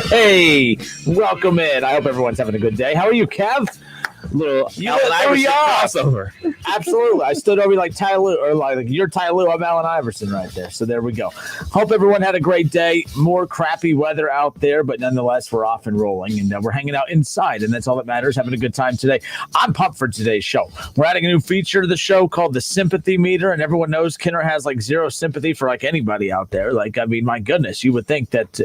Hey, welcome in. I hope everyone's having a good day. How are you, Kev? There we are. Crossover. Absolutely. I stood over like Ty Lue, or like you're Ty Lue, I'm Allen Iverson right there. So there we go. Hope everyone had a great day. More crappy weather out there, but nonetheless, we're off and rolling, and we're hanging out inside, and that's all that matters. Having a good time today. I'm pumped for today's show. We're adding a new feature to the show called the Sympathy Meter, and everyone knows Kinner has like zero sympathy for like anybody out there. Like, I mean, my goodness, you would think that,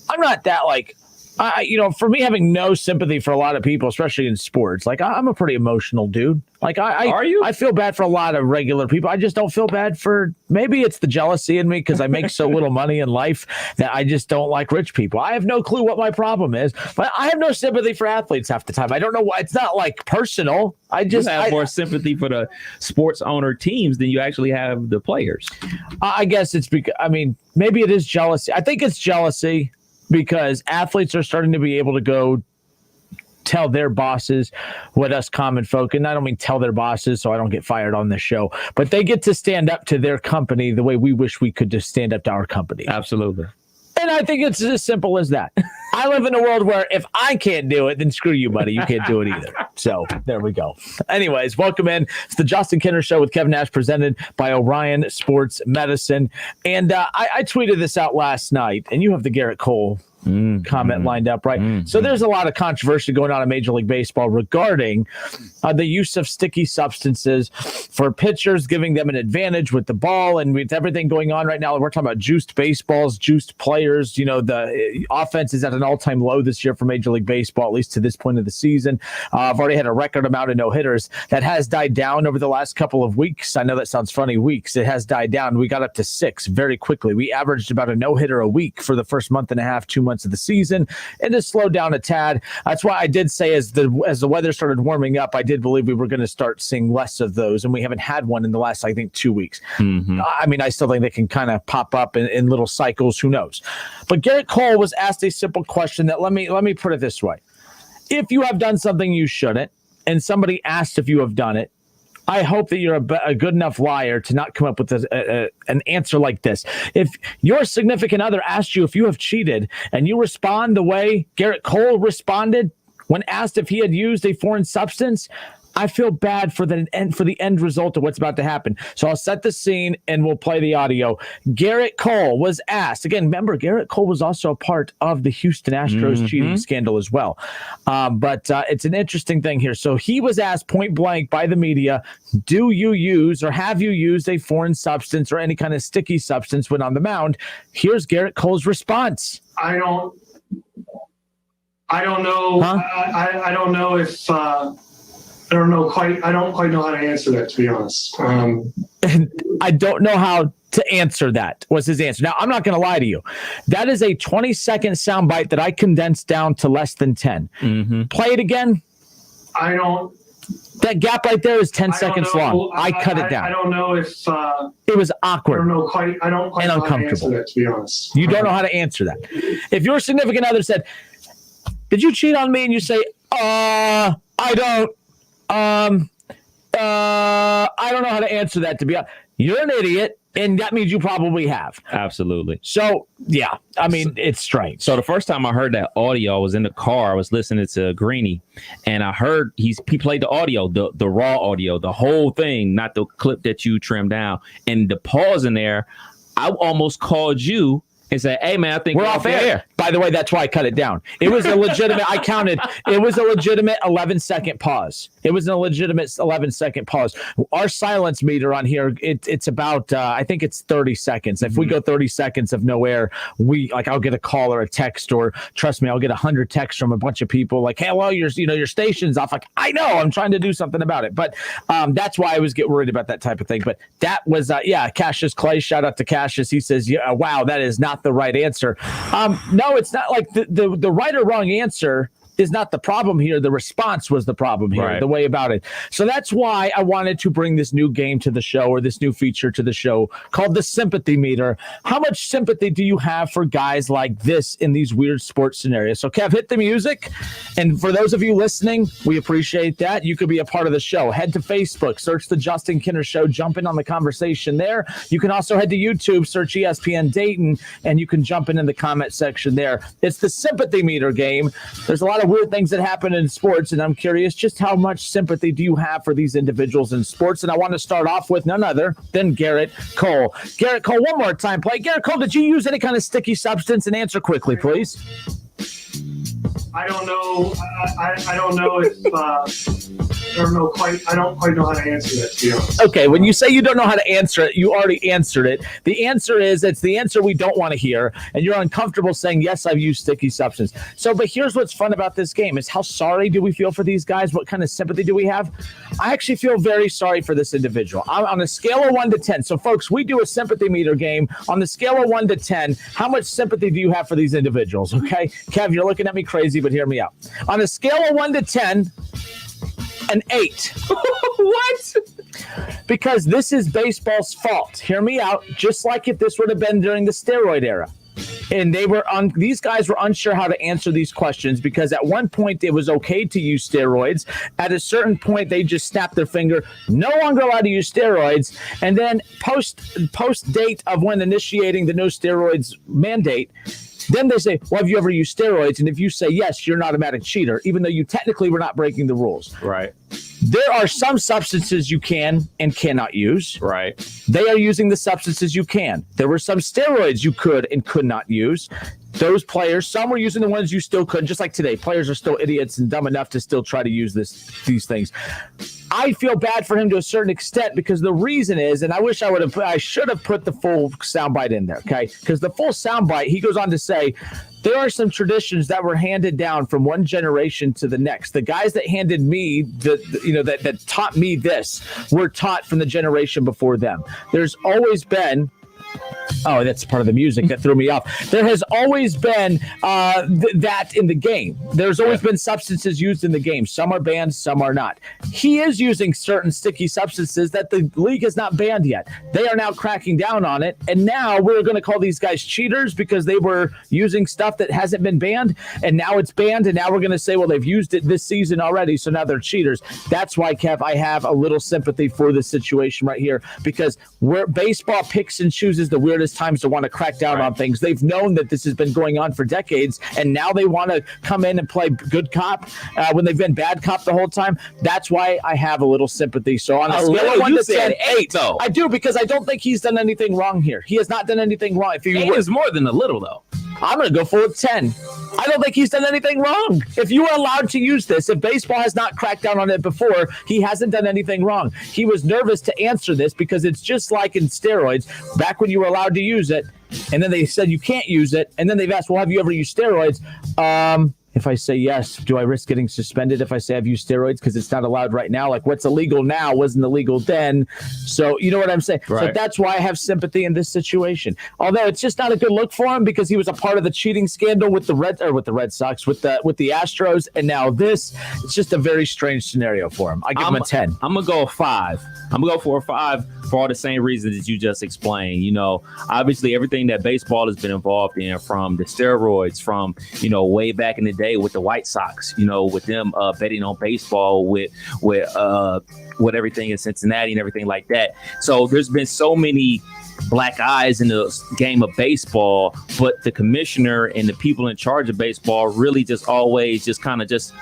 I'm not that like, for me, having no sympathy for a lot of people, especially in sports, like I'm a pretty emotional dude. Like Are you? I feel bad for a lot of regular people. I just don't feel bad for, maybe it's the jealousy in me because I make so little money in life that I just don't like rich people. I have no clue what my problem is, but I have no sympathy for athletes half the time. I don't know why. It's not like personal. You have more sympathy for the sports owner teams than you actually have the players. I guess it's because, maybe it is jealousy. I think it's jealousy because athletes are starting to be able to go tell their bosses what us common folk, and I don't mean tell their bosses so I don't get fired on this show, but they get to stand up to their company the way we wish we could just stand up to our company. Absolutely. And I think it's as simple as that. I live in a world where if I can't do it, then screw you, buddy. You can't do it either. So there we go. Anyways, welcome in. It's the Justin Kinner Show with Kev Nash, presented by Orion Sports Medicine. And I tweeted this out last night, and you have the Garrett Cole comment lined up, right? So there's a lot of controversy going on in Major League Baseball regarding the use of sticky substances for pitchers, giving them an advantage with the ball, and with everything going on right now. We're talking about juiced baseballs, juiced players. The offense is at an all-time low this year for Major League Baseball, at least to this point of the season. I've already had a record amount of no-hitters. That has died down over the last couple of weeks. I know that sounds funny, weeks. It has died down. We got up to 6 very quickly. We averaged about a no-hitter a week for the first month and a half, 2 months of the season, and it slowed down a tad. That's why I did say as the weather started warming up, I did believe we were going to start seeing less of those, and we haven't had one in the last, I think, 2 weeks. I still think they can kind of pop up in little cycles. Who knows? But Garrett Cole was asked a simple question that let me put it this way. If you have done something you shouldn't, and somebody asked if you have done it, I hope that you're a good enough liar to not come up with an answer like this. If your significant other asked you if you have cheated and you respond the way Garrett Cole responded when asked if he had used a foreign substance, I feel bad for the end result of what's about to happen. So I'll set the scene and we'll play the audio. Garrett Cole was asked. Again, remember, Garrett Cole was also a part of the Houston Astros cheating scandal as well. But it's an interesting thing here. So he was asked point blank by the media, do you use or have you used a foreign substance or any kind of sticky substance when on the mound? Here's Garrett Cole's response. I don't know. Huh? I don't know if I don't quite know how to answer that, to be honest. I don't know how to answer that, was his answer. Now, I'm not going to lie to you. That is a 20-second soundbite that I condensed down to less than 10. Play it again. That gap right there is 10 seconds long. I cut it down. I don't know if it was awkward. I don't quite and know uncomfortable. how to answer that, to be honest. You don't know how to answer that. If your significant other said, "Did you cheat on me?" and you say, "I don't. I don't know how to answer that, to be honest." You're an idiot, and that means you probably have. Absolutely. So, yeah, it's strange. So the first time I heard that audio, I was in the car. I was listening to Greeny, and I heard he played the audio, the raw audio, the whole thing, not the clip that you trimmed down. And the pause in there, I almost called you and said, "Hey, man, I think we're off air." By the way, that's why I cut it down. It was a legitimate, it was a legitimate 11-second pause. It was a legitimate 11-second pause. Our silence meter on here, it's about, I think it's 30 seconds. If we go 30 seconds of no air, I'll get a call or a text, or trust me, I'll get 100 texts from a bunch of people like, "Hey, well, your station's off." Like, I know, I'm trying to do something about it. But that's why I was get worried about that type of thing. But that was, Cassius Clay, shout out to Cassius. He says, "Yeah, wow, that is not the right answer." No, it's not like the right or wrong answer. is not the problem here. The response was the problem here, Right. the way about it. So that's why I wanted to bring this new game to the show, or this new feature to the show called the Sympathy Meter. How much sympathy do you have for guys like this in these weird sports scenarios? So Kev, hit the music. And for those of you listening, we appreciate that. You could be a part of the show. Head to Facebook, search the Justin Kinner Show, jump in on the conversation there. You can also head to YouTube, search ESPN Dayton, and you can jump in the comment section there. It's the Sympathy Meter game. There's a lot of weird things that happen in sports, and I'm curious just how much sympathy do you have for these individuals in sports? And I want to start off with none other than Garrett Cole. Garrett Cole, one more time, play. Garrett Cole, did you use any kind of sticky substance? And answer quickly, please. I don't know. I don't know if I don't quite know how to answer that, to be honest. Okay, when you say you don't know how to answer it, you already answered it. The answer is, it's the answer we don't want to hear, and you're uncomfortable saying, yes, I've used sticky substance. So, but here's what's fun about this game is how sorry do we feel for these guys? What kind of sympathy do we have? I actually feel very sorry for this individual. I'm on a scale of 1 to 10. So, folks, we do a sympathy meter game. On the scale of 1 to 10, how much sympathy do you have for these individuals? Okay, Kev, you're looking at me crazy, but hear me out. On a scale of 1 to 10, an 8. What? Because this is baseball's fault. Hear me out. Just like if this would have been during the steroid era. And these guys were unsure how to answer these questions because at one point it was okay to use steroids. At a certain point, they just snapped their finger, no longer allowed to use steroids. And then post date of when initiating the no steroids mandate, then they say, well, have you ever used steroids? And if you say yes, you're an automatic cheater, even though you technically were not breaking the rules. Right. There are some substances you can and cannot use. Right. They are using the substances you can. There were some steroids you could and could not use. Those players, some were using the ones you still couldn't, just like today. Players are still idiots and dumb enough to still try to use these things. I feel bad for him to a certain extent because the reason is, and I should have put the full soundbite in there, okay? Because the full soundbite, he goes on to say, there are some traditions that were handed down from one generation to the next. The guys that handed me, that taught me this, were taught from the generation before them. There's always been. Oh, that's part of the music that threw me off. There has always been that in the game. There's always been substances used in the game. Some are banned, some are not. He is using certain sticky substances that the league has not banned yet. They are now cracking down on it. And now we're going to call these guys cheaters because they were using stuff that hasn't been banned. And now it's banned. And now we're going to say, well, they've used it this season already, so now they're cheaters. That's why, Kev, I have a little sympathy for this situation right here because where baseball picks and chooses the weirdest times to want to crack down on things. They've known that this has been going on for decades, and now they want to come in and play good cop when they've been bad cop the whole time. That's why I have a little sympathy. So on a scale of 1 to 10, 8. Though. I do, because I don't think he's done anything wrong here. He has not done anything wrong. If he is more than a little, though. I'm going to go for 10. I don't think he's done anything wrong. If you are allowed to use this, if baseball has not cracked down on it before, he hasn't done anything wrong. He was nervous to answer this because it's just like in steroids, back when you were allowed to use it, and then they said you can't use it, and then they've asked, well, have you ever used steroids? If I say yes, do I risk getting suspended if I say I've used steroids because it's not allowed right now? Like what's illegal now wasn't illegal then. So you know what I'm saying? Right. So that's why I have sympathy in this situation. Although it's just not a good look for him because he was a part of the cheating scandal with the Red Sox, with the Astros, and now this. It's just a very strange scenario for him. I give him a 10. I'm gonna go a 5. I'm gonna go for a 5 for all the same reasons that you just explained. You know, obviously everything that baseball has been involved in, from the steroids, from way back in the day with the White Sox, with them betting on baseball, with everything in Cincinnati and everything like that. So there's been so many black eyes in the game of baseball, but the commissioner and the people in charge of baseball really just always just kind of just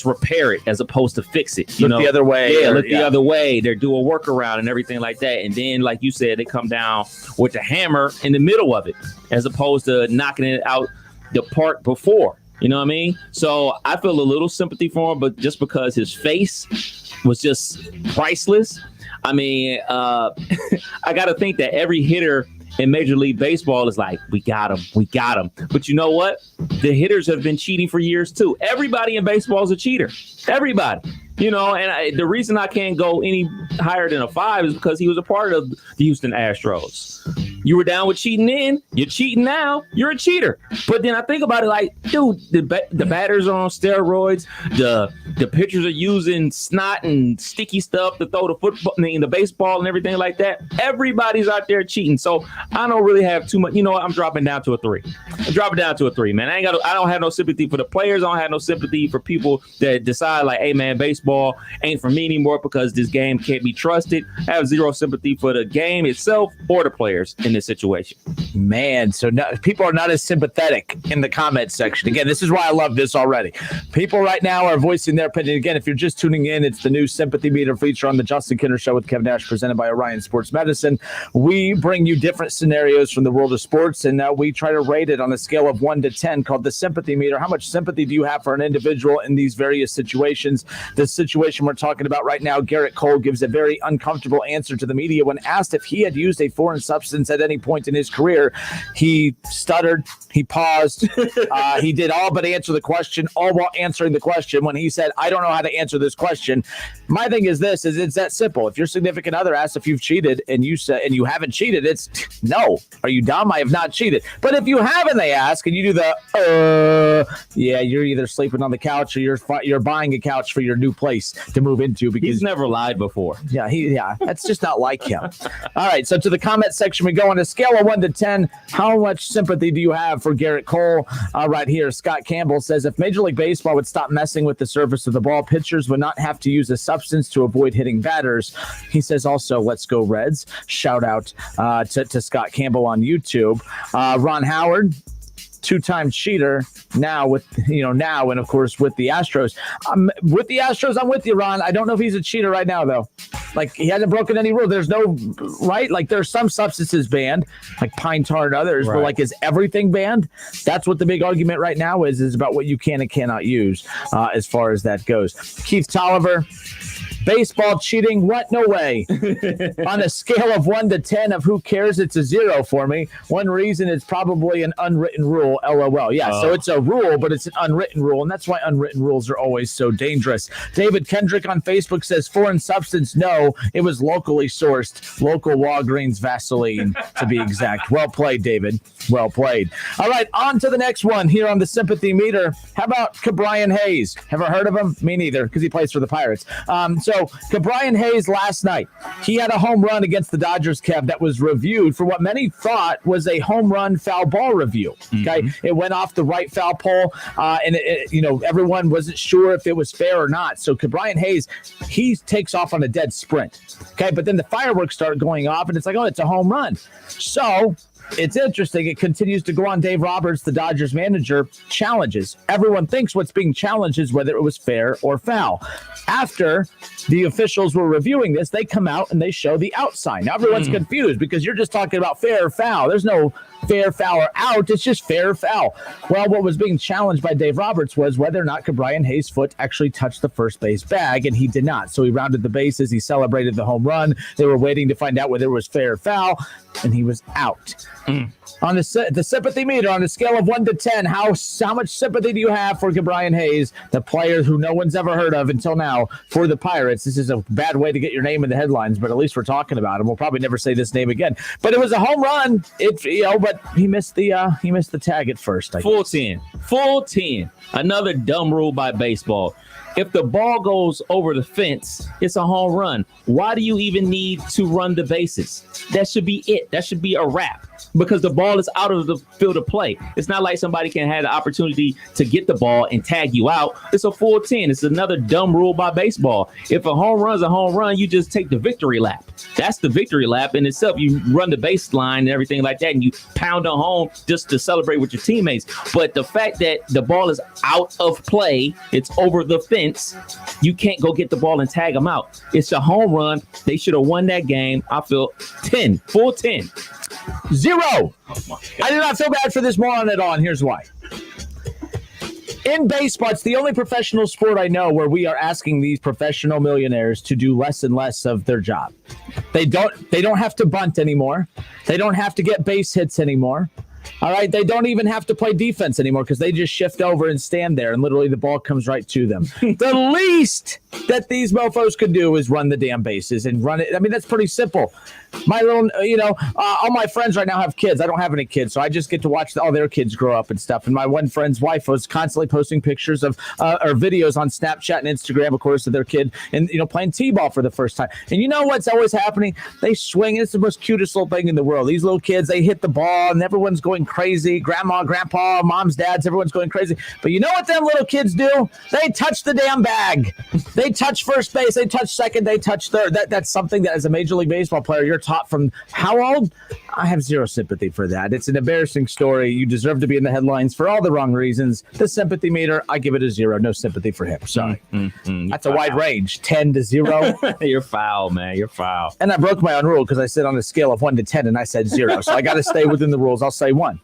repair it as opposed to fix it. Look the other way. Yeah, the other way. They're doing a workaround and everything like that. And then, like you said, they come down with the hammer in the middle of it as opposed to knocking it out the park before. You know what I mean? So I feel a little sympathy for him, but just because his face was just priceless. I mean, I got to think that every hitter in Major League Baseball is like, we got him. But you know what? The hitters have been cheating for years too. Everybody in baseball is a cheater. Everybody. And the reason I can't go any higher than a 5 is because he was a part of the Houston Astros. You were down with cheating then. You're cheating now. You're a cheater. But then I think about it like, dude, the batters are on steroids. The pitchers are using snot and sticky stuff to throw the football, the baseball and everything like that. Everybody's out there cheating. So I don't really have too much. You know what? I'm dropping down to a 3. I'm dropping down to a 3, man. I don't have no sympathy for the players. I don't have no sympathy for people that decide like, hey, man, baseball ain't for me anymore because this game can't be trusted. I have zero sympathy for the game itself or the players in this situation. Man, so people are not as sympathetic in the comment section. Again, this is why I love this already. People right now are voicing their opinion. Again, if you're just tuning in, it's the new Sympathy Meter feature on the Justin Kinner Show with Kev Nash, presented by Orion Sports Medicine. We bring you different scenarios from the world of sports, and we try to rate it on a scale of 1 to 10 called the Sympathy Meter. How much sympathy do you have for an individual in these various situations? The situation we're talking about right now, Garrett Cole gives a very uncomfortable answer to the media when asked if he had used a foreign substance at any point in his career. He stuttered, he paused, he did all but answer the question, all while answering the question when he said, I don't know how to answer this question. My thing is this, is it's that simple. If your significant other asks if you've cheated and you say, and you haven't cheated, it's no. Are you dumb? I have not cheated. But if you haven't, they ask, and you do the, yeah, you're either sleeping on the couch or you're buying a couch for your new place to move into because he's never lied before. Yeah, that's just not like him. All right, so to the comment section we go. On a scale of 1 to 10, how much sympathy do you have for Garrett Cole? Right here, Scott Campbell says, if Major League Baseball would stop messing with the surface of the ball, pitchers would not have to use a substance to avoid hitting batters. He says also, let's go Reds. Shout out to Scott Campbell on YouTube. Ron Howard, two-time cheater now and of course with the Astros. I'm with you, Ron. I don't know if he's a cheater right now though. Like he hasn't broken any rule. There's no right. Like there's some substances banned, like pine tar and others. Right. But like, is everything banned? That's what the big argument right now is about what you can and cannot use as far as that goes. Keith Tolliver. Baseball cheating? What? No way. On a scale of 1 to 10 of who cares, it's a 0 for me. One reason is probably an unwritten rule. LOL. Yeah, so it's a rule, but it's an unwritten rule, and that's why unwritten rules are always so dangerous. David Kendrick on Facebook says, foreign substance, no. It was locally sourced. Local Walgreens Vaseline, to be exact. Well played, David. Well played. All right, on to the next one here on the Sympathy Meter. How about Ke'Bryan Hayes? Ever heard of him? Me neither, because he plays for the Pirates. So Ke'Bryan Hayes last night, he had a home run against the Dodgers, Kev, that was reviewed for what many thought was a home run foul ball review. Okay, It went off the right foul pole, and everyone wasn't sure if it was fair or not. So Ke'Bryan Hayes, he takes off on a dead sprint. Okay, but then the fireworks start going off, and it's like, oh, it's a home run. So it's interesting. It continues to go on. Dave Roberts, the Dodgers manager, challenges. Everyone thinks what's being challenged is whether it was fair or foul. After the officials were reviewing this, they come out and they show the out sign. Now everyone's confused because you're just talking about fair or foul. There's no fair, foul, or out. It's just fair or foul. Well, what was being challenged by Dave Roberts was whether or not Ke'Bryan Hayes' foot actually touched the first base bag, and he did not. So he rounded the bases. He celebrated the home run. They were waiting to find out whether it was fair or foul, and he was out. On the Sympathy Meter, on a scale of 1 to 10, how much sympathy do you have for Ke'Bryan Hayes, the player who no one's ever heard of until now for the Pirates? This is a bad way to get your name in the headlines, but at least we're talking about him. We'll probably never say this name again. But it was a home run. But he missed the tag at first. Full 10. Full 10. Another dumb rule by baseball. If the ball goes over the fence, it's a home run. Why do you even need to run the bases? That should be it. That should be a wrap because the ball is out of the field of play. It's not like somebody can have the opportunity to get the ball and tag you out. It's a full 10. It's another dumb rule by baseball. If a home run is a home run, you just take the victory lap. That's the victory lap in itself. You run the baseline and everything like that, and you pound on home just to celebrate with your teammates. But the fact that the ball is out of play, it's over the fence, you can't go get the ball and tag them out. It's a home run. They should have won that game. I feel 10, full 10. 0. I do not feel bad for this moron at all, and here's why. In baseball, it's the only professional sport I know where we are asking these professional millionaires to do less and less of their job. They don't have to bunt anymore. They don't have to get base hits anymore. All right, they don't even have to play defense anymore because they just shift over and stand there, and literally the ball comes right to them. The least that these mofos could do is run the damn bases and run it. I mean, that's pretty simple. My little, all my friends right now have kids. I don't have any kids, so I just get to watch all their kids grow up and stuff. And my one friend's wife was constantly posting pictures of or videos on Snapchat and Instagram, of course, of their kid and playing t-ball for the first time. And you know what's always happening? They swing. It's the most cutest little thing in the world. These little kids, they hit the ball, and everyone's going crazy. Grandma, grandpa, moms, dads, everyone's going crazy. But you know what them little kids do? They touch the damn bag. They touch first base. They touch second. They touch third. That's something that as a Major League Baseball player, you're taught from how old? I have zero sympathy for that. It's an embarrassing story. You deserve to be in the headlines for all the wrong reasons. The sympathy meter, I give it a 0. No sympathy for him. Sorry. That's a wide range, 10 to 0. You're foul, man. You're foul. And I broke my own rule because I said on a scale of 1 to 10, and I said 0. So I got to stay within the rules. I'll say 1.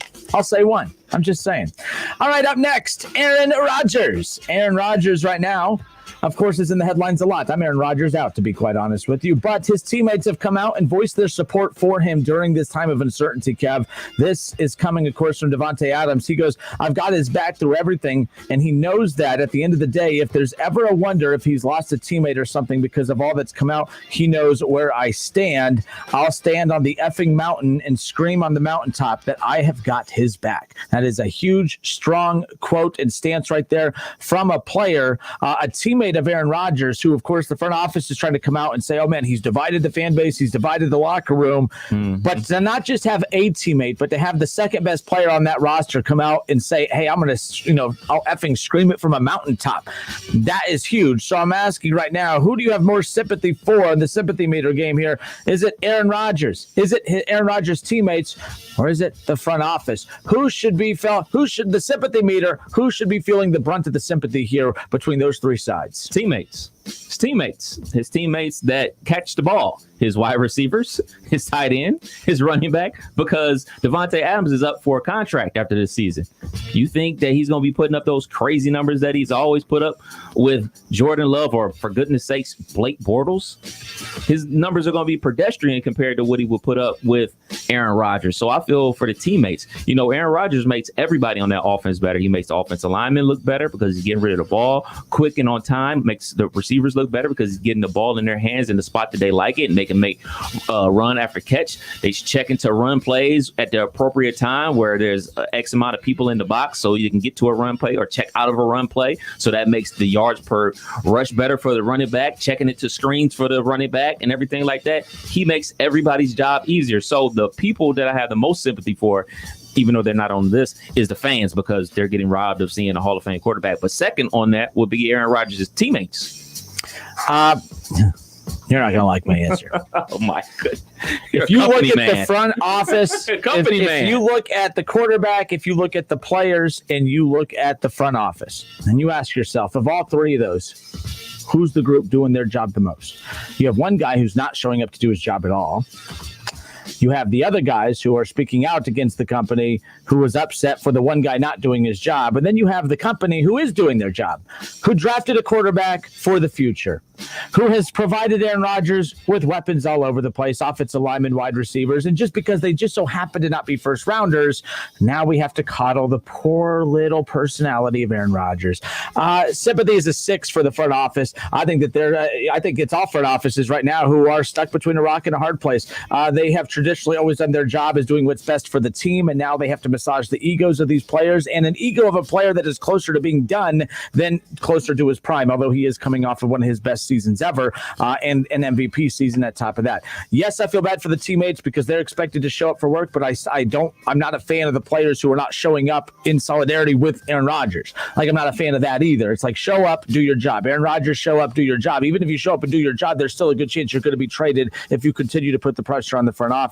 I'm just saying. All right, up next, Aaron Rodgers. Aaron Rodgers right now, of course, is in the headlines a lot. I'm Aaron Rodgers out, to be quite honest with you. But his teammates have come out and voiced their support for him during this time of uncertainty, Kev. This is coming, of course, from Davante Adams. He goes, I've got his back through everything. And he knows that at the end of the day, if there's ever a wonder if he's lost a teammate or something because of all that's come out, he knows where I stand. I'll stand on the effing mountain and scream on the mountaintop that I have got his back. That is a huge, strong quote and stance right there from a player, a teammate of Aaron Rodgers, who, of course, the front office is trying to come out and say, oh, man, he's divided the fan base. He's divided the locker room. But to not just have a teammate, but to have the second best player on that roster come out and say, hey, I'm going to, I'll effing scream it from a mountaintop. That is huge. So I'm asking right now, who do you have more sympathy for in the sympathy meter game here? Is it Aaron Rodgers? Is it Aaron Rodgers' teammates? Or is it the front office? Who should the sympathy meter, who should be feeling the brunt of the sympathy here between those three sides? Teammates. His teammates that catch the ball, his wide receivers, his tight end, his running back, because Davante Adams is up for a contract after this season. You think that he's going to be putting up those crazy numbers that he's always put up with Jordan Love or, for goodness sakes, Blake Bortles? His numbers are going to be pedestrian compared to what he would put up with Aaron Rodgers. So I feel for the teammates. Aaron Rodgers makes everybody on that offense better. He makes the offensive linemen look better because he's getting rid of the ball quick and on time, makes the receivers look better because he's getting the ball in their hands in the spot that they like it, and they can make run after catch. They check into run plays at the appropriate time where there's X amount of people in the box so you can get to a run play or check out of a run play. So that makes the yards per rush better for the running back, checking it to screens for the running back and everything like that. He makes everybody's job easier. So the people that I have the most sympathy for, even though they're not on this, is the fans, because they're getting robbed of seeing a Hall of Fame quarterback. But second on that would be Aaron Rodgers' teammates. You're not going to like my answer. Oh, my goodness. If you look at the front office, if you look at the quarterback, if you look at the players, and you look at the front office, and you ask yourself, of all three of those, who's the group doing their job the most? You have one guy who's not showing up to do his job at all. You have the other guys who are speaking out against the company, who was upset for the one guy not doing his job. And then you have the company who is doing their job, who drafted a quarterback for the future, who has provided Aaron Rodgers with weapons all over the place, offensive linemen, wide receivers. And just because they just so happen to not be first rounders, now we have to coddle the poor little personality of Aaron Rodgers. Sympathy is a 6 for the front office. I think that I think it's all front offices right now who are stuck between a rock and a hard place. They have traditionally always done their job as doing what's best for the team, and now they have to massage the egos of these players, and an ego of a player that is closer to being done than closer to his prime, although he is coming off of one of his best seasons ever, and an MVP season at top of that. Yes, I feel bad for the teammates because they're expected to show up for work, but I'm not a fan of the players who are not showing up in solidarity with Aaron Rodgers. Like, I'm not a fan of that either. It's like, show up, do your job. Aaron Rodgers, show up, do your job. Even if you show up and do your job, there's still a good chance you're going to be traded if you continue to put the pressure on the front office.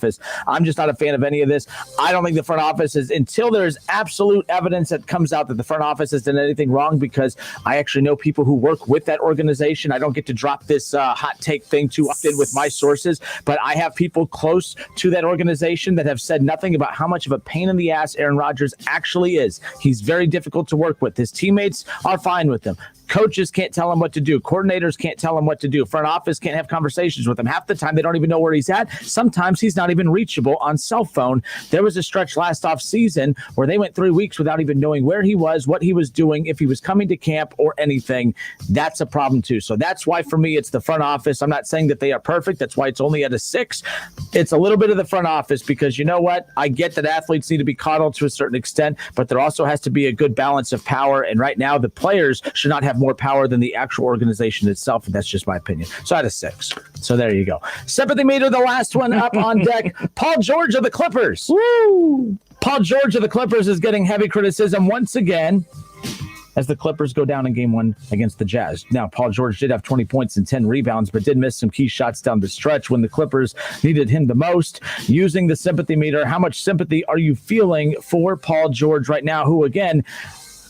I'm just not a fan of any of this. I don't think the front office is, until there's absolute evidence that comes out that the front office has done anything wrong, because I actually know people who work with that organization. I don't get to drop this hot take thing too often with my sources, but I have people close to that organization that have said nothing about how much of a pain in the ass Aaron Rodgers actually is. He's very difficult to work with. His teammates are fine with him. Coaches can't tell him what to do. Coordinators can't tell him what to do. Front office can't have conversations with him. Half the time, they don't even know where he's at. Sometimes he's not even reachable on cell phone. There was a stretch last off season where they went 3 weeks without even knowing where he was, what he was doing, if he was coming to camp or anything. That's a problem too. So that's why for me, it's the front office. I'm not saying that they are perfect. That's why it's only at a 6. It's a little bit of the front office because you know what? I get that athletes need to be coddled to a certain extent, but there also has to be a good balance of power. And right now, the players should not have more power than the actual organization itself. And that's just my opinion. So I had a 6. So there you go. Sympathy meter, the last one up on deck. Paul George of the Clippers. Woo! Paul George of the Clippers is getting heavy criticism once again as the Clippers go down in game 1 against the Jazz. Now, Paul George did have 20 points and 10 rebounds, but did miss some key shots down the stretch when the Clippers needed him the most. Using the sympathy meter, how much sympathy are you feeling for Paul George right now, who, again,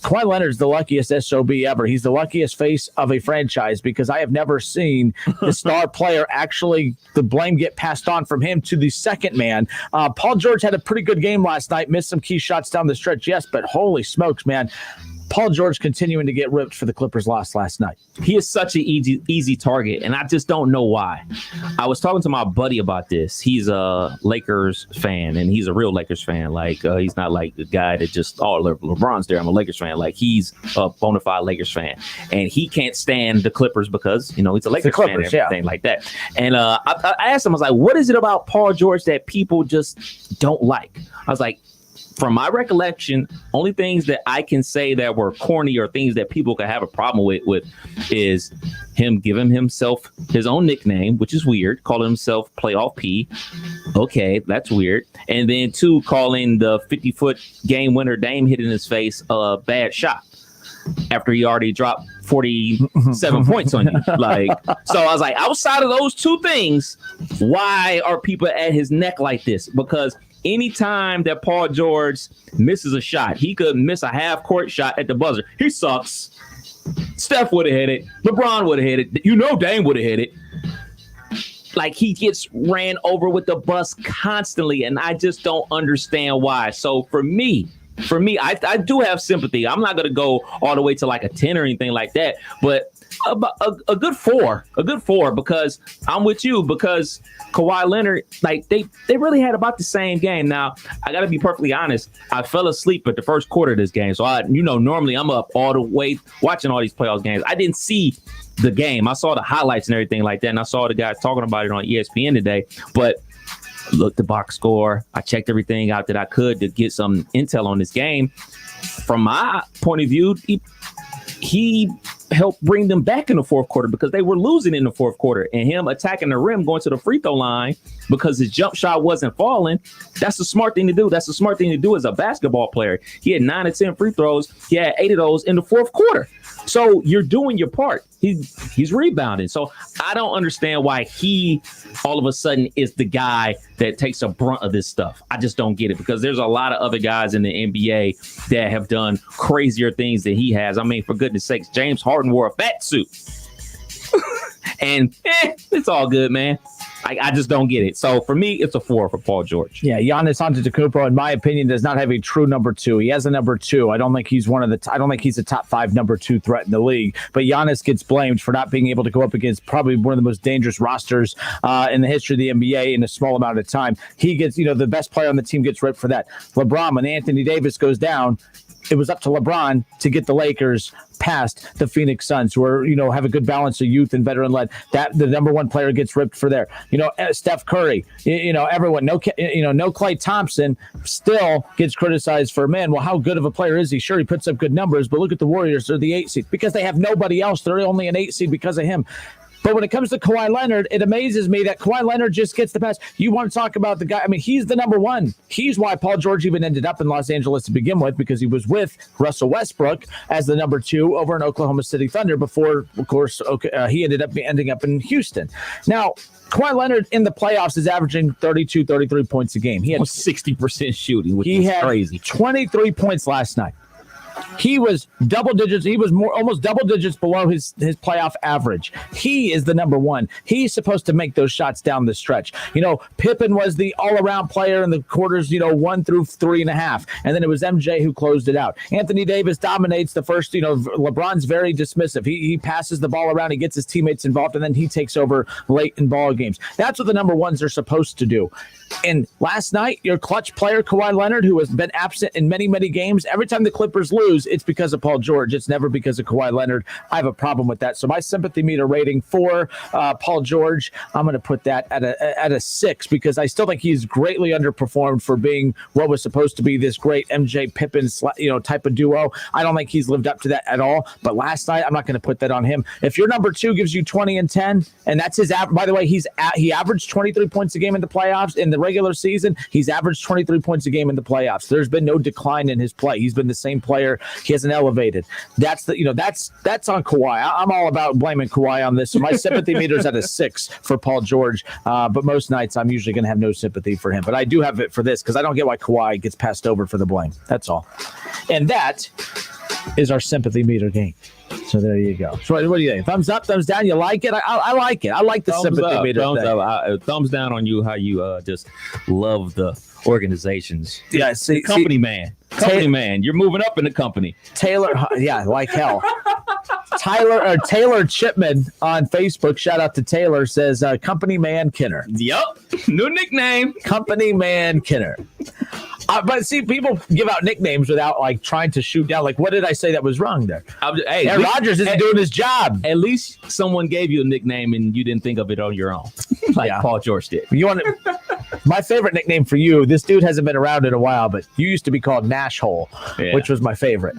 Kawhi Leonard's the luckiest SOB ever. He's the luckiest face of a franchise because I have never seen the star player actually the blame get passed on from him to the second man. Paul George had a pretty good game last night, missed some key shots down the stretch, yes, but holy smokes, man. Paul George continuing to get ripped for the Clippers loss last night. He is such an easy target, and I just don't know why. I was talking to my buddy about this. He's a Lakers fan, and he's a real Lakers fan. Like, he's not like the guy that just, LeBron's there, I'm a Lakers fan. Like, he's a bona fide Lakers fan, and he can't stand the Clippers because, he's a Lakers fan and everything like that. And I asked him, I was like, what is it about Paul George that people just don't like? I was like, from my recollection, only things that I can say that were corny or things that people could have a problem with is him giving himself his own nickname, which is weird, calling himself Playoff P. Okay, that's weird. And then 2, calling the 50-foot game winner Dame hit in his face a bad shot after he already dropped 47 points on you. So I was like, outside of those 2 things, why are people at his neck like this? Because anytime that Paul George misses a shot, he could miss a half-court shot at the buzzer. He sucks. Steph would have hit it. LeBron would have hit it. Dame would have hit it. Like, he gets ran over with the bus constantly, and I just don't understand why. So for me, I do have sympathy. I'm not going to go all the way to like a 10 or anything like that, but a good 4, because I'm with you, because Kawhi Leonard, like they really had about the same game. Now, I got to be perfectly honest. I fell asleep at the first quarter of this game. So normally I'm up all the way watching all these playoffs games. I didn't see the game. I saw the highlights and everything like that. And I saw the guys talking about it on ESPN today, but looked the box score. I checked everything out that I could to get some intel on this game. From my point of view, he helped bring them back in the fourth quarter because they were losing in the fourth quarter, and him attacking the rim, going to the free throw line because his jump shot wasn't falling. That's a smart thing to do. That's a smart thing to do as a basketball player. He had 9 or 10 free throws. He had 8 of those in the fourth quarter. So you're doing your part. He's rebounding. So I don't understand why he all of a sudden is the guy that takes a brunt of this stuff. I just don't get it, because there's a lot of other guys in the NBA that have done crazier things than he has. I mean, for goodness sakes, James Harden wore a fat suit. And it's all good, man. I just don't get it. So for me, it's a 4 for Paul George. Yeah, Giannis Antetokounmpo, in my opinion, does not have a true number 2. He has a number 2. I don't think he's I don't think he's a top 5 number 2 threat in the league. But Giannis gets blamed for not being able to go up against probably one of the most dangerous rosters in the history of the NBA in a small amount of time. He gets, the best player on the team gets ripped for that. LeBron, when Anthony Davis goes down, it was up to LeBron to get the Lakers past the Phoenix Suns, who are, have a good balance of youth and veteran led. That the number 1 player gets ripped for there. Steph Curry, everyone, no Klay Thompson still gets criticized for, man, well, how good of a player is he? Sure, he puts up good numbers, but look at the Warriors. They're the 8 seed because they have nobody else. They're only an 8 seed because of him. But when it comes to Kawhi Leonard, it amazes me that Kawhi Leonard just gets the pass. You want to talk about the guy. I mean, he's the number 1. He's why Paul George even ended up in Los Angeles to begin with, because he was with Russell Westbrook as the number 2 over in Oklahoma City Thunder before, of course, he ending up in Houston. Now, Kawhi Leonard in the playoffs is averaging 32, 33 points a game. He had 60% shooting, which is crazy. 23 points last night. He was double digits. He was almost double digits below his playoff average. He is the number one. He's supposed to make those shots down the stretch. Pippen was the all-around player in the quarters, 1 through 3.5. And then it was MJ who closed it out. Anthony Davis dominates the first, LeBron's very dismissive. He passes the ball around. He gets his teammates involved, and then he takes over late in ball games. That's what the number ones are supposed to do. And last night, your clutch player, Kawhi Leonard, who has been absent in many, many games, every time the Clippers lose, it's because of Paul George. It's never because of Kawhi Leonard. I have a problem with that. So my sympathy meter rating for Paul George, I'm going to put that at a 6 because I still think he's greatly underperformed for being what was supposed to be this great MJ Pippen, type of duo. I don't think he's lived up to that at all. But last night, I'm not going to put that on him. If your number 2 gives you 20 and 10, and that's his average. By the way, he averaged 23 points a game in the playoffs. In the regular season, he's averaged 23 points a game in the playoffs. There's been no decline in his play. He's been the same player. He hasn't elevated. That's on Kawhi. I'm all about blaming Kawhi on this. So my sympathy meter is at a 6 for Paul George. But most nights I'm usually going to have no sympathy for him. But I do have it for this because I don't get why Kawhi gets passed over for the blame. That's all. And that is our sympathy meter game. So there you go. So what do you think? Thumbs up, thumbs down? You like it? I like it. I like the sympathy meter. Thumbs up. Thumbs down on you. How you just love the organizations. Yeah. Company man. You're moving up in the company. Taylor. Yeah, like hell. Taylor Chipman on Facebook. Shout out to Taylor. Says Company Man Kinner. Yup. New nickname. Company Man Kinner. But see, people give out nicknames without trying to shoot down. What did I say that was wrong there? Aaron Rodgers isn't doing his job. At least someone gave you a nickname and you didn't think of it on your own, Paul George did. You want my favorite nickname for you? This dude hasn't been around in a while, but you used to be called Nash Hole, which was my favorite.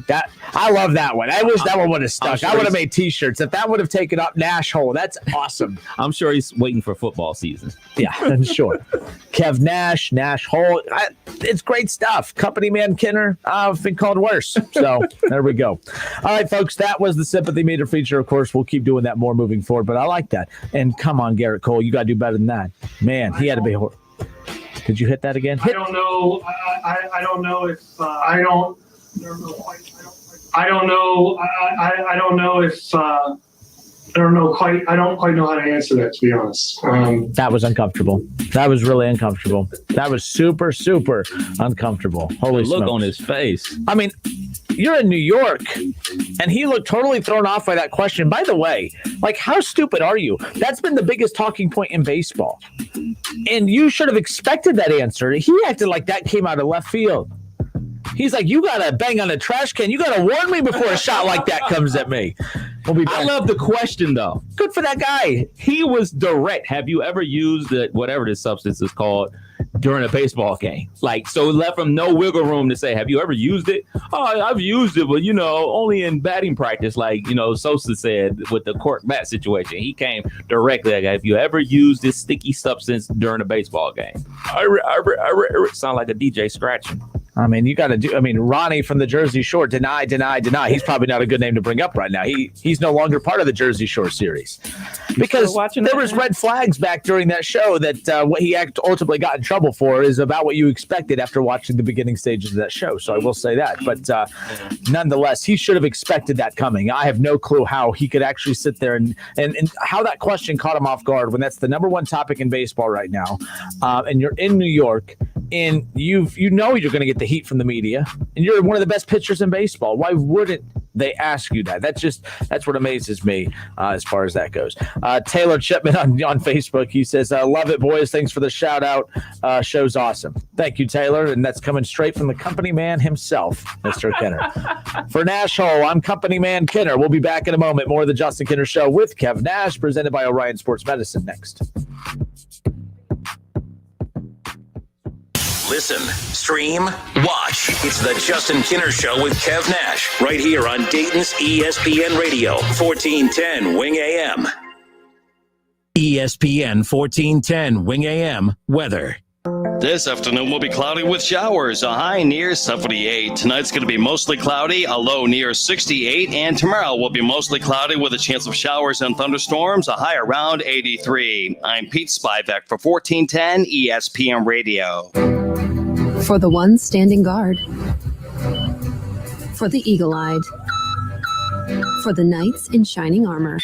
I love that one. I wish that one would have stuck. Sure I would have made T-shirts if that would have taken up Nash Hole. That's awesome. I'm sure he's waiting for football season. Yeah, I'm sure. Kev Nash, Nash Hole. It's great stuff. Company Man Kinner. I've been called worse. So there we go. All right, folks. That was the sympathy meter feature. Of course, we'll keep doing that more moving forward. But I like that. And come on, Garrett Cole, you got to do better than that. Man, he had to be. Did you hit that again? I don't know. I don't know if I don't. I don't know. I don't know if. I don't quite know how to answer that, to be honest. That was uncomfortable. That was really uncomfortable. That was super, super uncomfortable. Holy the look smokes. on his face. I mean, you're in New York, and he looked totally thrown off by that question. By the way, how stupid are you? That's been the biggest talking point in baseball. And you should have expected that answer. He acted like that came out of left field. He's like, you got to bang on a trash can. You got to warn me before a shot like that comes at me. We'll be back. I love the question, though. Good for that guy. He was direct. Have you ever used whatever this substance is called during a baseball game? So it left him no wiggle room to say, have you ever used it? Oh, I've used it, but, only in batting practice, Sosa said with the cork bat situation. He came directly, have you ever used this sticky substance during a baseball game? Sound like a DJ scratching. I mean, you got to do. I mean, Ronnie from the Jersey Shore, deny. He's probably not a good name to bring up right now. He's no longer part of the Jersey Shore series because there was red flags back during that show that what he ultimately got in trouble for is about what you expected after watching the beginning stages of that show. So I will say that, but nonetheless, he should have expected that coming. I have no clue how he could actually sit there and how that question caught him off guard when that's the number one topic in baseball right now, and you're in New York. And you're going to get the heat from the media, and you're one of the best pitchers in baseball. Why wouldn't they ask you that? That's what amazes me as far as that goes. Taylor Chipman on Facebook, he says, love it, boys. Thanks for the shout out. Show's awesome. Thank you, Taylor. And that's coming straight from the company man himself, Mr. Kinner. For Nash Hole, I'm Company Man Kinner. We'll be back in a moment. More of the Justin Kinner Show with Kev Nash, presented by Orion Sports Medicine next. Listen, stream, watch. It's the Justin Kinner Show with Kev Nash, right here on Dayton's ESPN Radio, 1410 Wing AM. ESPN 1410 Wing AM weather. This afternoon will be cloudy with showers, a high near 78. Tonight's going to be mostly cloudy, a low near 68. And tomorrow will be mostly cloudy with a chance of showers and thunderstorms, a high around 83. I'm Pete Spivak for 1410 ESPN Radio. For the one standing guard. For For the eagle-eyed. For the knights in shining armor.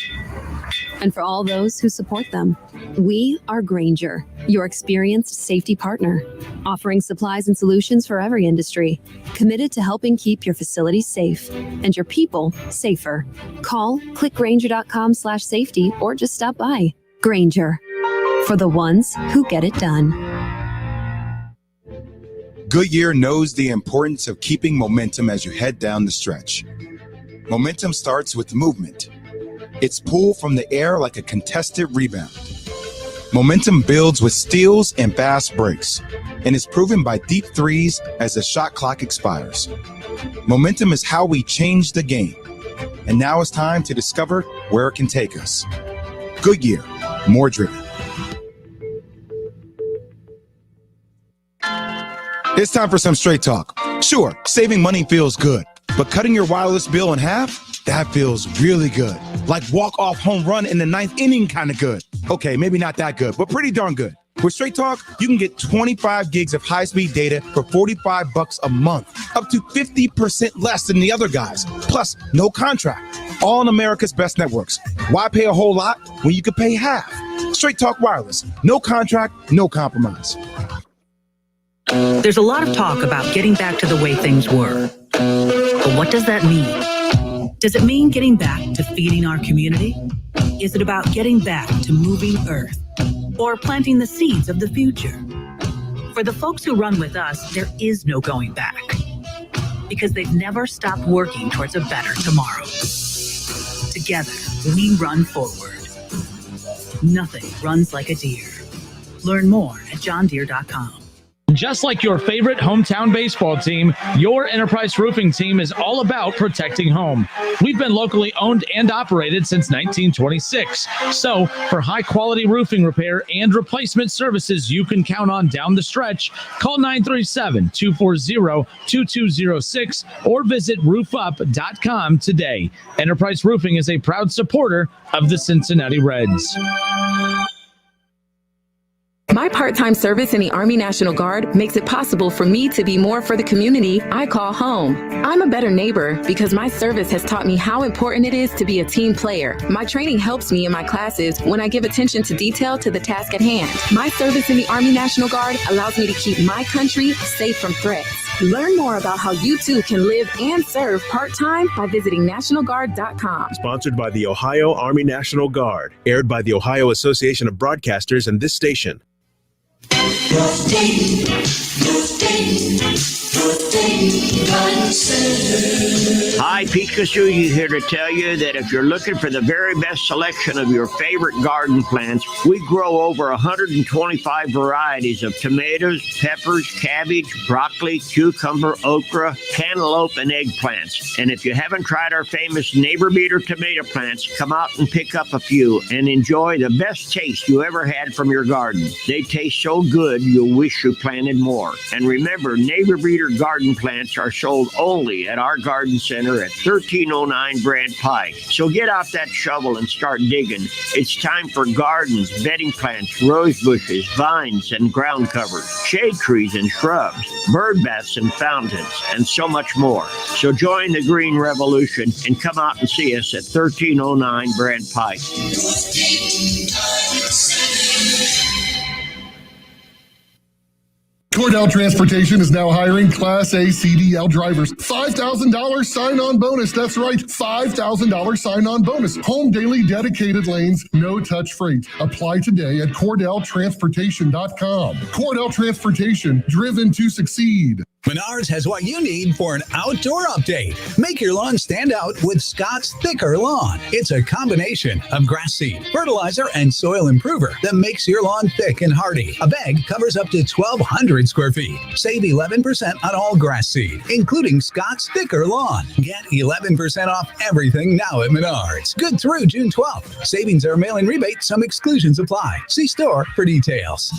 And for all those who support them. We are Grainger, your experienced safety partner, offering supplies and solutions for every industry, committed to helping keep your facilities safe and your people safer. Call clickgrainger.com/safety or just stop by. Grainger, for the ones who get it done. Goodyear knows the importance of keeping momentum as you head down the stretch. Momentum starts with movement. It's pulled from the air like a contested rebound. Momentum builds with steals and fast breaks, and is proven by deep threes as the shot clock expires. Momentum is how we change the game, and now it's time to discover where it can take us. Goodyear, more driven. It's time for some straight talk. Sure, saving money feels good, but cutting your wireless bill in half? That feels really good. Like walk-off home run in the ninth inning kind of good. Okay, maybe not that good, but pretty darn good. With Straight Talk, you can get 25 gigs of high-speed data for $45 a month, up to 50% less than the other guys. Plus, no contract. All on America's best networks. Why pay a whole lot when you could pay half? Straight Talk Wireless. No contract, no compromise. There's a lot of talk about getting back to the way things were. But what does that mean? Does it mean getting back to feeding our community? Is it about getting back to moving Earth? Or planting the seeds of the future? For the folks who run with us, there is no going back. Because they've never stopped working towards a better tomorrow. Together, we run forward. Nothing runs like a deer. Learn more at johndeere.com. Just like your favorite hometown baseball team, your Enterprise Roofing team is all about protecting home. We've been locally owned and operated since 1926. So, for high-quality roofing repair and replacement services you can count on down the stretch, call 937-240-2206 or visit roofup.com today. Enterprise Roofing is a proud supporter of the Cincinnati Reds. My part-time service in the Army National Guard makes it possible for me to be more for the community I call home. I'm a better neighbor because my service has taught me how important it is to be a team player. My training helps me in my classes when I give attention to detail to the task at hand. My service in the Army National Guard allows me to keep my country safe from threats. Learn more about how you too can live and serve part-time by visiting nationalguard.com. Sponsored by the Ohio Army National Guard. Aired by the Ohio Association of Broadcasters and this station. Hi, Pete Kasugi here to tell you that if you're looking for the very best selection of your favorite garden plants, we grow over 125 varieties of tomatoes, peppers, cabbage, broccoli, cucumber, okra, cantaloupe, and eggplants. And if you haven't tried our famous Neighbor Beater tomato plants, come out and pick up a few and enjoy the best taste you ever had from your garden. They taste so good, you'll wish you planted more. And remember, Neighbor Beater garden plants are sold only at our garden center at 1309 Brand Pike. So get out that shovel and start digging. It's time for gardens, bedding plants, rose bushes, vines, and ground covers, shade trees and shrubs, bird baths and fountains, and so much more. So join the green revolution and come out and see us at 1309 Brand Pike. Cordell Transportation is now hiring Class A CDL drivers. $5,000 sign-on bonus. That's right, $5,000 sign-on bonus. Home daily dedicated lanes, no-touch freight. Apply today at CordellTransportation.com. Cordell Transportation, driven to succeed. Menards has what you need for an outdoor update. Make your lawn stand out with Scott's Thicker Lawn. It's a combination of grass seed, fertilizer, and soil improver that makes your lawn thick and hardy. A bag covers up to 1,200 square feet. Save 11% on all grass seed, including Scott's Thicker Lawn. Get 11% off everything now at Menards. Good through June 12th. Savings are mail-in rebate. Some exclusions apply. See store for details.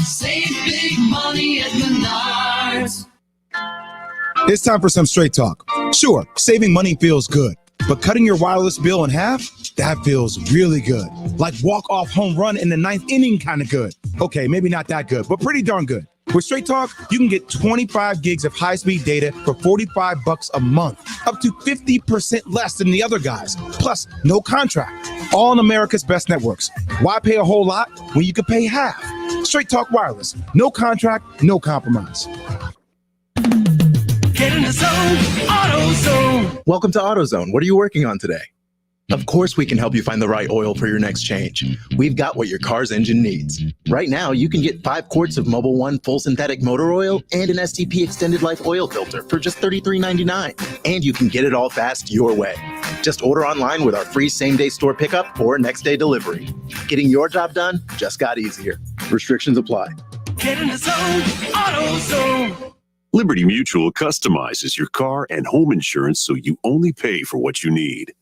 Save big money at Menards. It's time for some straight talk. Sure, saving money feels good, but cutting your wireless bill in half? That feels really good. Like walk-off home run in the ninth inning kind of good. Okay, maybe not that good, but pretty darn good. With Straight Talk, you can get 25 gigs of high-speed data for $45 a month, up to 50% less than the other guys. Plus, no contract. All on America's best networks. Why pay a whole lot when you could pay half? Straight Talk Wireless. No contract, no compromise. Get in the zone, AutoZone. Welcome to AutoZone. What are you working on today? Of course, we can help you find the right oil for your next change. We've got what your car's engine needs. Right now, you can get 5 quarts of Mobil 1 full synthetic motor oil and an STP extended life oil filter for just $33.99. And you can get it all fast your way. Just order online with our free same-day store pickup or next-day delivery. Getting your job done just got easier. Restrictions apply. Get in the zone, AutoZone. Liberty Mutual customizes your car and home insurance so you only pay for what you need.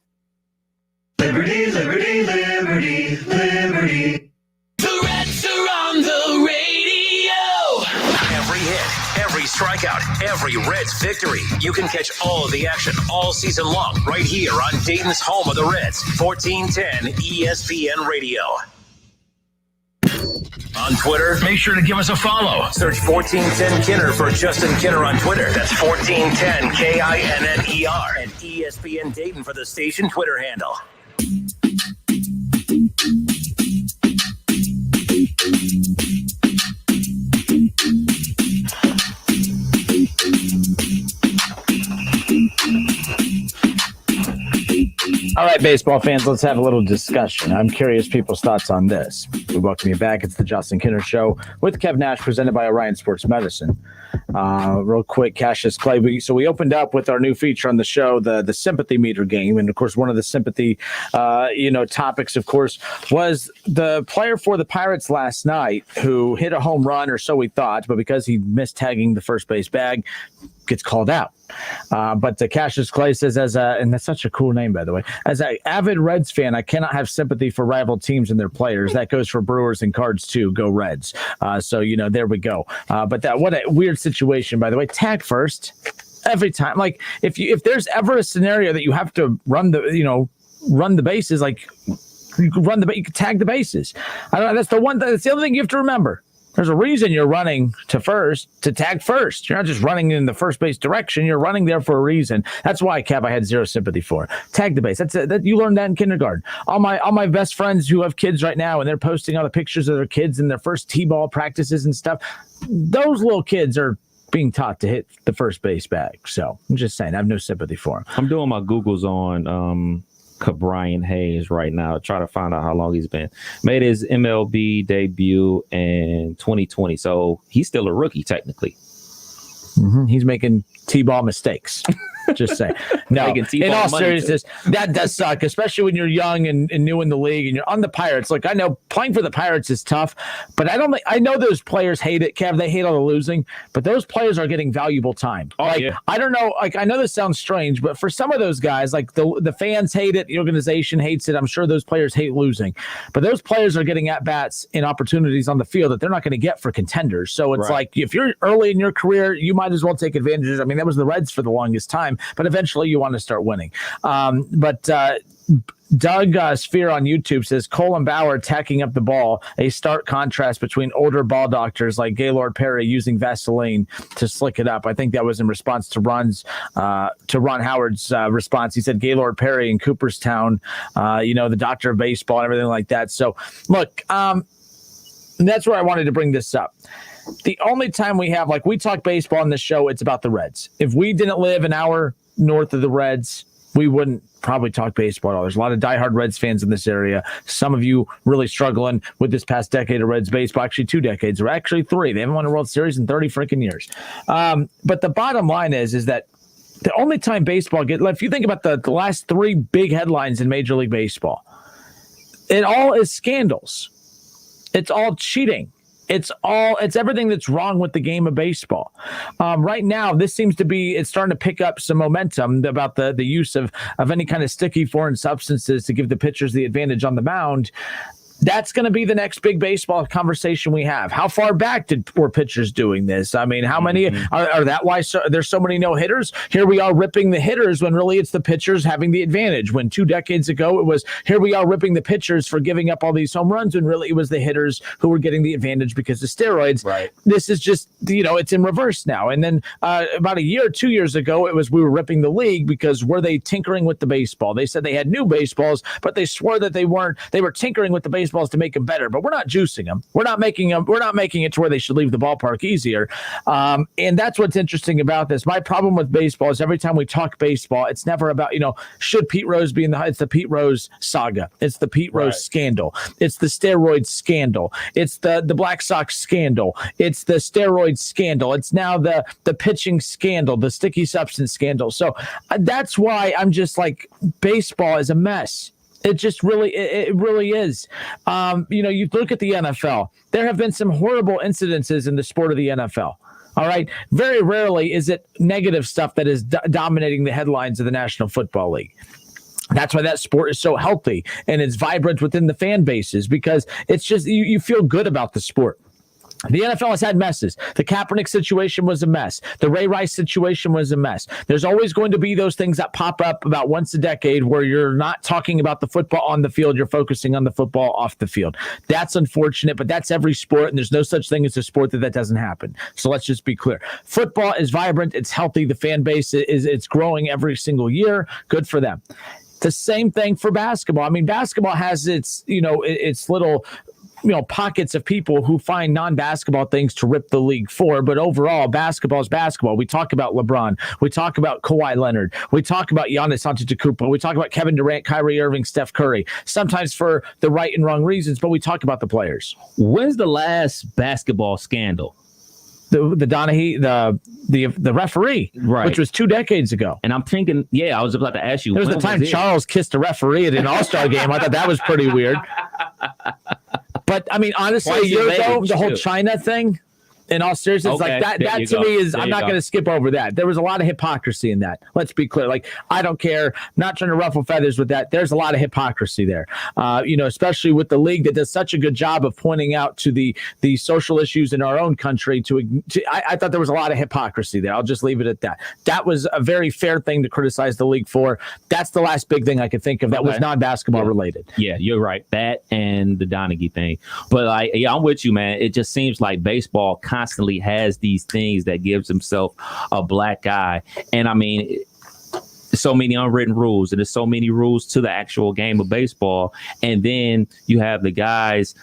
Liberty, liberty, liberty, liberty. The Reds are on the radio. Every hit, every strikeout, every Reds victory. You can catch all of the action all season long right here on Dayton's home of the Reds, 1410 ESPN Radio. On Twitter, make sure to give us a follow. Search 1410 Kinner for Justin Kinner on Twitter. That's 1410 KINNER. And ESPN Dayton for the station Twitter handle. All right, baseball fans, let's have a little discussion. I'm curious people's thoughts on this. We welcome you back. It's the Justin Kinner Show with Kev Nash, presented by Orion Sports Medicine. Real quick, Cassius Clay. So we opened up with our new feature on the show, the sympathy meter game. And, of course, one of the sympathy, topics, of course, was the player for the Pirates last night who hit a home run, or so we thought, but because he missed tagging the first base bag, gets called out. But Cassius Clay says, and that's such a cool name, by the way, as an avid Reds fan, I cannot have sympathy for rival teams and their players. That goes for Brewers and Cards too. Go Reds. There we go. But what a weird situation, by the way. Tag first every time. Like if there's ever a scenario that you have to run the bases, like you can tag the bases. I don't know. That's the other thing you have to remember. There's a reason you're running to tag first. You're not just running in the first base direction. You're running there for a reason. That's why, Kev, I had zero sympathy for. Tag the base. That you learned that in kindergarten. All my best friends who have kids right now, and they're posting all the pictures of their kids in their first T-ball practices and stuff. Those little kids are being taught to hit the first base bag. So I'm just saying, I have no sympathy for them. I'm doing my Googles on Brian Hayes right now, try to find out how long he's been. Made his MLB debut in 2020, so he's still a rookie technically. Mm-hmm. He's making T-ball mistakes. Just saying. No, in all seriousness, that does suck, especially when you're young and new in the league and you're on the Pirates. Look, I know playing for the Pirates is tough, but I know those players hate it, Kev. They hate all the losing, but those players are getting valuable time. Yeah. I don't know. I know this sounds strange, but for some of those guys, like the fans hate it, the organization hates it. I'm sure those players hate losing, but those players are getting at-bats and opportunities on the field that they're not going to get for contenders. So it's like, if you're early in your career, you might as well take advantage. I mean, that was the Reds for the longest time, but eventually you want to start winning. Doug Sphere on YouTube says Colin Bauer tacking up the ball, a stark contrast between older ball doctors like Gaylord Perry using Vaseline to slick it up. I think that was in response to Ron Howard's response. He said Gaylord Perry in Cooperstown, the doctor of baseball and everything like that. So look, that's where I wanted to bring this up. The only time we have, we talk baseball on this show, it's about the Reds. If we didn't live an hour north of the Reds, we wouldn't probably talk baseball at all. There's a lot of diehard Reds fans in this area. Some of you really struggling with this past decade of Reds baseball, actually 2 decades, or actually 3. They haven't won a World Series in 30 freaking years. But the bottom line is that the only time baseball if you think about the last 3 big headlines in Major League Baseball, it all is scandals. It's all cheating. It's everything that's wrong with the game of baseball. Right now, this seems to be, it's starting to pick up some momentum about the use of any kind of sticky foreign substances to give the pitchers the advantage on the mound. That's going to be the next big baseball conversation we have. How far back were pitchers doing this? I mean, how many are that why there's so many no hitters? Here we are ripping the hitters when really it's the pitchers having the advantage. When 2 decades ago it was here we are ripping the pitchers for giving up all these home runs, when really it was the hitters who were getting the advantage because of steroids. Right. This is just, it's in reverse now. And then about a year, 2 years ago, it was we were ripping the league because were they tinkering with the baseball? They said they had new baseballs, but they swore that they weren't. They were tinkering with the baseballs to make them better, but we're not juicing them. We're not making it to where they should leave the ballpark easier. And that's what's interesting about this. My problem with baseball is every time we talk baseball, it's never about, should Pete Rose be in it's the Pete Rose saga. It's the Pete Rose scandal. It's the steroid scandal. It's the Black Sox scandal. It's the steroid scandal. It's now the pitching scandal, the sticky substance scandal. So that's why I'm just like, baseball is a mess. It just really is. You look at the NFL. There have been some horrible incidences in the sport of the NFL. All right. Very rarely is it negative stuff that is dominating the headlines of the National Football League. That's why that sport is so healthy and it's vibrant within the fan bases, because it's just you feel good about the sport. The NFL has had messes. The Kaepernick situation was a mess. The Ray Rice situation was a mess. There's always going to be those things that pop up about once a decade where you're not talking about the football on the field. You're focusing on the football off the field. That's unfortunate, but that's every sport, and there's no such thing as a sport that doesn't happen. So let's just be clear. Football is vibrant. It's healthy. The fan base it's growing every single year. Good for them. The same thing for basketball. I mean, basketball has its little pockets of people who find non-basketball things to rip the league for, but overall, basketball is basketball. We talk about LeBron. We talk about Kawhi Leonard. We talk about Giannis Antetokounmpo. We talk about Kevin Durant, Kyrie Irving, Steph Curry, sometimes for the right and wrong reasons, but we talk about the players. When's the last basketball scandal? The Donahue, the referee, right, which was 2 decades ago. And I'm thinking, I was about to ask you. There was the time Charles kissed a referee at an All-Star game. I thought that was pretty weird. But I mean, honestly, a year ago, the whole China thing, in all seriousness, okay, like that to me is, I'm not going to skip over that. There was a lot of hypocrisy in that. Let's be clear. Like, I don't care. I'm not trying to ruffle feathers with that. There's a lot of hypocrisy there, especially with the league that does such a good job of pointing out to the social issues in our own country. I thought there was a lot of hypocrisy there. I'll just leave it at that. That was a very fair thing to criticize the league for. That's the last big thing I could think of that was non-basketball related. Yeah, you're right. That and the Donaghy thing. But I'm with you, man. It just seems like baseball constantly has these things that gives himself a black eye. And I mean, so many unwritten rules, and there's so many rules to the actual game of baseball. And then you have the guys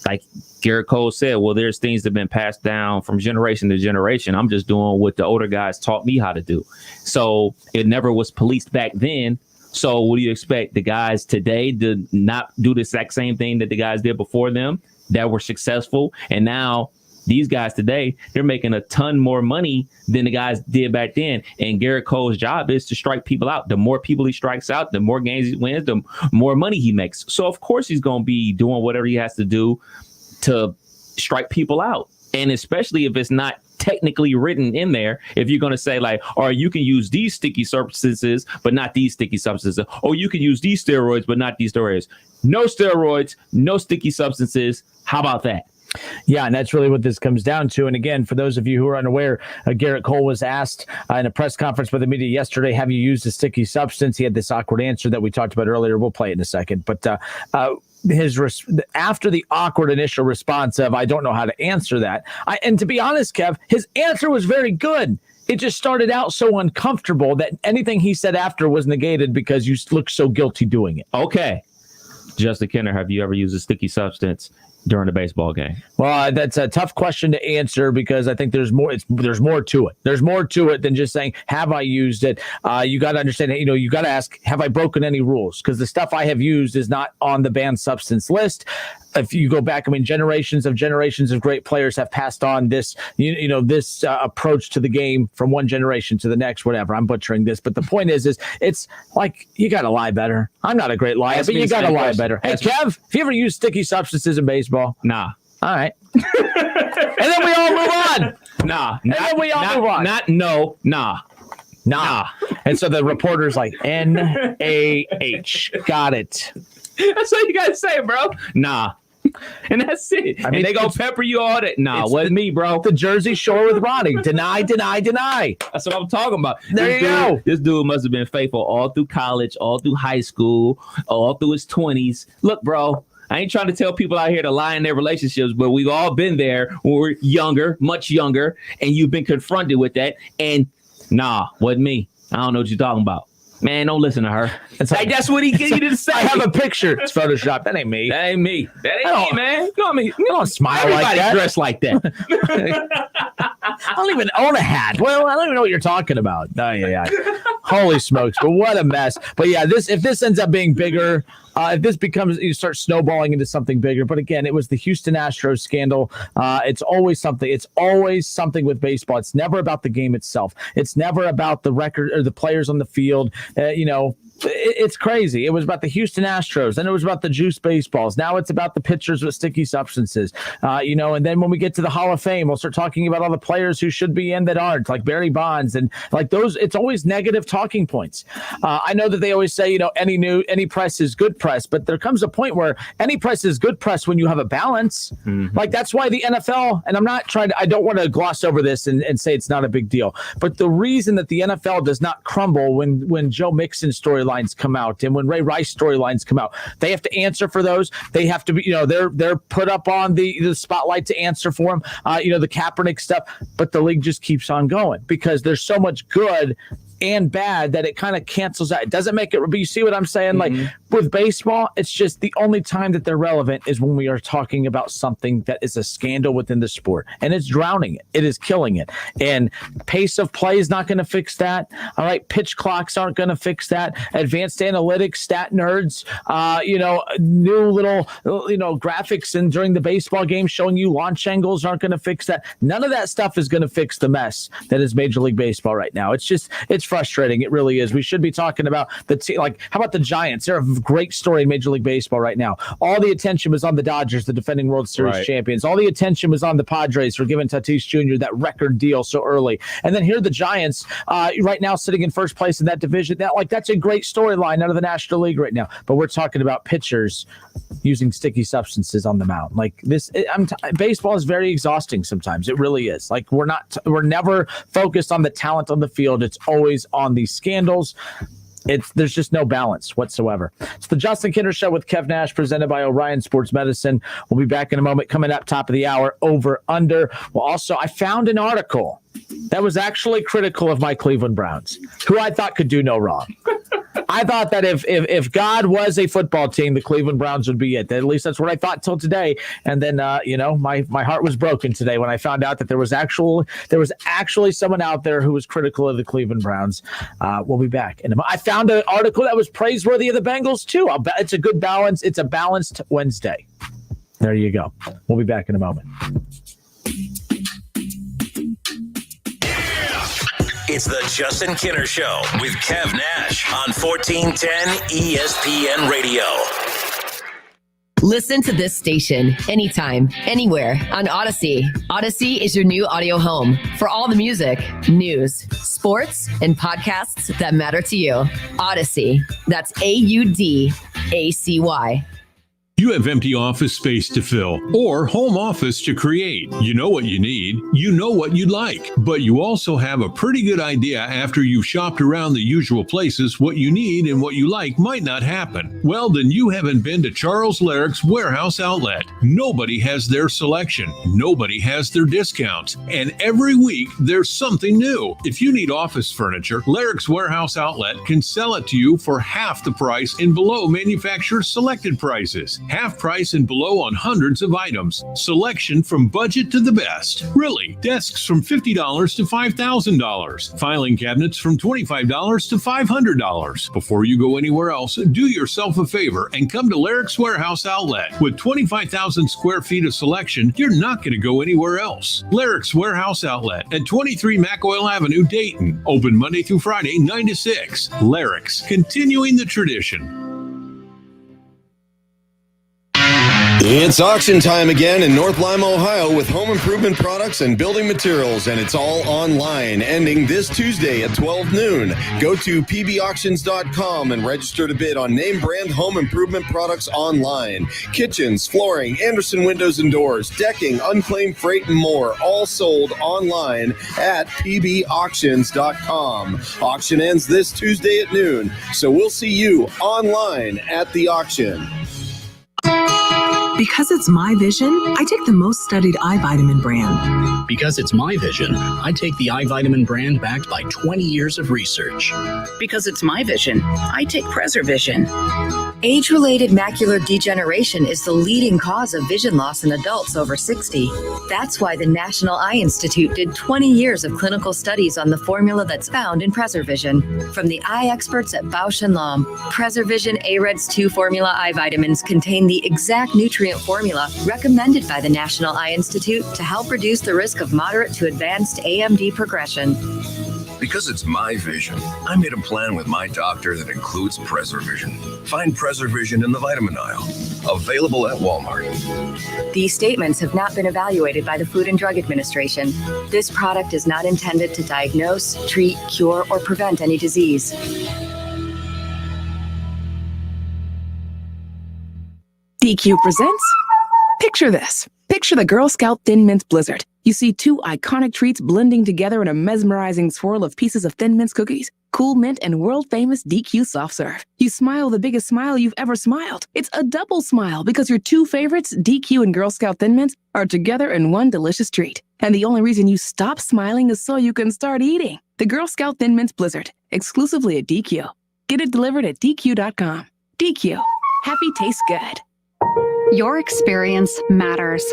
like Garrett Cole said, well, there's things that have been passed down from generation to generation. I'm just doing what the older guys taught me how to do. So it never was policed back then. So what do you expect? The guys today to not do the exact same thing that the guys did before them that were successful? And now these guys today, they're making a ton more money than the guys did back then. And Garrett Cole's job is to strike people out. The more people he strikes out, the more games he wins, the more money he makes. So, of course, he's going to be doing whatever he has to do to strike people out. And especially if it's not technically written in there, if you're going to say like, or you can use these sticky substances, but not these sticky substances. Or you can use these steroids, but not these steroids. No steroids, no sticky substances. How about that? Yeah, and that's really what this comes down to. And again, for those of you who are unaware, Garrett Cole was asked in a press conference by the media yesterday, have you used a sticky substance? He had this awkward answer that we talked about earlier. We'll play it in a second. But after the awkward initial response of, I don't know how to answer that. And to be honest, Kev, his answer was very good. It just started out so uncomfortable that anything he said after was negated because you look so guilty doing it. Okay. Justin Kenner, have you ever used a sticky substance during a baseball game? Well, that's a tough question to answer because I think there's more. There's more to it. There's more to it than just saying, have I used it? You got to understand, you got to ask, have I broken any rules? Because the stuff I have used is not on the banned substance list. If you go back, I mean, generations of great players have passed on this, this approach to the game from one generation to the next, whatever. I'm butchering this. But the point is it's like, you got to lie better. I'm not a great liar, but you got to lie better. Hey, Kev, have you ever used sticky substances in baseball? Nah. All right. And then we all move on. Nah. And then we all move on. Nah. And so the reporter's like, N-A-H. Got it. That's all you got to say, bro. Nah. And that's it. I mean, and they gonna pepper you all that. Nah, wasn't me, bro. The Jersey Shore with Ronnie. Deny. That's what I'm talking about. There you go. This dude must have been faithful all through college, all through high school, all through his 20s. Look, bro, I ain't trying to tell people out here to lie in their relationships, but we've all been there when we're younger, much younger, and you've been confronted with that. And nah, wasn't me. I don't know what you're talking about. Man, don't listen to her. That's what he gave you to say. I have a picture. It's Photoshop. That ain't me. That ain't me, man. You don't smile Everybody like that. dressed like that. I don't even own a hat. Well, I don't even know what you're talking about. Oh, yeah. Holy smokes. But what a mess. But yeah, if this ends up being bigger, if this becomes, you start snowballing into something bigger. But again, it was the Houston Astros scandal. It's always something. It's always something with baseball. It's never about the game itself. It's never about the record or the players on the field. It's crazy. It was about the Houston Astros, then it was about the juice baseballs. Now it's about the pitchers with sticky substances. And then when we get to the Hall of Fame, we'll start talking about all the players who should be in that aren't, like Barry Bonds and like those. It's always negative talking points. I know that they always say, any press is good press, but there comes a point where any press is good press when you have a balance. Mm-hmm. Like that's why the NFL, and I don't want to gloss over this and say it's not a big deal, but the reason that the NFL does not crumble when Joe Mixon storylines come out and when Ray Rice storylines come out, they have to answer for those. They have to be, they're put up on the spotlight to answer for them. The Kaepernick stuff, but the league just keeps on going because there's so much good and bad that it kind of cancels out. It doesn't make it, but you see what I'm saying? Mm-hmm. Like with baseball, it's just the only time that they're relevant is when we are talking about something that is a scandal within the sport, and it's drowning it. It is killing it. And pace of play is not going to fix that. All right. Pitch clocks aren't going to fix that. Advanced analytics, stat nerds, new little, graphics and during the baseball game showing you launch angles aren't going to fix that. None of that stuff is going to fix the mess that is Major League Baseball right now. It's frustrating. It really is. We should be talking about the team. Like, how about the Giants? They're a great story in Major League Baseball right now. All the attention was on the Dodgers, the defending World Series champions. All the attention was on the Padres for giving Tatis Jr. that record deal so early. And then here are the Giants right now sitting in first place in that division. That's a great storyline out of the National League right now. But we're talking about pitchers using sticky substances on the mound. Like this, baseball is very exhausting sometimes. It really is. Like we're never focused on the talent on the field. It's always on these scandals. There's just no balance whatsoever. It's the Justin Kinder Show with Kev Nash, presented by Orion Sports Medicine. We'll be back in a moment. Coming up top of the hour, over under. Well, also, I found an article that was actually critical of my Cleveland Browns, who I thought could do no wrong. I thought that if God was a football team, the Cleveland Browns would be it. At least that's what I thought till today. And then, my heart was broken today when I found out that there was actually someone out there who was critical of the Cleveland Browns. We'll be back. And I found an article that was praiseworthy of the Bengals too. It's a good balance. It's a balanced Wednesday. There you go. We'll be back in a moment. It's the Justin Kinner Show with Kev Nash on 1410 ESPN Radio. Listen to this station anytime, anywhere on Odyssey. Odyssey is your new audio home for all the music, news, sports, and podcasts that matter to you. Odyssey. That's AUDACY. You have empty office space to fill or home office to create. You know what you need. You know what you'd like. But you also have a pretty good idea after you've shopped around the usual places what you need and what you like might not happen. Well, then you haven't been to Charles Larrick's Warehouse Outlet. Nobody has their selection. Nobody has their discounts. And every week there's something new. If you need office furniture, Larrick's Warehouse Outlet can sell it to you for half the price and below manufacturer's selected prices. Half price and below on hundreds of items. Selection from budget to the best. Really, desks from $50 to $5,000. Filing cabinets from $25 to $500. Before you go anywhere else, do yourself a favor and come to Larrick's Warehouse Outlet. With 25,000 square feet of selection, you're not going to go anywhere else. Larrick's Warehouse Outlet at 23 McOil Avenue, Dayton. Open Monday through Friday, 9 to 6. Larrick's, continuing the tradition. It's auction time again in North Lima, Ohio with home improvement products and building materials, and it's all online, ending this Tuesday at 12 noon. Go to pbauctions.com and register to bid on name brand home improvement products online. Kitchens, flooring, Anderson windows and doors, decking, unclaimed freight, and more, all sold online at pbauctions.com. Auction ends this Tuesday at noon, so we'll see you online at the auction. Because it's my vision, I take the most studied eye vitamin brand. Because it's my vision, I take the eye vitamin brand backed by 20 years of research. Because it's my vision, I take PreserVision. Age-related macular degeneration is the leading cause of vision loss in adults over 60. That's why the National Eye Institute did 20 years of clinical studies on the formula that's found in PreserVision. From the eye experts at Bausch & Lomb, PreserVision AREDS 2 formula eye vitamins contain the exact nutrient formula recommended by the National Eye Institute to help reduce the risk of moderate to advanced AMD progression. Because it's my vision, I made a plan with my doctor that includes PreserVision. Find PreserVision in the vitamin aisle. Available at Walmart. These statements have not been evaluated by the Food and Drug Administration. This product is not intended to diagnose, treat, cure, or prevent any disease. DQ presents Picture This. Picture the Girl Scout Thin Mints Blizzard. You see two iconic treats blending together in a mesmerizing swirl of pieces of Thin Mints cookies, Cool Mint, and world-famous DQ soft serve. You smile the biggest smile you've ever smiled. It's a double smile because your two favorites, DQ and Girl Scout Thin Mints, are together in one delicious treat. And the only reason you stop smiling is so you can start eating. The Girl Scout Thin Mints Blizzard, exclusively at DQ. Get it delivered at DQ.com. DQ. Happy tastes good. Your experience matters.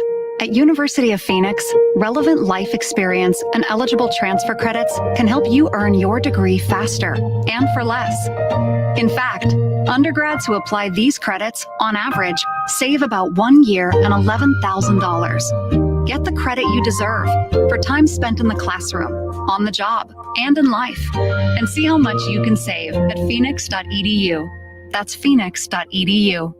At University of Phoenix, relevant life experience and eligible transfer credits can help you earn your degree faster and for less. In fact, undergrads who apply these credits, on average, save about 1 year and $11,000. Get the credit you deserve for time spent in the classroom, on the job, and in life. And see how much you can save at phoenix.edu. That's phoenix.edu.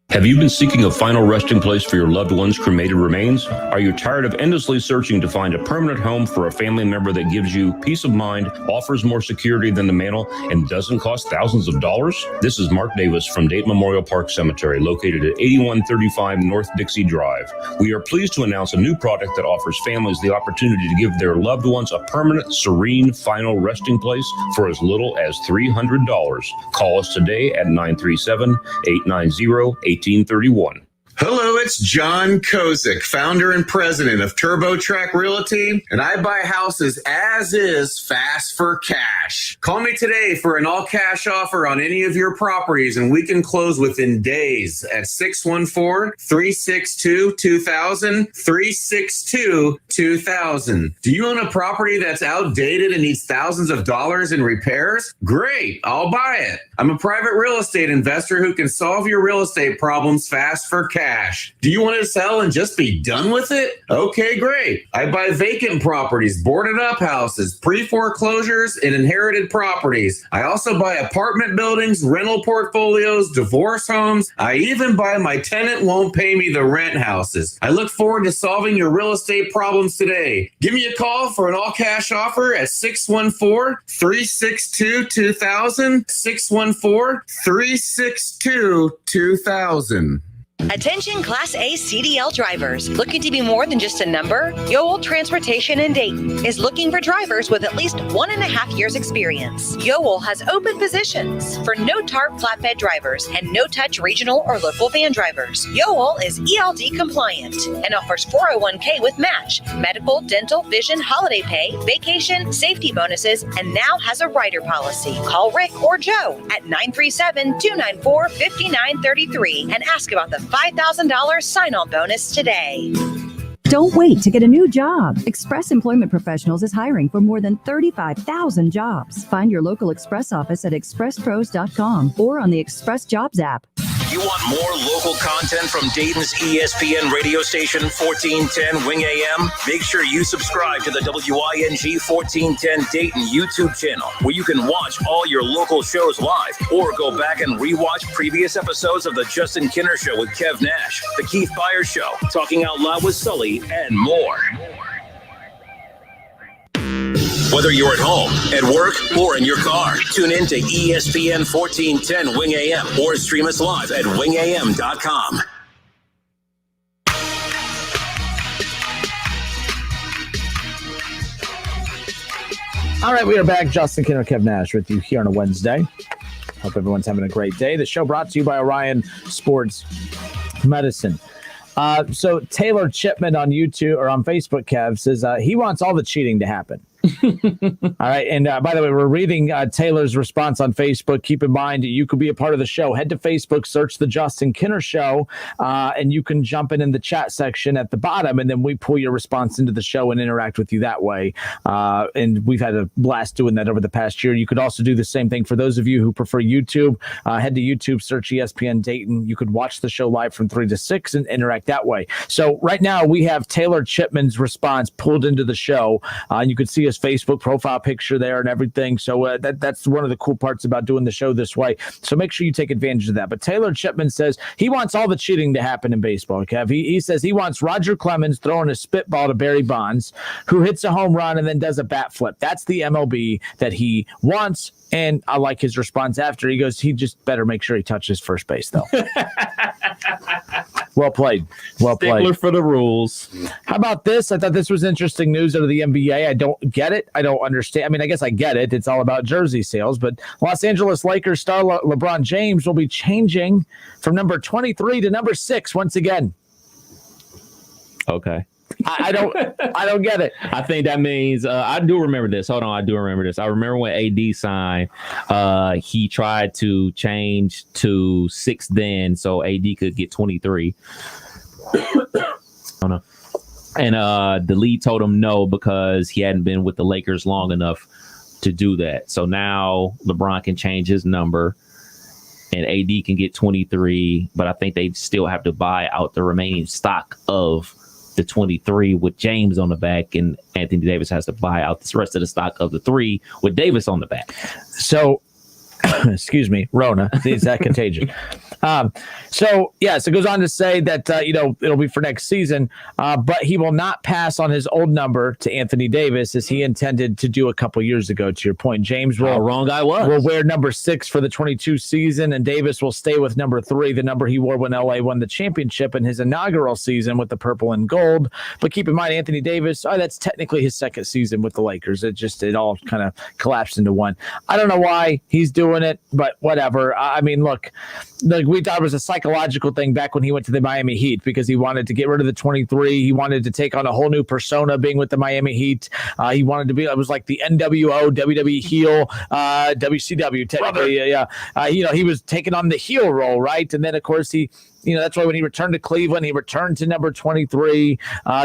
Have you been seeking a final resting place for your loved one's cremated remains? Are you tired of endlessly searching to find a permanent home for a family member that gives you peace of mind, offers more security than the mantle, and doesn't cost thousands of dollars? This is Mark Davis from Dayton Memorial Park Cemetery, located at 8135 North Dixie Drive. We are pleased to announce a new product that offers families the opportunity to give their loved ones a permanent, serene, final resting place for as little as $300. Call us today at 937-890-1831. Hello, it's John Kozik, founder and president of TurboTrack Realty, and I buy houses as is, fast for cash. Call me today for an all-cash offer on any of your properties, and we can close within days at 614-362-2000, 362-2000. Do you own a property that's outdated and needs thousands of dollars in repairs? Great, I'll buy it. I'm a private real estate investor who can solve your real estate problems fast for cash. Do you want to sell and just be done with it? Okay, great. I buy vacant properties, boarded up houses, pre-foreclosures, and inherited properties. I also buy apartment buildings, rental portfolios, divorce homes. I even buy my tenant won't pay me the rent houses. I look forward to solving your real estate problems today. Give me a call for an all-cash offer at 614-362-2000, 614-362-2000. Attention Class A CDL drivers. Looking to be more than just a number? Yoel Transportation in Dayton is looking for drivers with at least 1.5 years experience. Yoel has open positions for no-tarp flatbed drivers and no-touch regional or local van drivers. Yoel is ELD compliant and offers 401k with match, medical, dental, vision, holiday pay, vacation, safety bonuses, and now has a rider policy. Call Rick or Joe at 937-294-5933 and ask about the $5,000 sign-on bonus today. Don't wait to get a new job. Express Employment Professionals is hiring for more than 35,000 jobs. Find your local Express office at expresspros.com or on the Express Jobs app. You want more local content from Dayton's ESPN radio station 1410 Wing AM? Make sure you subscribe to the WING 1410 Dayton YouTube channel, where you can watch all your local shows live or go back and rewatch previous episodes of The Justin Kinner Show with Kev Nash, The Keith Byers Show, Talking Out Loud with Sully, and more. Whether you're at home, at work, or in your car, tune in to ESPN 1410 Wing AM or stream us live at wingam.com. All right, we are back. Justin Kinner, Kev Nash with you here on a Wednesday. Hope everyone's having a great day. The show brought to you by Orion Sports Medicine. So Taylor Chipman on YouTube or on Facebook, Kev, says he wants all the cheating to happen. All right. And by the way, we're reading Taylor's response on Facebook. Keep in mind, you could be a part of the show. Head to Facebook, search The Justin Kinner Show, and you can jump in the chat section at the bottom, and then we pull your response into the show and interact with you that way. And we've had a blast doing that over the past year. You could also do the same thing for those of you who prefer YouTube. Head to YouTube, search ESPN Dayton. You could watch the show live from 3 to 6 and interact that way. So right now we have Taylor Chipman's response pulled into the show. You could see his Facebook profile picture there and everything. So that's one of the cool parts about doing the show this way. So make sure you take advantage of that. But Taylor Chipman says he wants all the cheating to happen in baseball, Kev. He says he wants Roger Clemens throwing a spitball to Barry Bonds, who hits a home run and then does a bat flip. That's the MLB that he wants. And I like his response after. He goes, he just better make sure he touches first base, though. Well played. Well played. Stickler for the rules. How about this? I thought this was interesting news out of the NBA. I don't get it. I don't understand. I mean, I guess I get it. It's all about jersey sales. But Los Angeles Lakers star LeBron James will be changing from number 23 to number 6 once again. Okay. I don't get it. I think that means I do remember this. Hold on, I do remember this. I remember when AD signed, he tried to change to 6 then, so AD could get 23. Oh no. And the league told him no because he hadn't been with the Lakers long enough to do that. So now LeBron can change his number and AD can get 23, but I think they still have to buy out the remaining stock of the 23 with James on the back, and Anthony Davis has to buy out the rest of the stock of the 3 with Davis on the back. So, excuse me, Rona, is that contagion? So it goes on to say that, it'll be for next season, but he will not pass on his old number to Anthony Davis as he intended to do a couple years ago, to your point. James will wear number 6 for the 22 season, and Davis will stay with number 3, the number he wore when LA won the championship in his inaugural season with the purple and gold. But keep in mind, Anthony Davis, that's technically his second season with the Lakers. It all kind of collapsed into one. I don't know why he's doing it, but whatever. I mean, look, we thought it was a psychological thing back when he went to the Miami Heat because he wanted to get rid of the 23. He wanted to take on a whole new persona being with the Miami Heat. He wanted to be, it was like the NWO, WWE heel, WCW technically. Yeah. He was taking on the heel role, right? And then, of course, that's why when he returned to Cleveland, he returned to number 23,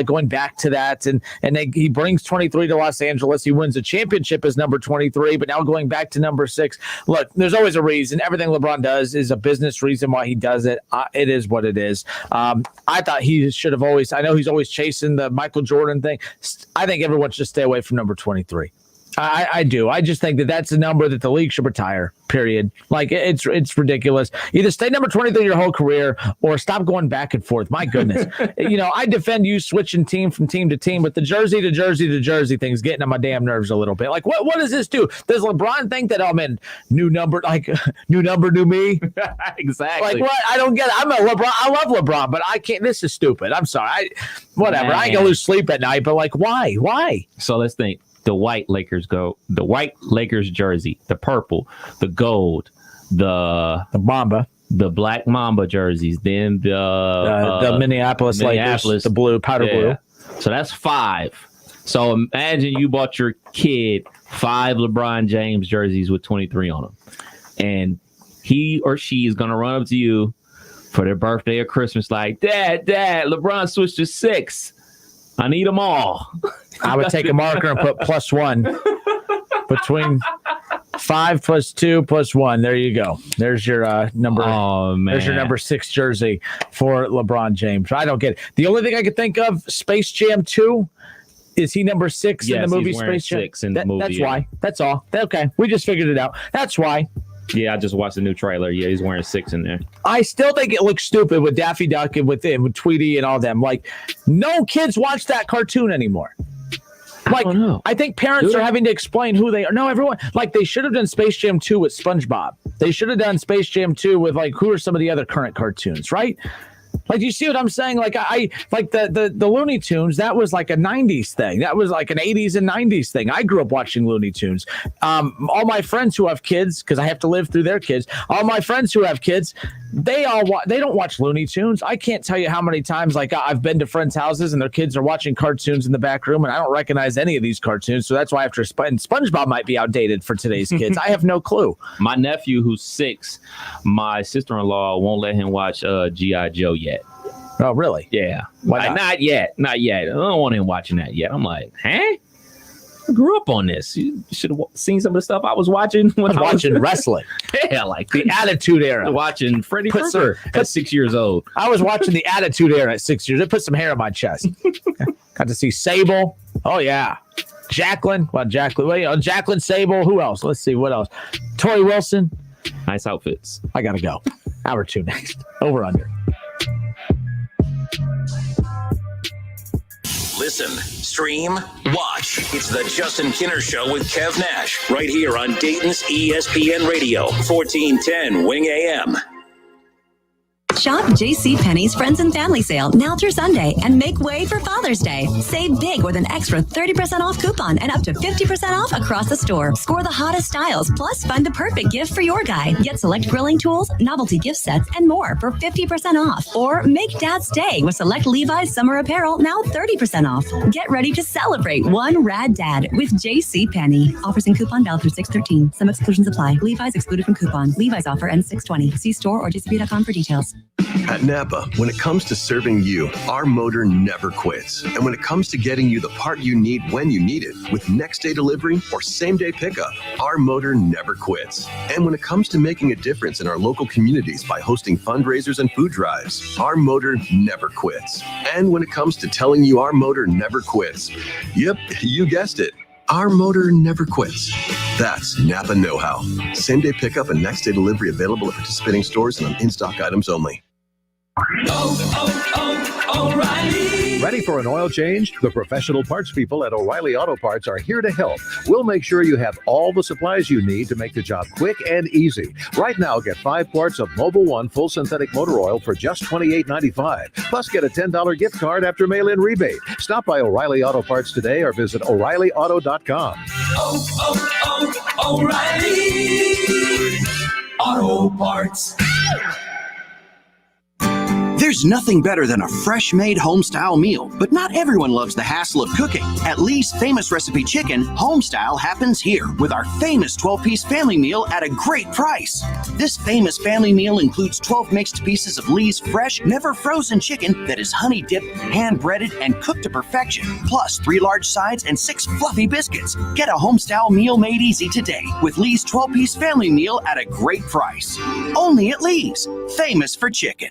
going back to that. And he brings 23 to Los Angeles. He wins a championship as number 23, but now going back to number 6. Look, there's always a reason. Everything LeBron does is a business reason why he does it. It is what it is. I thought he should have always, I know he's always chasing the Michael Jordan thing. I think everyone should stay away from number 23. I do. I just think that's a number that the league should retire, period. Like, it's ridiculous. Either stay number 23 your whole career or stop going back and forth. My goodness. I defend you switching team from team to team, but the jersey to jersey to jersey thing's getting on my damn nerves a little bit. Like, what does this do? Does LeBron think that, new number, new me? Exactly. Like, what? I don't get it. I'm a LeBron. I love LeBron, but I can't. This is stupid. I'm sorry. Whatever. Man. I ain't going to lose sleep at night, but why? Why? So let's think. The white Lakers jersey, the purple, the gold, the Mamba, the black Mamba jerseys, then the Minneapolis Lakers, the blue, powder blue. So that's 5. So imagine you bought your kid 5 LeBron James jerseys with 23 on them, and he or she is going to run up to you for their birthday or Christmas like, Dad, LeBron switched to 6. I need them all. I would take a marker and put +1 between 5 + 2 + 1. There you go. There's your number. Oh, man. There's your number 6 jersey for LeBron James. I don't get it. The only thing I could think of, Space Jam 2. Is he number 6 in the movie Space Jam? 6 in the movie. That's why. That's all. Okay. We just figured it out. That's why. Yeah, I just watched the new trailer. Yeah, he's wearing 6 in there. I still think it looks stupid with Daffy Duck and with Tweety and all them. Like, no kids watch that cartoon anymore. Like, I think parents are having to explain who they are. No, everyone. Like, they should have done Space Jam 2 with SpongeBob. They should have done Space Jam 2 with, like, who are some of the other current cartoons, right? Like, do you see what I'm saying? Like, I like the Looney Tunes. That was like a 90s thing. That was like an 80s and 90s thing. I grew up watching Looney Tunes. All my friends who have kids, because I have to live through their kids, all my friends who have kids, they don't watch Looney Tunes. I can't tell you how many times, like, I've been to friends' houses and their kids are watching cartoons in the back room, and I don't recognize any of these cartoons. So that's why after SpongeBob might be outdated for today's kids. I have no clue. My nephew, who's 6, my sister-in-law won't let him watch G.I. Joe yet. Oh, really? Yeah. Why not yet. Not yet. I don't want him watching that yet. I'm like, huh? I grew up on this. You should have seen some of the stuff I was watching when I was watching wrestling. Yeah, like the Attitude Era. Watching Freddie Krueger at 6 years old. I was watching the Attitude Era at 6 years. It put some hair on my chest. Got to see Sable. Oh, yeah. Jacqueline. Well, Jacqueline, Sable. Who else? Let's see. What else? Tori Wilson. Nice outfits. I got to go. Hour 2 next. Over under. Listen, stream, watch. It's the Justin Kinner Show with Kev Nash right here on Dayton's ESPN Radio, 1410 Wing AM. Shop JCPenney's Friends and Family Sale now through Sunday and make way for Father's Day. Save big with an extra 30% off coupon and up to 50% off across the store. Score the hottest styles, plus find the perfect gift for your guy. Get select grilling tools, novelty gift sets, and more for 50% off. Or make Dad's Day with select Levi's summer apparel now 30% off. Get ready to celebrate one rad dad with JCPenney. Offers and coupon valid through 6/13. Some exclusions apply. Levi's excluded from coupon. Levi's offer ends 6/20. See store or jcp.com for details. At Napa, when it comes to serving you, our motor never quits. And when it comes to getting you the part you need when you need it, with next day delivery or same day pickup, our motor never quits. And when it comes to making a difference in our local communities by hosting fundraisers and food drives, our motor never quits. And when it comes to telling you our motor never quits, yep, you guessed it. Our motor never quits. That's Napa know-how. Same day pickup and next day delivery available at participating stores and on in-stock items only. O'Reilly. Ready for an oil change? The professional parts people at O'Reilly Auto Parts are here to help. We'll make sure you have all the supplies you need to make the job quick and easy. Right now, get 5 quarts of Mobil 1 full synthetic motor oil for just $28.95. Plus, get a $10 gift card after mail-in rebate. Stop by O'Reilly Auto Parts today or visit O'ReillyAuto.com. O'Reilly Auto Parts. There's nothing better than a fresh-made home-style meal, but not everyone loves the hassle of cooking. At Lee's Famous Recipe Chicken, home-style happens here with our famous 12-piece family meal at a great price. This famous family meal includes 12 mixed pieces of Lee's fresh, never-frozen chicken that is honey-dipped, hand-breaded, and cooked to perfection, plus 3 large sides and 6 fluffy biscuits. Get a home-style meal made easy today with Lee's 12-piece family meal at a great price. Only at Lee's, famous for chicken.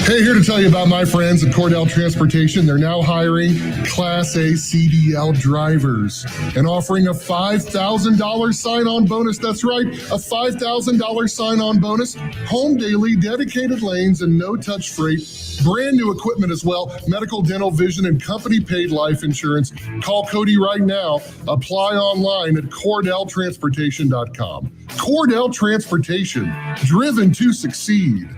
Hey, here to tell you about my friends at Cordell Transportation. They're now hiring Class A CDL drivers and offering a $5,000 sign-on bonus. That's right, a $5,000 sign-on bonus, home daily, dedicated lanes, and no-touch freight. Brand new equipment as well, medical, dental, vision, and company-paid life insurance. Call Cody right now. Apply online at CordellTransportation.com. Cordell Transportation, driven to succeed.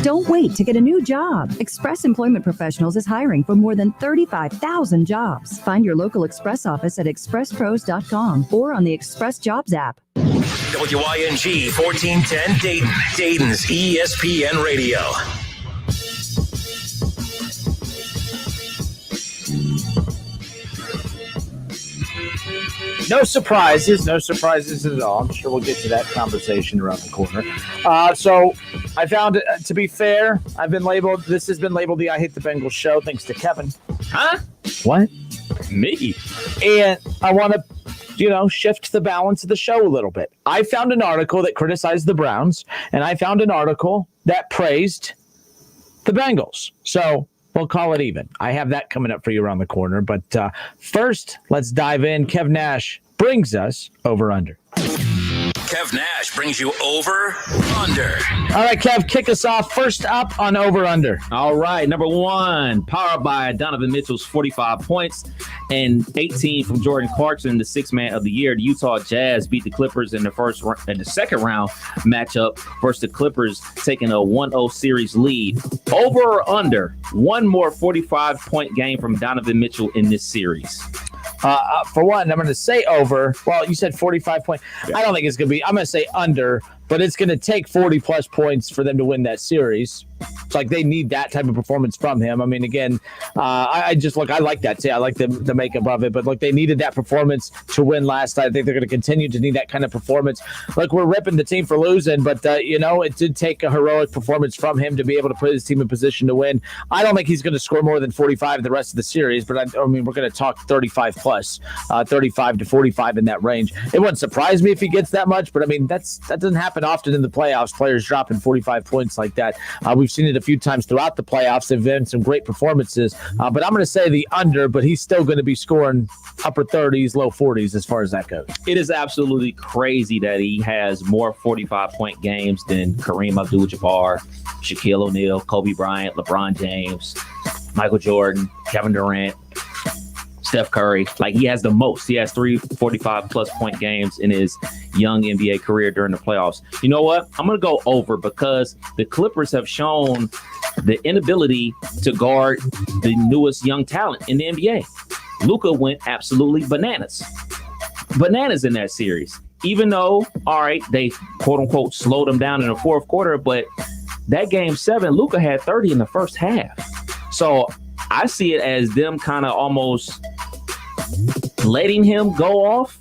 Don't wait to get a new job. Express Employment Professionals is hiring for more than 35,000 jobs. Find your local Express office at expresspros.com or on the Express Jobs app. WING 1410 Dayton, Dayton's ESPN Radio. No surprises at all. I'm sure we'll get to that conversation around the corner. So I found it, to be fair, this has been labeled the I Hate the Bengals show, thanks to Kevin. Huh? What? Me? And I want to shift the balance of the show a little bit. I found an article that criticized the Browns, and I found an article that praised the Bengals. So we'll call it even. I have that coming up for you around the corner. But first, let's dive in. Kev Nash brings us over under. Kev Nash brings you over under. All right, Kev, kick us off. First up on over under. All right, number one, powered by Donovan Mitchell's 45 points and 18 from Jordan Clarkson, the sixth man of the year. The Utah Jazz beat the Clippers in the second round matchup versus the Clippers, taking a 1-0 series lead. Over or under, one more 45-point game from Donovan Mitchell in this series. For one, I'm going to say over. Well, you said 45 points. Yeah. I don't think it's going to be. I'm going to say under, but it's going to take 40-plus points for them to win that series. It's like they need that type of performance from him. I mean, again, I like that too. I like the makeup of it, but look, they needed that performance to win last night. I think they're going to continue to need that kind of performance. Like, we're ripping the team for losing, but it did take a heroic performance from him to be able to put his team in position to win. I don't think he's going to score more than 45 the rest of the series, but I mean, we're going to talk 35 plus, 35 to 45 in that range. It wouldn't surprise me if he gets that much, but I mean, that doesn't happen often in the playoffs. Players dropping 45 points like that. We've seen it a few times throughout the playoffs. They've been some great performances, but I'm going to say the under, but he's still going to be scoring upper 30s, low 40s as far as that goes. It is absolutely crazy that he has more 45-point games than Kareem Abdul-Jabbar, Shaquille O'Neal, Kobe Bryant, LeBron James, Michael Jordan, Kevin Durant, Steph Curry. Like, he has the most. He has 3 45-plus point games in his young NBA career during the playoffs. You know what? I'm going to go over because the Clippers have shown the inability to guard the newest young talent in the NBA. Luka went absolutely bananas in that series. Even though, all right, they quote-unquote slowed him down in the fourth quarter, but that game 7, Luka had 30 in the first half. So I see it as them kind of almost letting him go off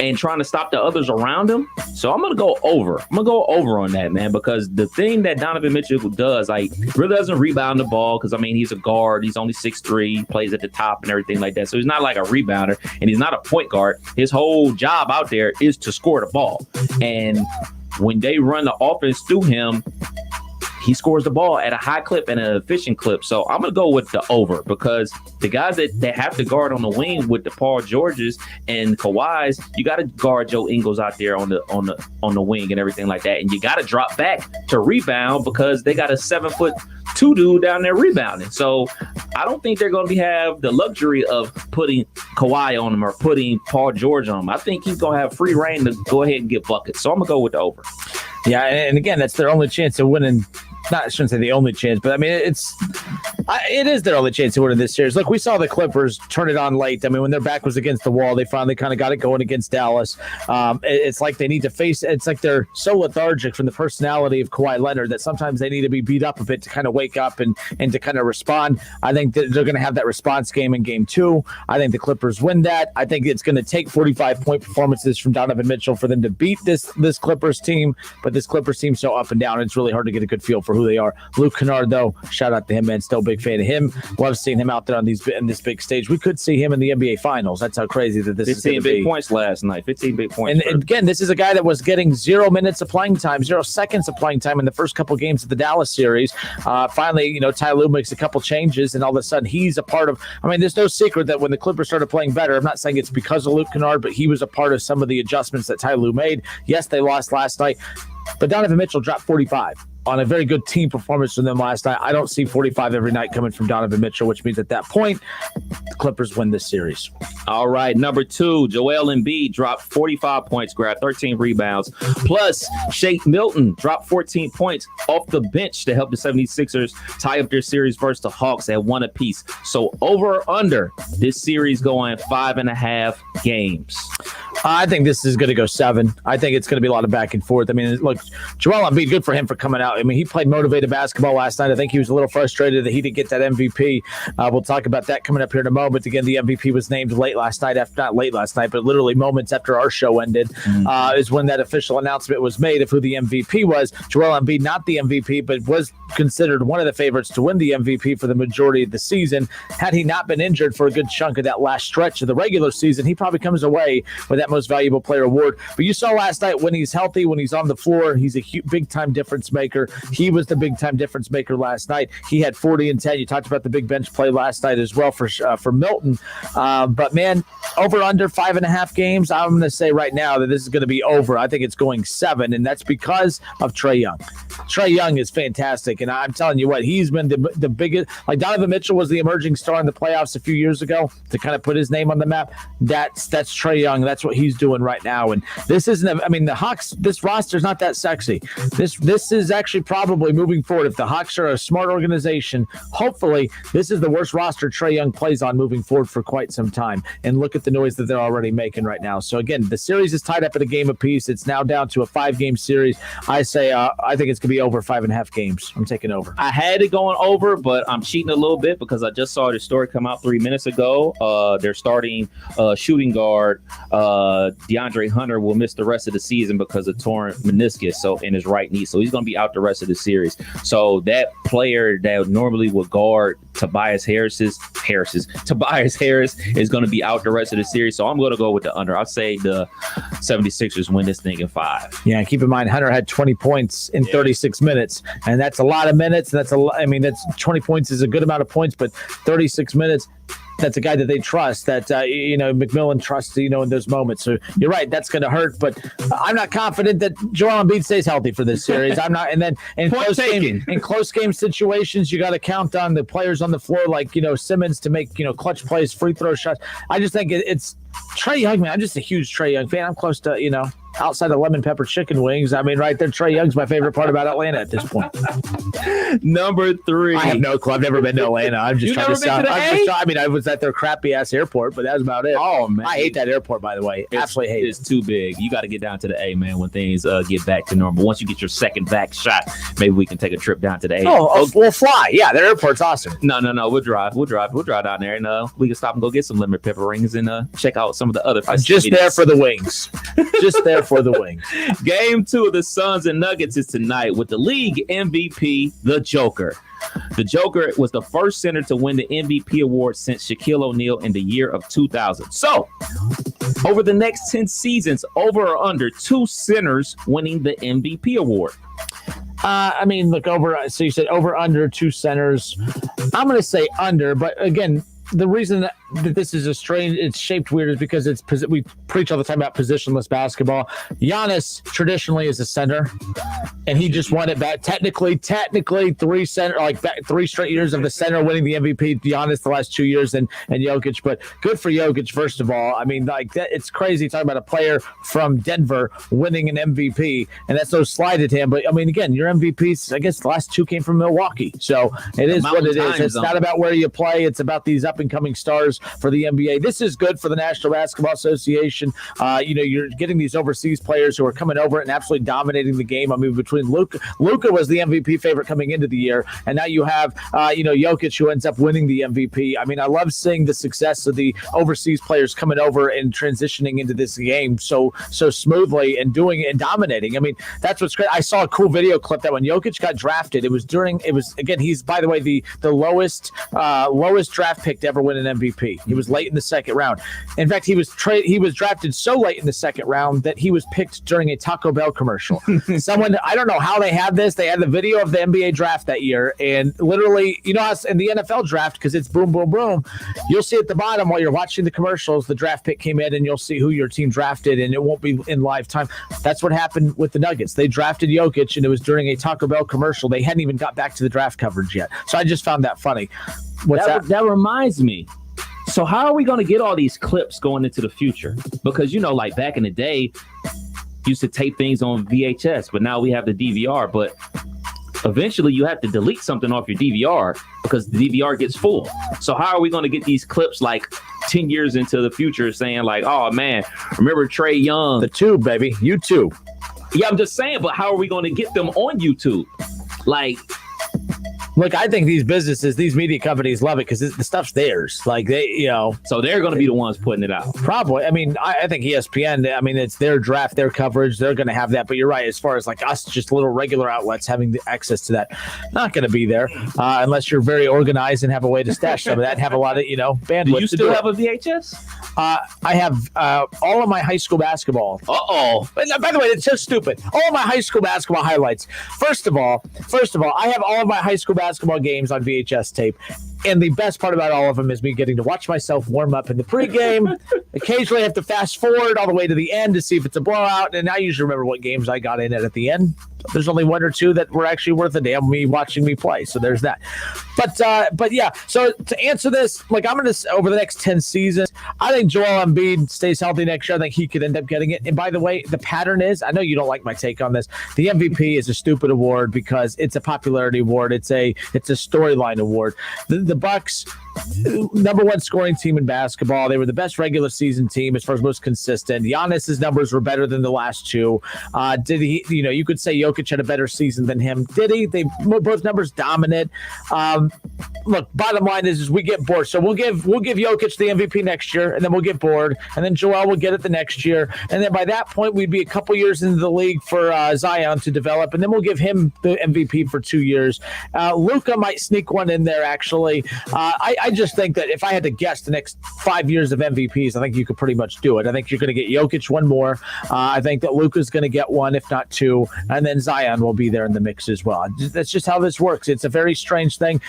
and trying to stop the others around him. So I'm going to go over. I'm going to go over on that, man, because the thing that Donovan Mitchell does, like, really doesn't rebound the ball because, I mean, he's a guard. He's only 6'3", plays at the top and everything like that. So he's not like a rebounder, and he's not a point guard. His whole job out there is to score the ball. And when they run the offense through him, he scores the ball at a high clip and an efficient clip. So I'm going to go with the over because the guys that have to guard on the wing with the Paul Georges and Kawhis, you got to guard Joe Ingles out there on the wing and everything like that. And you got to drop back to rebound because they got a 7'2" dude down there rebounding. So I don't think they're going to have the luxury of putting Kawhi on him or putting Paul George on him. I think he's going to have free reign to go ahead and get buckets. So I'm going to go with the over. Yeah, and again, that's their only chance of winning. I shouldn't say the only chance, but I mean, it is their only chance to win this series. Look, we saw the Clippers turn it on late. I mean, when their back was against the wall, they finally kind of got it going against Dallas. It's like they need to face it. It's like they're so lethargic from the personality of Kawhi Leonard that sometimes they need to be beat up a bit to kind of wake up and to kind of respond. I think that they're going to have that response game in game 2. I think the Clippers win that. I think it's going to take 45-point performances from Donovan Mitchell for them to beat this Clippers team, but this Clippers team's so up and down, it's really hard to get a good feel for who they are. Luke Kennard, though, shout out to him, man. Still a big fan of him. Love seeing him out there on in this big stage. We could see him in the NBA Finals. That's how crazy that this is going to be. 15 big points last night. 15 big points. And again, this is a guy that was getting 0 minutes of playing time, 0 seconds of playing time in the first couple games of the Dallas series. Finally, Ty Lue makes a couple changes, and all of a sudden he's a part of. I mean, there's no secret that when the Clippers started playing better, I'm not saying it's because of Luke Kennard, but he was a part of some of the adjustments that Ty Lue made. Yes, they lost last night, but Donovan Mitchell dropped 45 on a very good team performance from them last night. I don't see 45 every night coming from Donovan Mitchell, which means at that point, the Clippers win this series. All right, number 2, Joel Embiid dropped 45 points, grabbed 13 rebounds. Plus, Shake Milton dropped 14 points off the bench to help the 76ers tie up their series versus the Hawks at 1 apiece. So over or under, this series going 5.5 games. I think this is going to go 7. I think it's going to be a lot of back and forth. I mean, look, Joel Embiid, good for him for coming out. I mean, he played motivated basketball last night. I think he was a little frustrated that he didn't get that MVP. We'll talk about that coming up here in a moment. Again, the MVP was named late last night, not late last night, but literally moments after our show ended, is when that official announcement was made of who the MVP was. Joel Embiid, not the MVP, but was considered one of the favorites to win the MVP for the majority of the season. Had he not been injured for a good chunk of that last stretch of the regular season, he probably comes away with that most valuable player award. But you saw last night, when he's healthy, when he's on the floor, he's a big-time difference maker. He was the big-time difference maker last night. He had 40 and 10. You talked about the big bench play last night as well for Milton. But, man, over under 5.5 games, I'm going to say right now that this is going to be over. I think it's going 7, and that's because of Trae Young. Trae Young is fantastic, and I'm telling you what, he's been the biggest. Like Donovan Mitchell was the emerging star in the playoffs a few years ago to kind of put his name on the map. That's Trae Young. That's what he's doing right now. And this isn't. I mean, the Hawks. This roster is not that sexy. This is actually probably moving forward. If the Hawks are a smart organization, hopefully this is the worst roster Trae Young plays on moving forward for quite some time. And look at the noise that they're already making right now. So again, the series is tied up at a game apiece. It's now down to a 5-game series. I say I think it's gonna be over 5.5 games. I'm taking over. I had it going over, but I'm cheating a little bit because I just saw the story come out 3 minutes ago. They're starting shooting guard DeAndre Hunter will miss the rest of the season because of torn meniscus in his right knee. So he's going to be out the rest of the series. So that player that normally would guard Tobias Harris is going to be out the rest of the series. So I'm going to go with the under. I'll say the 76ers win this thing in 5. Yeah, keep in mind Hunter had 20 points in 36 minutes, and that's a lot of minutes. That's 20 points is a good amount of points, but 36 minutes. That's a guy that they trust, that McMillan trusts, in those moments. So you're right, that's going to hurt. But I'm not confident that Joel Embiid stays healthy for this series. I'm not. And then in close game situations, you got to count on the players on the floor, like Simmons, to make clutch plays, free throw shots. I just think it's Trae Young, man. I'm just a huge Trae Young fan. I'm close to outside of lemon pepper chicken wings. I mean, right there, Trae Young's my favorite part about Atlanta at this point. Number 3. I have no clue. I've never been to Atlanta. I'm just trying to sound. I was at their crappy ass airport, but that was about it. Oh man, I hate that airport, by the way. Absolutely hate it. It's too big. You got to get down to the A, man, when things get back to normal. Once you get your second vax shot, maybe we can take a trip down to the A. We'll fly. Yeah, their airport's awesome. No. We'll drive down there, and we can stop and go get some lemon pepper rings and check out some of the other. I'm just there for the wings. Just there for the wings. Game 2 of the Suns and Nuggets is tonight with the league MVP, the Joker. The Joker was the first center to win the MVP award since Shaquille O'Neal in the year of 2000. So, over the next 10 seasons, over or under 2 centers winning the MVP award? Look, over. So you said over, under 2 centers. I'm going to say under, but again, the reason that this is it's shaped weird is because we preach all the time about positionless basketball. Giannis traditionally is a center, and he just won it back. Technically 3 straight years of the center winning the MVP. Giannis the last 2 years, and Jokic. But good for Jokic, first of all. I mean, like that, it's crazy talking about a player from Denver winning an MVP, and that's no slight at him. But I mean, again, your MVPs, I guess the last 2 came from Milwaukee, so it is what it is. It's not about where you play; it's about these up and coming stars for the NBA. This is good for the National Basketball Association. You're getting these overseas players who are coming over and absolutely dominating the game. I mean, between Luka was the MVP favorite coming into the year, and now you have Jokic, who ends up winning the MVP. I mean, I love seeing the success of the overseas players coming over and transitioning into this game so smoothly and doing it and dominating. I mean, that's what's great. I saw a cool video clip that when Jokic got drafted, he's, by the way, the lowest draft pick to ever win an MVP. He was late in the second round. In fact, he was drafted so late in the second round that he was picked during a Taco Bell commercial. I don't know how they had this. They had the video of the NBA draft that year, and literally, how in the NFL draft, because it's boom, boom, boom, you'll see at the bottom while you're watching the commercials, the draft pick came in, and you'll see who your team drafted, and it won't be in live time. That's what happened with the Nuggets. They drafted Jokic, and it was during a Taco Bell commercial. They hadn't even got back to the draft coverage yet. So I just found that funny. That reminds me. So how are we going to get all these clips going into the future? Because, like back in the day, used to tape things on VHS, but now we have the DVR. But eventually you have to delete something off your DVR because the DVR gets full. So how are we going to get these clips like 10 years into the future saying like, oh man, remember Trey Young? The tube, baby. YouTube. Yeah, I'm just saying, but how are we going to get them on YouTube? Like, look, I think these businesses, these media companies love it because the stuff's theirs. Like so they're going to be the ones putting it out. Probably. I mean, I think ESPN, I mean, it's their draft, their coverage. They're going to have that. But you're right. As far as like us, just little regular outlets having the access to that, not going to be there unless you're very organized and have a way to stash some of that and have a lot of, bandwidth. Do you still have a VHS? I have all of my high school basketball. Uh-oh. By the way, it's so stupid. All of my high school basketball highlights. First of all, I have all of my high school basketball games on VHS tape. And the best part about all of them is me getting to watch myself warm up in the pregame. Occasionally I have to fast forward all the way to the end to see if it's a blowout. And I usually remember what games I got in at the end. There's only one or two that were actually worth a damn me watching me play. So there's that. But yeah, so to answer this, like I'm going to, over the next 10 seasons, I think Joel Embiid stays healthy next year. I think he could end up getting it. And by the way, the pattern is, I know you don't like my take on this. The MVP is a stupid award because it's a popularity award. It's a storyline award. The Bucks, number one scoring team in basketball. They were the best regular season team as far as most consistent. Giannis's numbers were better than the last two. Did he, you could say Jokic had a better season than him. Did he? They both numbers dominant. Look, bottom line is we get bored. So we'll give Jokic the MVP next year, and then we'll get bored, and then Joel will get it the next year, and then by that point we'd be a couple years into the league for Zion to develop, and then we'll give him the MVP for 2 years. Luka might sneak one in there actually. I just think that if I had to guess the next 5 years of MVPs, I think you could pretty much do it. I think you're going to get Jokic one more. I think that Luka's going to get one, if not two, and then Zion will be there in the mix as well. That's just how this works. It's a very strange thing.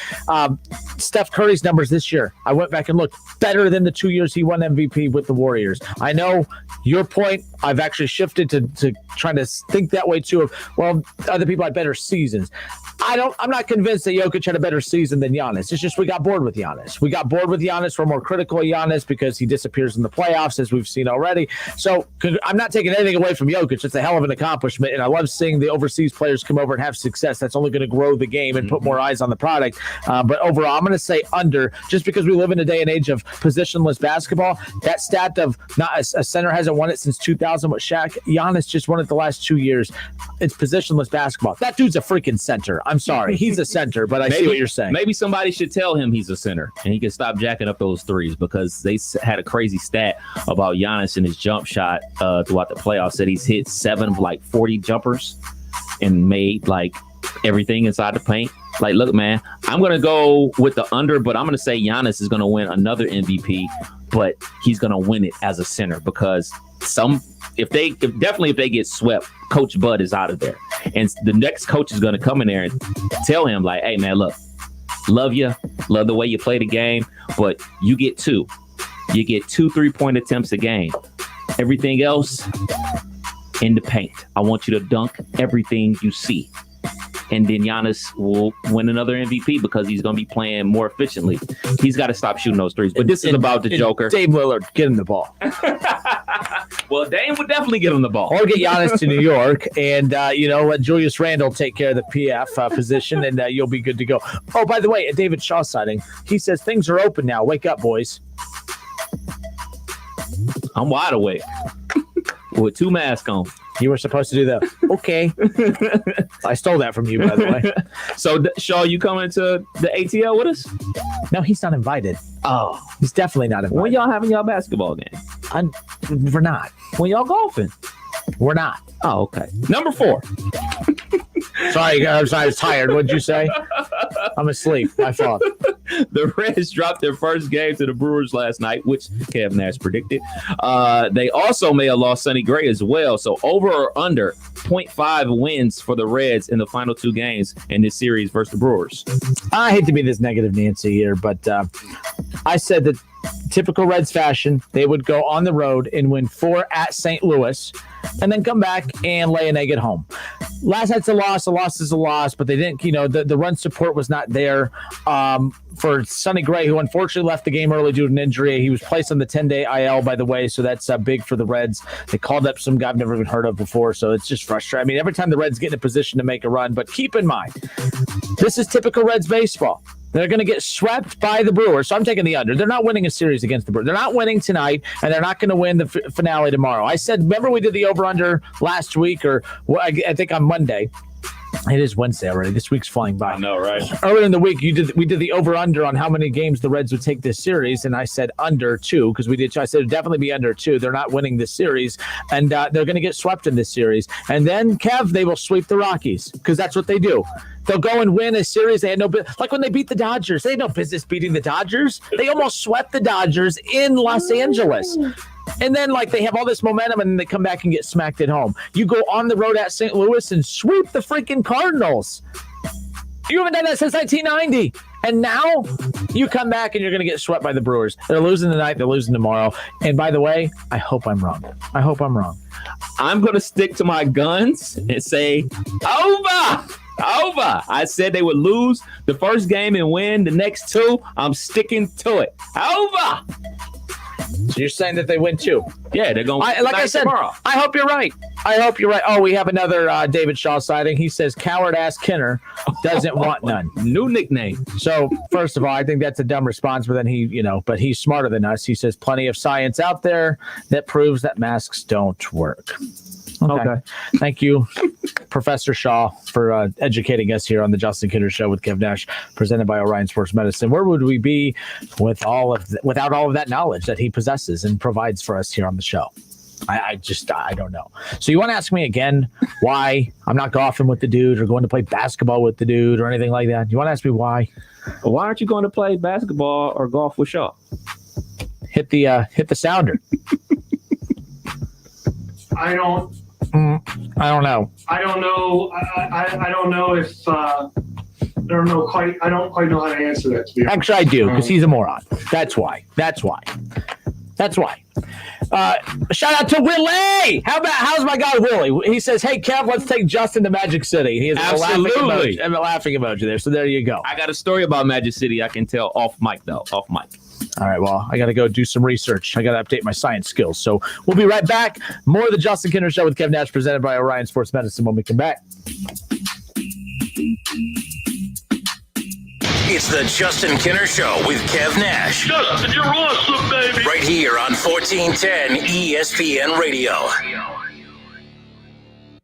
Steph Curry's numbers this year, I went back and looked, better than the 2 years he won MVP with the Warriors. I know your point. I've actually shifted to trying to think that way too. Well, other people had better seasons. I'm not convinced that Jokic had a better season than Giannis. It's just we got bored with Giannis. We're more critical of Giannis because he disappears in the playoffs, as we've seen already. So I'm not taking anything away from Jokic. It's a hell of an accomplishment, and I love seeing the overseas players come over and have success. That's only going to grow the game and put more eyes on the product. But overall, I'm going to say under, just because we live in a day and age of positionless basketball. That stat of not a center hasn't won it since 2000 with Shaq. Giannis just won it the last 2 years. It's positionless basketball. That dude's a freaking center. I'm sorry. He's a center, but I see what you're saying. Maybe somebody should tell him he's a center and he can stop jacking up those threes, because they had a crazy stat about Giannis and his jump shot throughout the playoffs. Said he's hit 7 of like 40 jumpers and made like everything inside the paint. Like, look, man, I'm going to go with the under, but I'm going to say Giannis is going to win another MVP, but he's going to win it as a center, because if they get swept, Coach Bud is out of there. And the next coach is going to come in there and tell him like, hey, man, look, love you. Love the way you play the game, but you get 2 3-point attempts a game. Everything else in the paint. I want you to dunk everything you see. And then Giannis will win another MVP because he's going to be playing more efficiently. He's got to stop shooting those threes. But this is about the Joker. Dame Lillard, get him the ball. Well, Dame would definitely get him the ball. Or get Giannis to New York and, let Julius Randle take care of the PF position, and you'll be good to go. Oh, by the way, a David Shaw sighting. He says things are open now. Wake up, boys. I'm wide awake with 2 masks on. You were supposed to do that. Okay. I stole that from you, by the way. So, Shaw, you coming to the ATL with us? No, he's not invited. Oh, he's definitely not invited. When y'all having y'all basketball game? We're not. When y'all golfing? We're not. Oh, okay. Number 4. Sorry, I was tired. What'd you say? I'm asleep. My fault. The Reds dropped their first game to the Brewers last night, which Kev Nash predicted. They also may have lost Sonny Gray as well. So over or under 0.5 wins for the Reds in the final 2 games in this series versus the Brewers. I hate to be this negative Nancy here, but I said that typical Reds fashion, they would go on the road and win 4 at St. Louis and then come back and lay an egg at home. Last night's a loss. A loss is a loss, but they didn't, the run support was not there for Sonny Gray, who unfortunately left the game early due to an injury. He was placed on the 10-day IL, by the way, so that's big for the Reds. They called up some guy I've never even heard of before, so it's just frustrating. I mean, every time the Reds get in a position to make a run, but keep in mind, this is typical Reds baseball. They're going to get swept by the Brewers. So I'm taking the under. They're not winning a series against the Brewers. They're not winning tonight, and they're not going to win the finale tomorrow. I said, remember we did the over-under last week, or I think on Monday. It is Wednesday already. This week's flying by. I know, right? Earlier in the week, we did the over-under on how many games the Reds would take this series, and I said under 2 because I said it'd definitely be under 2. They're not winning this series, and they're going to get swept in this series. And then, Kev, they will sweep the Rockies because that's what they do. They'll go and win a series. They had no like when they beat the Dodgers. They had no business beating the Dodgers. They almost swept the Dodgers in Los Angeles. And then, they have all this momentum, and they come back and get smacked at home. You go on the road at St. Louis and sweep the freaking Cardinals. You haven't done that since 1990. And now you come back and you're going to get swept by the Brewers. They're losing tonight. They're losing tomorrow. And by the way, I hope I'm wrong. I'm going to stick to my guns and say over. I said they would lose the first game and win the next 2. I'm sticking to it. Over. So you're saying that they win 2? Yeah, they're going to like I said, tomorrow. I hope you're right. Oh, we have another David Shaw sighting. He says, coward-ass Kinner doesn't want none. New nickname. So, first of all, I think that's a dumb response, but then but he's smarter than us. He says, plenty of science out there that proves that masks don't work. Okay. Thank you, Professor Shaw, for educating us here on the Justin Kinner Show with Kev Nash, presented by Orion Sports Medicine. Where would we be without all of that knowledge that he possesses and provides for us here on the show? I don't know. So you want to ask me again why I'm not golfing with the dude or going to play basketball with the dude or anything like that? You want to ask me why? Why aren't you going to play basketball or golf with Shaw? Hit the sounder. I don't know. I don't know if I don't quite know how to answer that, to be honest. Actually, I do, because he's a moron. That's why. Shout out to Willie. How's my guy Willie? He says, "Hey Kev, let's take Justin to Magic City." He has a laughing emoji there. So there you go. I got a story about Magic City. I can tell off mic though. Off mic. All right, well, I got to go do some research. I got to update my science skills. So we'll be right back. More of the Justin Kinner Show with Kev Nash, presented by Orion Sports Medicine when we come back. It's the Justin Kinner Show with Kev Nash. Justin, you're awesome, baby. Right here on 1410 ESPN Radio.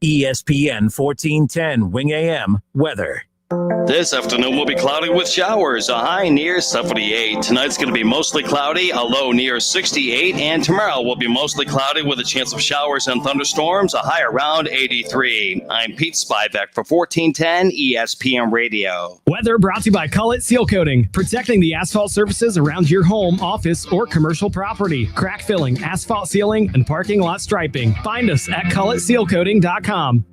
ESPN 1410 Wing AM weather. This afternoon will be cloudy with showers, a high near 78. Tonight's going to be mostly cloudy, a low near 68. And tomorrow will be mostly cloudy with a chance of showers and thunderstorms, a high around 83. I'm Pete Spivak for 1410 ESPN Radio. Weather brought to you by Cullet Seal Coating, protecting the asphalt surfaces around your home, office, or commercial property. Crack filling, asphalt sealing, and parking lot striping. Find us at culletsealcoating.com.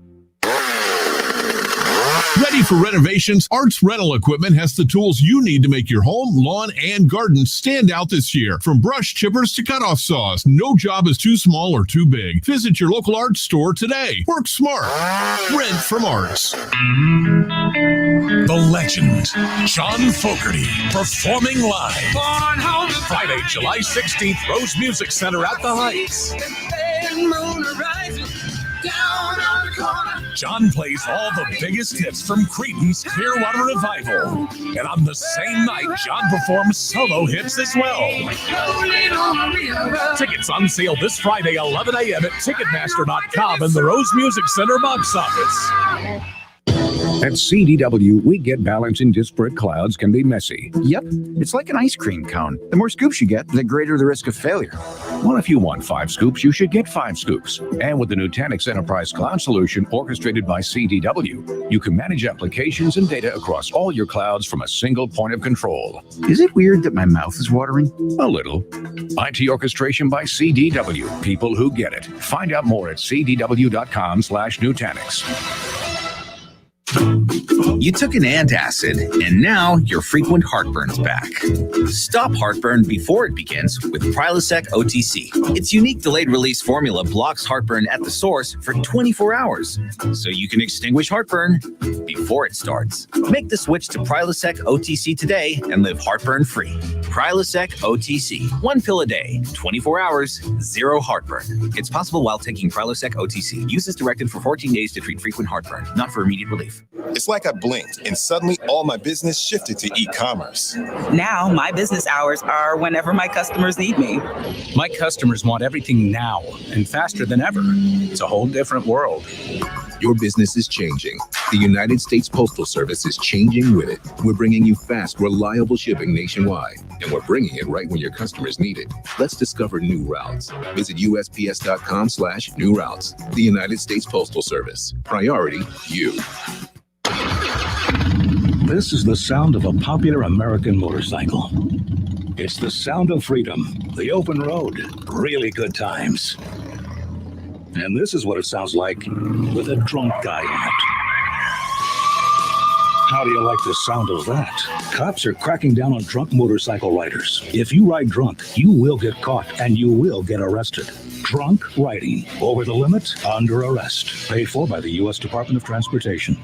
Ready for renovations? Arts Rental Equipment has the tools you need to make your home, lawn, and garden stand out this year. From brush chippers to cutoff saws, no job is too small or too big. Visit your local art store today. Work smart. Rent from Arts. The legend, John Fogerty, performing live. Friday, July 16th, Rose Music Center at the Heights. John plays all the biggest hits from Creedence Clearwater Revival. And on the same night, John performs solo hits as well. Tickets on sale this Friday, 11 a.m. at Ticketmaster.com and the Rose Music Center box office. At CDW, we get balance in disparate clouds can be messy. Yep, it's like an ice cream cone. The more scoops you get, the greater the risk of failure. Well, if you want 5 scoops, you should get 5 scoops. And with the Nutanix Enterprise Cloud Solution orchestrated by CDW, you can manage applications and data across all your clouds from a single point of control. Is it weird that my mouth is watering? A little. IT orchestration by CDW. People who get it. Find out more at cdw.com/Nutanix. You took an antacid, and now your frequent heartburn's back. Stop heartburn before it begins with Prilosec OTC. Its unique delayed-release formula blocks heartburn at the source for 24 hours, so you can extinguish heartburn before it starts. Make the switch to Prilosec OTC today and live heartburn-free. Prilosec OTC. 1 pill a day, 24 hours, 0 heartburn. It's possible while taking Prilosec OTC. Use as directed for 14 days to treat frequent heartburn, not for immediate relief. It's like I blinked and suddenly all my business shifted to e-commerce. Now my business hours are whenever my customers need me. My customers want everything now and faster than ever. It's a whole different world. Your business is changing. The United States Postal Service is changing with it. We're bringing you fast, reliable shipping nationwide, and we're bringing it right when your customers need it. Let's discover new routes. Visit USPS.com/new routes. The United States Postal Service. Priority you. This is the sound of a popular American motorcycle. It's the sound of freedom, the open road, really good times. And this is what it sounds like with a drunk guy in it. How do you like the sound of that? Cops are cracking down on drunk motorcycle riders. If you ride drunk, you will get caught and you will get arrested. Drunk riding, over the limit, under arrest. Paid for by the U.S. Department of Transportation.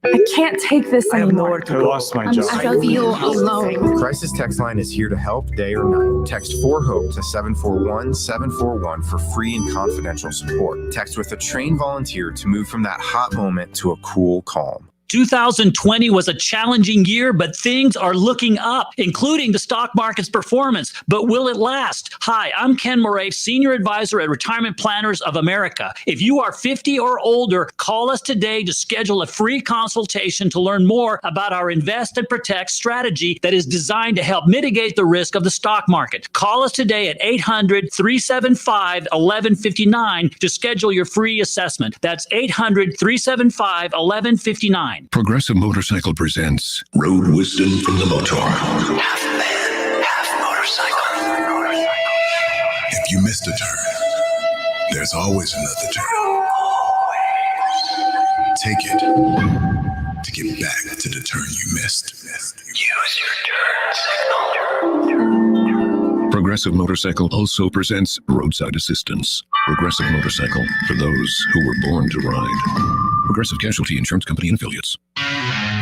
I can't take this anymore. I have nowhere to go. I lost my job. I feel alone. The crisis text line is here to help day or night. Text 4HOPE to 741-741 for free and confidential support. Text with a trained volunteer to move from that hot moment to a cool calm. 2020 was a challenging year, but things are looking up, including the stock market's performance. But will it last? Hi, I'm Ken Murray, Senior Advisor at Retirement Planners of America. If you are 50 or older, call us today to schedule a free consultation to learn more about our Invest and Protect strategy that is designed to help mitigate the risk of the stock market. Call us today at 800-375-1159 to schedule your free assessment. That's 800-375-1159. Progressive Motorcycle presents Road Wisdom from the Motor. Half man, half motorcycle. If you missed a turn, there's always another turn. Take it to get back to the turn you missed. Use your turn signal. Progressive Motorcycle also presents Roadside Assistance. Progressive Motorcycle, for those who were born to ride. Progressive Casualty Insurance Company and Affiliates.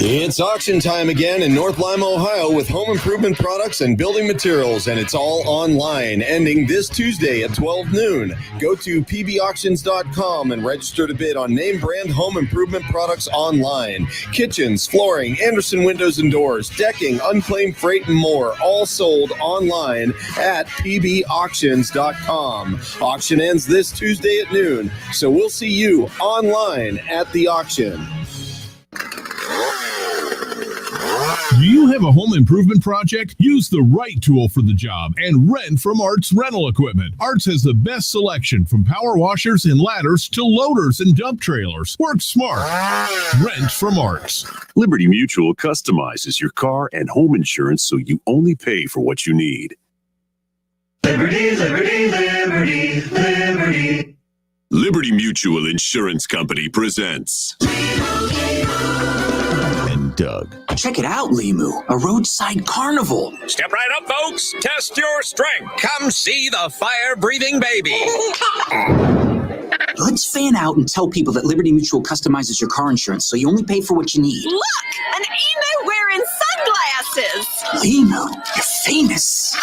It's auction time again in North Lima, Ohio with home improvement products and building materials, and it's all online, ending this Tuesday at 12 noon. Go to pbauctions.com and register to bid on name brand home improvement products online. Kitchens, flooring, Anderson windows and doors, decking, unclaimed freight, and more, all sold online at pbauctions.com. Auction ends this Tuesday at noon, so we'll see you online at the auction. Do you have a home improvement project? Use the right tool for the job and rent from Arts Rental Equipment. Arts has the best selection from power washers and ladders to loaders and dump trailers. Work smart. Rent from Arts. Liberty Mutual customizes your car and home insurance so you only pay for what you need. Liberty, liberty, liberty, liberty. Liberty Mutual Insurance Company presents Doug. Check it out, Limu, a roadside carnival. Step right up, folks. Test your strength. Come see the fire-breathing baby. Let's fan out and tell people that Liberty Mutual customizes your car insurance so you only pay for what you need. Look, an emo wearing sunglasses. Limu, you're famous.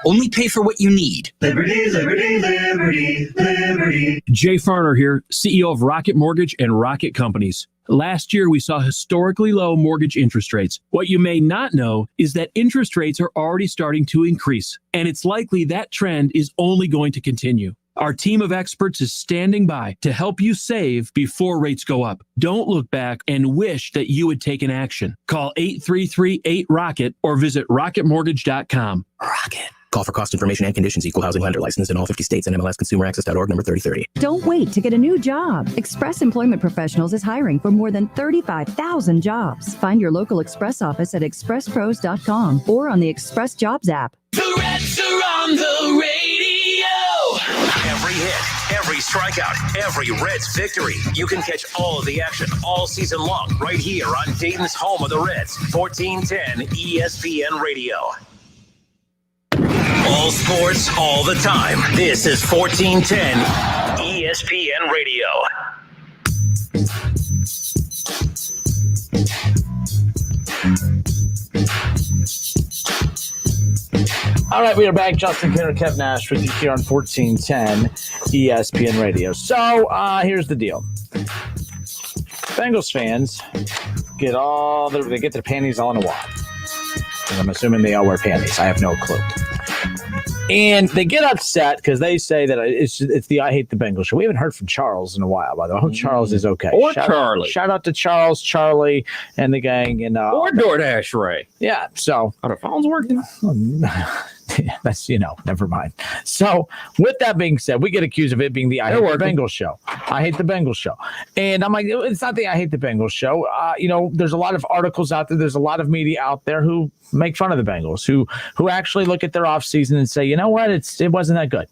Only pay for what you need. Liberty, liberty, liberty, liberty. Jay Farner here, CEO of Rocket Mortgage and Rocket Companies. Last year, we saw historically low mortgage interest rates. What you may not know is that interest rates are already starting to increase, and it's likely that trend is only going to continue. Our team of experts is standing by to help you save before rates go up. Don't look back and wish that you had taken action. Call 833-8ROCKET or visit rocketmortgage.com. Rocket. Call for cost information and conditions. Equal housing lender licensed in all 50 states and MLSConsumerAccess.org number 3030. Don't wait to get a new job. Express Employment Professionals is hiring for more than 35,000 jobs. Find your local Express office at expresspros.com or on the Express Jobs app. The Reds are on the radio. Every hit, every strikeout, every Reds victory. You can catch all of the action all season long right here on Dayton's home of the Reds, 1410 ESPN Radio. All sports, all the time. This is 1410 ESPN Radio. All right, we are back. Justin Kinner, Kev Nash with you here on 1410 ESPN Radio. So here's the deal. Bengals fans they get their panties all in a wad. And I'm assuming they all wear panties. I have no clue. And they get upset because they say that it's the I Hate the Bengals show. We haven't heard from Charles in a while, by the way. I hope Charles is okay. Or Charlie. Shout out to Charles, Charlie, and the gang. And or DoorDash Ray. Yeah, so. Are the phones working? That's, never mind. So, with that being said, we get accused of it being the I Hate the Bengals show. I Hate the Bengals show. And I'm like, it's not the I Hate the Bengals show. There's a lot of articles out there. There's a lot of media out there who make fun of the Bengals, who actually look at their offseason and say, you know what, it wasn't that good.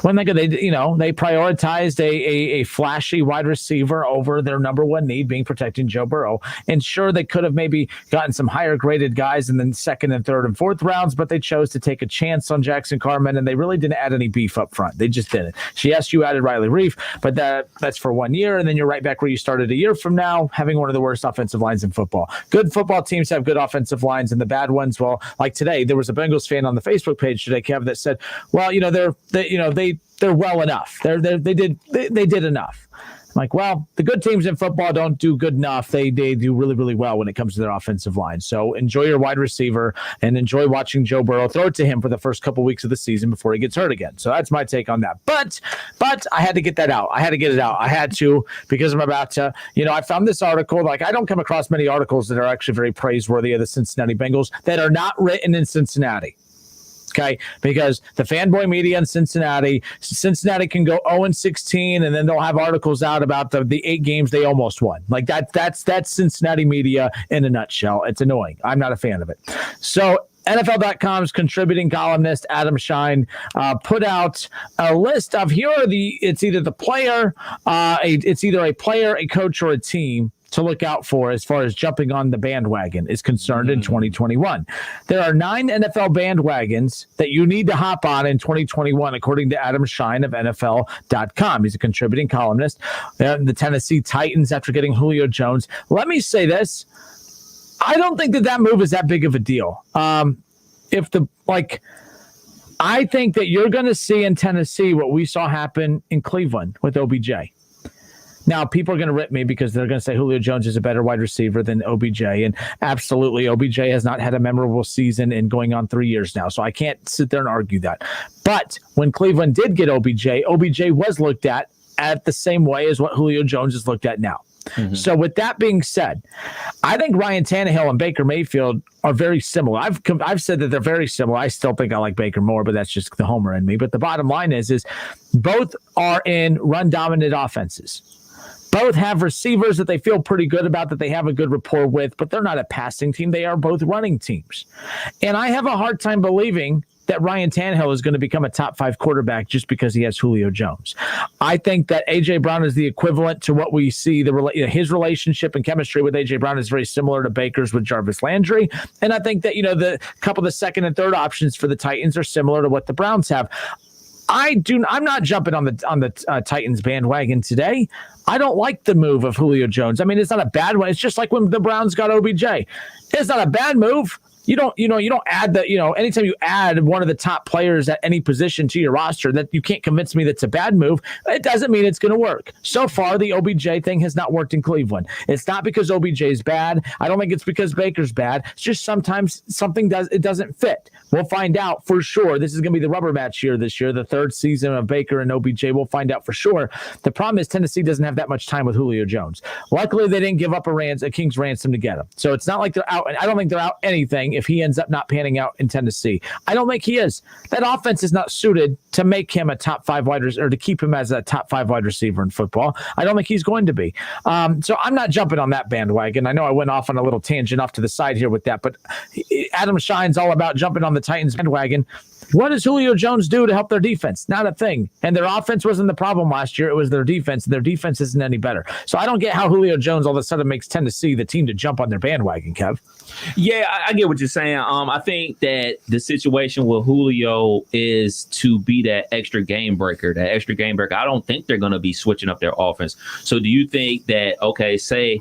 When they prioritized a flashy wide receiver over their number one need, being protecting Joe Burrow. And sure, they could have maybe gotten some higher graded guys in the second and third and fourth rounds, but they chose to take a chance on Jackson Carman, and they really didn't add any beef up front. They just didn't. Yes, you added Riley Reif, but that's for 1 year, and then you're right back where you started a year from now, having one of the worst offensive lines in football. Good football teams have good offensive lines, and the bad ones, well, like today, there was a Bengals fan on the Facebook page today, Kev, that said, well, they're well enough. They did enough. I'm like, well, the good teams in football don't do good enough. They do really, really well when it comes to their offensive line. So enjoy your wide receiver and enjoy watching Joe Burrow. Throw it to him for the first couple weeks of the season before he gets hurt again. So that's my take on that. But I had to get that out. I had to get it out. I had to, because I'm about to, I found this article. Like, I don't come across many articles that are actually very praiseworthy of the Cincinnati Bengals that are not written in Cincinnati. Okay, because the fanboy media in Cincinnati can go 0-16, and then they'll have articles out about the 8 games they almost won. Like that's Cincinnati media in a nutshell. It's annoying. I'm not a fan of it. So NFL.com's contributing columnist Adam Shine put out a list of it's either a player, a coach, or a team to look out for as far as jumping on the bandwagon is concerned in 2021. There are 9 NFL bandwagons that you need to hop on in 2021, according to Adam Shine of NFL.com. He's a contributing columnist. The Tennessee Titans, after getting Julio Jones. Let me say this. I don't think that move is that big of a deal. I think that you're going to see in Tennessee what we saw happen in Cleveland with OBJ. Now, people are going to rip me because they're going to say Julio Jones is a better wide receiver than OBJ. And absolutely, OBJ has not had a memorable season in going on 3 years now. So I can't sit there and argue that. But when Cleveland did get OBJ was looked at the same way as what Julio Jones is looked at now. Mm-hmm. So with that being said, I think Ryan Tannehill and Baker Mayfield are very similar. I've said that they're very similar. I still think I like Baker more, but that's just the homer in me. But the bottom line is both are in run-dominant offenses. Both have receivers that they feel pretty good about, that they have a good rapport with, but they're not a passing team. They are both running teams. And I have a hard time believing that Ryan Tannehill is going to become a top 5 quarterback just because he has Julio Jones. I think that A.J. Brown is the equivalent to what we see. His relationship and chemistry with A.J. Brown is very similar to Baker's with Jarvis Landry. And I think that, the couple of the second and third options for the Titans are similar to what the Browns have. I'm not jumping on the Titans bandwagon today. I don't like the move of Julio Jones. I mean, it's not a bad one. It's just like when the Browns got OBJ. It's not a bad move. You don't add anytime you add one of the top players at any position to your roster, that you can't convince me that's a bad move. It doesn't mean it's going to work. So far, the OBJ thing has not worked in Cleveland. It's not because OBJ is bad. I don't think it's because Baker's bad. It's just sometimes something doesn't fit. We'll find out for sure. This is going to be the rubber match here this year, the 3rd season of Baker and OBJ. We'll find out for sure. The problem is Tennessee doesn't have that much time with Julio Jones. Luckily, they didn't give up a king's ransom to get him. So it's not like they're out. And I don't think they're out anything if he ends up not panning out in Tennessee. I don't think he is. That offense is not suited to make him a top 5 wide receiver, or to keep him as a top 5 wide receiver in football. I don't think he's going to be. So I'm not jumping on that bandwagon. I know I went off on a little tangent off to the side here with that, but Adam Shine's all about jumping on the Titans bandwagon. What does Julio Jones do to help their defense? Not a thing. And their offense wasn't the problem last year. It was their defense. Their defense isn't any better. So I don't get how Julio Jones all of a sudden makes Tennessee the team to jump on their bandwagon, Kev. Yeah, I get what you're saying. I think that the situation with Julio is to be that extra game breaker. I don't think they're going to be switching up their offense. So do you think that, say,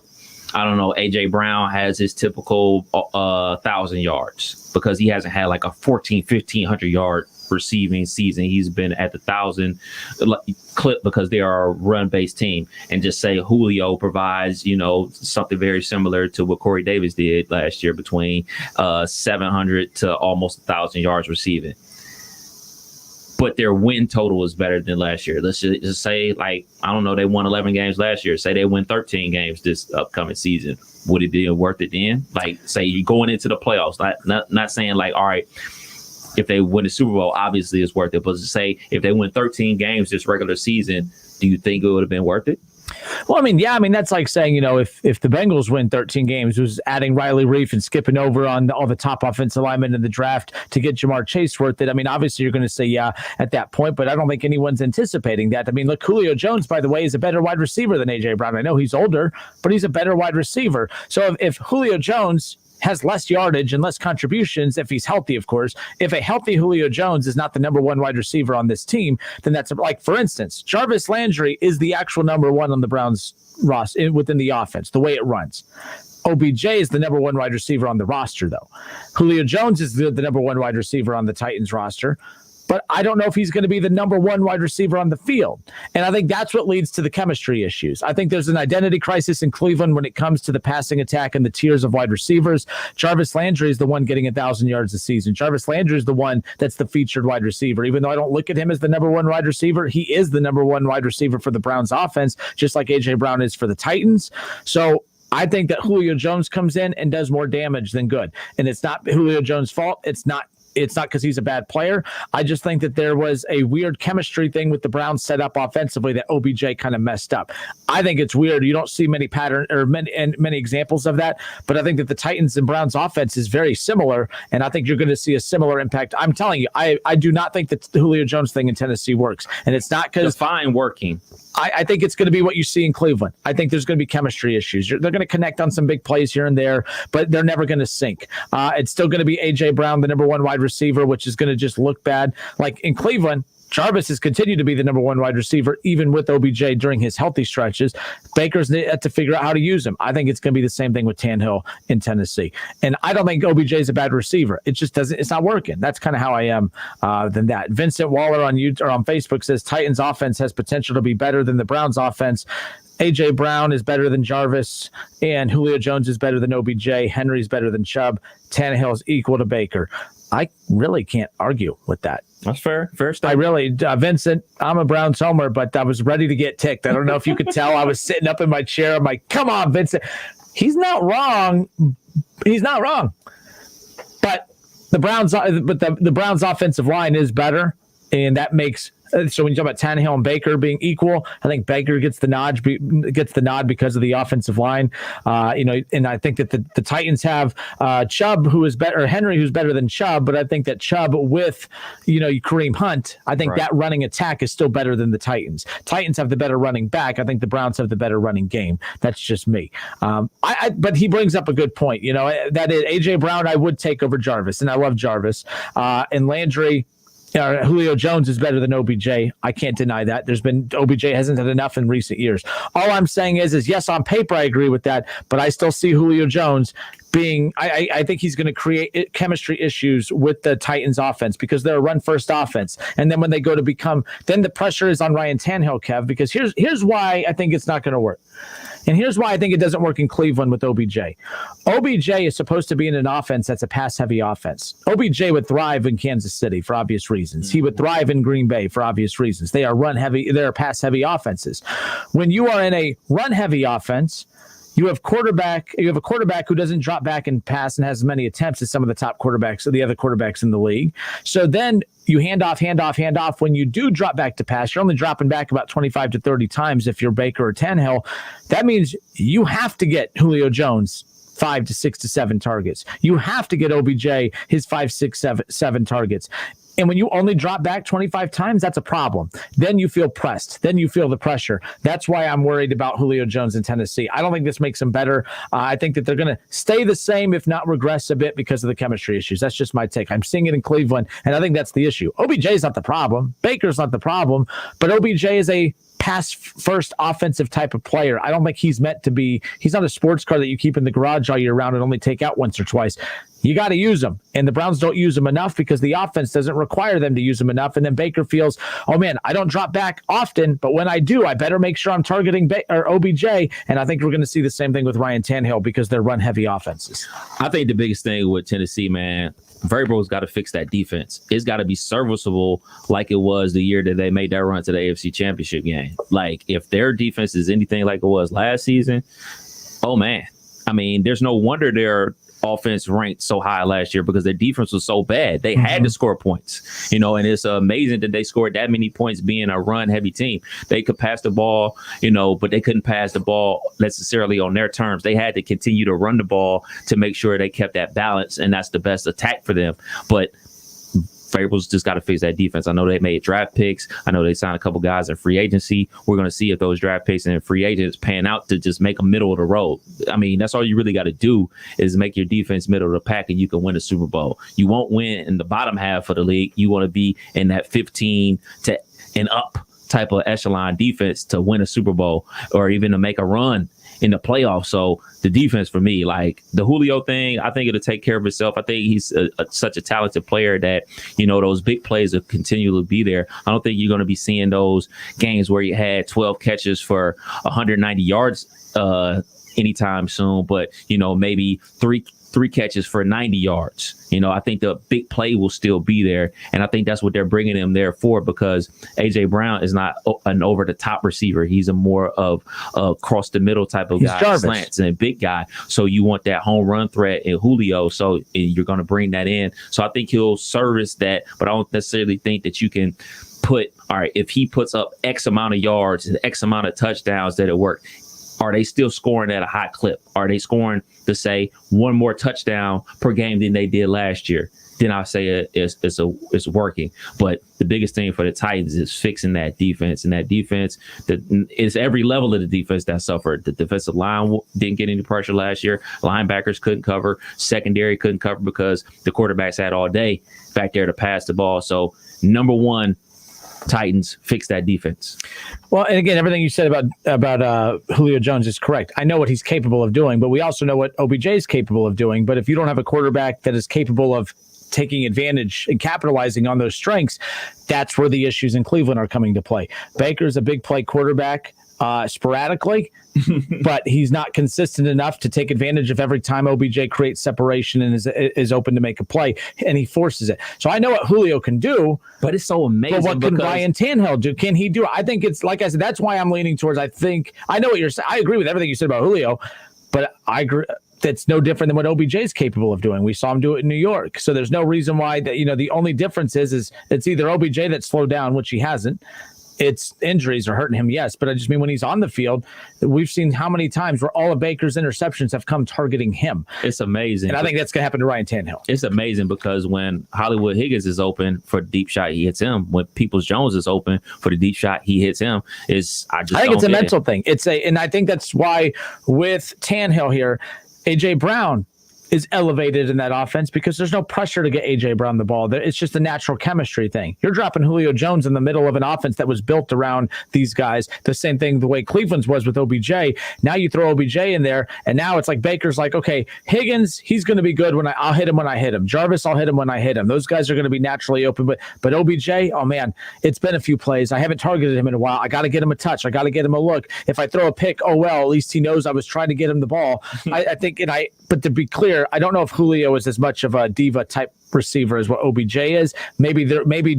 I don't know, A.J. Brown has his typical 1,000 yards because he hasn't had like a 1,500 yard receiving season. He's been at the 1,000 clip because they are a run-based team, and just say Julio provides, something very similar to what Corey Davis did last year, between 700 to almost 1,000 yards receiving. But their win total is better than last year. Let's just say, they won 11 games last year. Say they win 13 games this upcoming season. Would it be worth it then? Say you're going into the playoffs. Not saying all right, if they win the Super Bowl, obviously it's worth it. But to say if they win 13 games this regular season, do you think it would have been worth it? Well, that's like saying, if the Bengals win 13 games, it was adding Riley Reif and skipping over on all the top offensive linemen in the draft to get Jamar Chase worth it. Obviously you're going to say, yeah, at that point, but I don't think anyone's anticipating that. Look, Julio Jones, by the way, is a better wide receiver than A.J. Brown. I know he's older, but he's a better wide receiver. So if Julio Jones has less yardage and less contributions, if he's healthy, of course. If a healthy Julio Jones is not the number one wide receiver on this team, then that's for instance, Jarvis Landry is the actual number one on the Browns roster within the offense, the way it runs. OBJ is the number one wide receiver on the roster, though. Julio Jones is the number one wide receiver on the Titans roster. But I don't know if he's going to be the number one wide receiver on the field. And I think that's what leads to the chemistry issues. I think there's an identity crisis in Cleveland when it comes to the passing attack and the tiers of wide receivers. Jarvis Landry is the one getting 1,000 yards a season. Jarvis Landry is the one that's the featured wide receiver. Even though I don't look at him as the number one wide receiver, he is the number one wide receiver for the Browns offense, just like A.J. Brown is for the Titans. So I think that Julio Jones comes in and does more damage than good. And it's not Julio Jones' fault. It's not because he's a bad player. I just think that there was a weird chemistry thing with the Browns set up offensively that OBJ kind of messed up. I think it's weird. You don't see many examples of that, but I think that the Titans and Browns offense is very similar, and I think you're going to see a similar impact. I'm telling you, I do not think that the Julio Jones thing in Tennessee works, and it's not because fine working. I think it's going to be what you see in Cleveland. I think there's going to be chemistry issues. They're going to connect on some big plays here and there, but they're never going to sync. It's still going to be A.J. Brown, the number one wide receiver, which is going to just look bad. Like in Cleveland, Jarvis has continued to be the number one wide receiver, even with OBJ during his healthy stretches. Baker's had to figure out how to use him. I think it's going to be the same thing with Tannehill in Tennessee. And I don't think OBJ is a bad receiver. It just doesn't. It's not working. That's kind of how I am than that. Vincent Waller on YouTube or on Facebook says Titans offense has potential to be better than the Browns offense. A.J. Brown is better than Jarvis, and Julio Jones is better than OBJ. Henry's better than Chubb. Tannehill is equal to Baker. I really can't argue with that. That's fair. Fair stuff. I really, Vincent, I'm a Browns homer, but I was ready to get ticked. I don't know if you could tell. I was sitting up in my chair. I'm like, come on, Vincent. He's not wrong. But the Browns offensive line is better, and that makes. So when you talk about Tannehill and Baker being equal, I think Baker gets the nod because of the offensive line. And I think that the Titans have Chubb, who is better, or Henry, who's better than Chubb. But I think that Chubb with Kareem Hunt, I think that running attack is still better than the Titans. Titans have the better running back. I think the Browns have the better running game. That's just me. But he brings up a good point. That is A.J. Brown I would take over Jarvis, and I love Jarvis. And Landry. Julio Jones is better than OBJ. I can't deny that. OBJ hasn't had enough in recent years. All I'm saying is yes, on paper I agree with that, but I still see Julio Jones being. I think he's going to create chemistry issues with the Titans offense because they're a run-first offense, and then when they go to become, then the pressure is on Ryan Tannehill, Kev. Because here's why I think it's not going to work. And here's why I think it doesn't work in Cleveland with OBJ. OBJ is supposed to be in an offense that's a pass-heavy offense. OBJ would thrive in Kansas City for obvious reasons. He would thrive in Green Bay for obvious reasons. They are run-heavy. They are pass-heavy offenses. When you are in a run-heavy offense, you have a quarterback who doesn't drop back and pass and has as many attempts as some of the top quarterbacks or the other quarterbacks in the league. So then you hand off. When you do drop back to pass, you're only dropping back about 25 to 30 times if you're Baker or Tannehill. That means you have to get Julio Jones 5 to 6 to 7 targets. You have to get OBJ his 5, 6, 7 targets. And when you only drop back 25 times, that's a problem. Then you feel pressed. Then you feel the pressure. That's why I'm worried about Julio Jones in Tennessee. I don't think this makes them better. I think that they're going to stay the same, if not regress a bit because of the chemistry issues. That's just my take. I'm seeing it in Cleveland, and I think that's the issue. OBJ is not the problem. Baker's not the problem, but OBJ is a pass-first offensive type of player. I don't think he's meant to be. He's not a sports car that you keep in the garage all year round and only take out once or twice. You got to use them. And the Browns don't use them enough because the offense doesn't require them to use them enough. And then Baker feels, oh, man, I don't drop back often, but when I do, I better make sure I'm targeting OBJ. And I think we're going to see the same thing with Ryan Tannehill because they're run-heavy offenses. I think the biggest thing with Tennessee, man, Vrabel's got to fix that defense. It's got to be serviceable like it was the year that they made that run to the AFC Championship game. Like, if their defense is anything like it was last season, oh, man. I mean, there's no wonder their offense ranked so high last year because their defense was so bad. They had to score points, and it's amazing that they scored that many points being a run-heavy team. They could pass the ball, but they couldn't pass the ball necessarily on their terms. They had to continue to run the ball to make sure they kept that balance, and that's the best attack for them. But Vrabel's just got to fix that defense. I know they made draft picks. I know they signed a couple guys in free agency. We're going to see if those draft picks and free agents pan out to just make them middle of the road. I mean, that's all you really got to do is make your defense middle of the pack, and you can win a Super Bowl. You won't win in the bottom half of the league. You want to be in that 15 to and up type of echelon defense to win a Super Bowl or even to make a run in the playoffs. So the defense for me, like the Julio thing, I think it'll take care of itself. I think he's such a talented player that, those big plays will continually be there. I don't think you're going to be seeing those games where you had 12 catches for 190 yards anytime soon, but, maybe three catches for 90 yards. I think the big play will still be there. And I think that's what they're bringing him there for, because A.J. Brown is not an over-the-top receiver. He's a more of a across-the-middle type of guy, slants and a big guy. So you want that home run threat in Julio. So you're going to bring that in. So I think he'll service that, but I don't necessarily think that you can put, all right, if he puts up X amount of yards and X amount of touchdowns, that it work. Are they still scoring at a high clip? Are they scoring to say one more touchdown per game than they did last year? Then I'll say it's working. But the biggest thing for the Titans is fixing that defense. And that defense, it's every level of the defense that suffered. The defensive line didn't get any pressure last year. Linebackers couldn't cover. Secondary couldn't cover because the quarterbacks had all day back there to pass the ball. So number one, Titans, fix that defense. Well, and again, everything you said about Julio Jones is correct. I know what he's capable of doing, but we also know what OBJ is capable of doing. But if you don't have a quarterback that is capable of taking advantage and capitalizing on those strengths, that's where the issues in Cleveland are coming to play. Baker's a big play quarterback sporadically, but he's not consistent enough to take advantage of every time OBJ creates separation and is open to make a play, and he forces it. So I know what Julio can do, but it's so amazing. But what can Ryan Tannehill do? Can he do it? I think it's, like I said, that's why I'm leaning towards, I know what you're saying. I agree with everything you said about Julio, but I agree. That's no different than what OBJ is capable of doing. We saw him do it in New York. So there's no reason why that, the only difference is it's either OBJ that slowed down, which he hasn't. It's injuries are hurting him, yes, but I just mean when he's on the field, we've seen how many times where all of Baker's interceptions have come targeting him. It's amazing. And I think that's going to happen to Ryan Tannehill. It's amazing because when Hollywood Higgins is open for the deep shot, he hits him. When Peoples-Jones is open for the deep shot, he hits him. I think it's a mental thing. And I think that's why with Tannehill here, A.J. Brown is elevated in that offense because there's no pressure to get A.J. Brown the ball. It's just a natural chemistry thing. You're dropping Julio Jones in the middle of an offense that was built around these guys. The same thing the way Cleveland's was with OBJ. Now you throw OBJ in there, and now it's like Baker's like, okay, Higgins, he's going to be good I'll hit him when I hit him. Jarvis, I'll hit him when I hit him. Those guys are going to be naturally open. But OBJ, oh man, it's been a few plays. I haven't targeted him in a while. I got to get him a touch. I got to get him a look. If I throw a pick, oh well, at least he knows I was trying to get him the ball. I think, but to be clear, I don't know if Julio is as much of a diva type receiver as what OBJ is. Maybe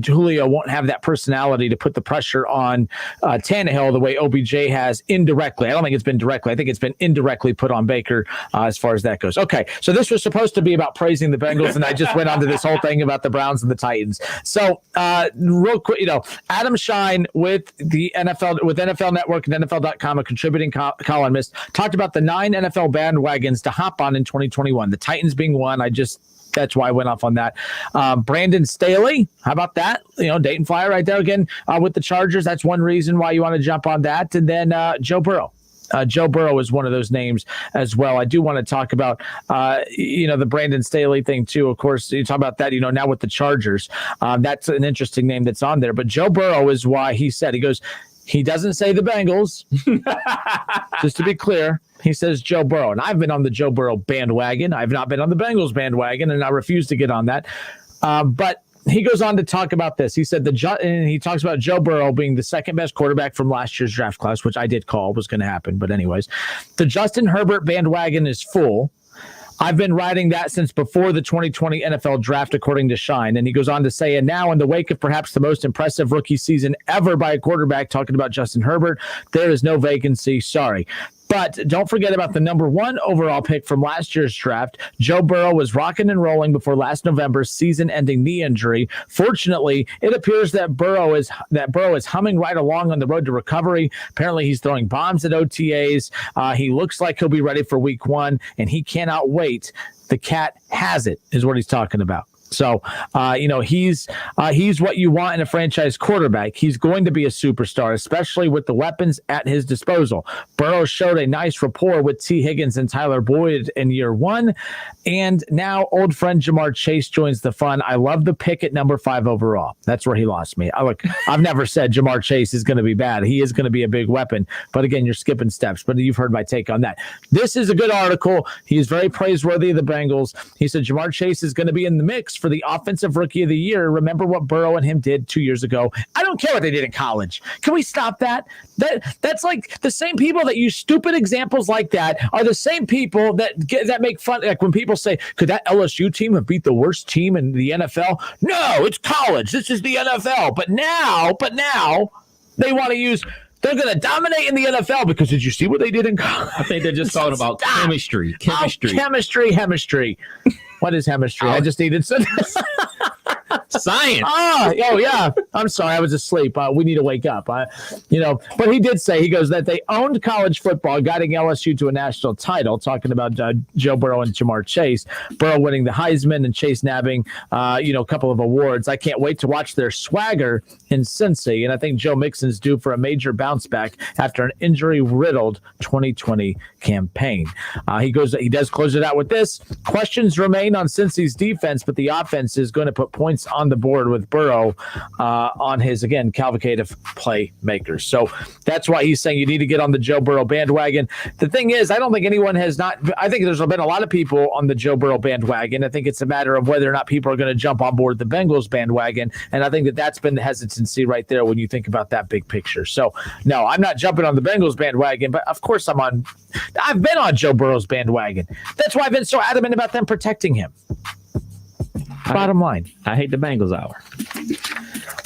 Julio won't have that personality to put the pressure on Tannehill the way OBJ has indirectly. I don't think it's been directly. I think it's been indirectly put on Baker as far as that goes. Okay, so this was supposed to be about praising the Bengals, and I just went on to this whole thing about the Browns and the Titans. So real quick, Adam Shine with the NFL, with NFL Network and NFL.com, a contributing columnist, talked about the 9 NFL bandwagons to hop on in 2021. The Titans being one. That's why I went off on that. Brandon Staley, how about that? Dayton Flyer right there again with the Chargers. That's one reason why you want to jump on that. And then Joe Burrow. Joe Burrow is one of those names as well. I do want to talk about, the Brandon Staley thing too. Of course, you talk about that, now with the Chargers. That's an interesting name that's on there. But Joe Burrow is why he goes, He doesn't say the Bengals. Just to be clear, he says Joe Burrow. And I've been on the Joe Burrow bandwagon. I've not been on the Bengals bandwagon, and I refuse to get on that. But he goes on to talk about this. He said and he talks about Joe Burrow being the second best quarterback from last year's draft class, which I did call was going to happen. But anyways, the Justin Herbert bandwagon is full. I've been riding that since before the 2020 NFL draft, according to Shine. And he goes on to say, and now in the wake of perhaps the most impressive rookie season ever by a quarterback, talking about Justin Herbert, there is no vacancy. Sorry. But don't forget about the number 1 overall pick from last year's draft. Joe Burrow was rocking and rolling before last November's season-ending knee injury. Fortunately, it appears that Burrow is humming right along on the road to recovery. Apparently, he's throwing bombs at OTAs. He looks like he'll be ready for week 1, and he cannot wait. The cat has it, is what he's talking about. So, he's what you want in a franchise quarterback. He's going to be a superstar, especially with the weapons at his disposal. Burrow showed a nice rapport with T. Higgins and Tyler Boyd in year 1. And now old friend Jamar Chase joins the fun. I love the pick at number 5 overall. That's where he lost me. I've never said Jamar Chase is going to be bad. He is going to be a big weapon. But again, you're skipping steps. But you've heard my take on that. This is a good article. He's very praiseworthy of the Bengals. He said Jamar Chase is going to be in the mix for the offensive rookie of the year. Remember what Burrow and him did 2 years ago. I don't care what they did in college. Can we stop that? That's like the same people that use stupid examples like that are the same people that make fun. Like when people say, could that LSU team have beat the worst team in the NFL? No, it's college. This is the NFL. But now they want to use, they're going to dominate in the NFL because did you see what they did in college? I think they're just talking about chemistry. Chemistry. What is chemistry? I just needed some science. Oh yeah. I'm sorry, I was asleep. We need to wake up. But he did say, he goes that they owned college football, guiding LSU to a national title. Talking about Joe Burrow and Jamar Chase. Burrow winning the Heisman and Chase nabbing, a couple of awards. I can't wait to watch their swagger in Cincy. And I think Joe Mixon's due for a major bounce back after an injury-riddled 2020 campaign. He does close it out with this. Questions remain on Cincy's defense, but the offense is going to put points on the board with Burrow on his, again, cavalcade of playmakers. So that's why he's saying you need to get on the Joe Burrow bandwagon. The thing is, I don't think anyone has not. I think there's been a lot of people on the Joe Burrow bandwagon. I think it's a matter of whether or not people are going to jump on board the Bengals bandwagon. And I think that's been the hesitancy right there when you think about that big picture. So, no, I'm not jumping on the Bengals bandwagon, but of course I've been on Joe Burrow's bandwagon. That's why I've been so adamant about them protecting him. Bottom line. I hate the Bengals hour.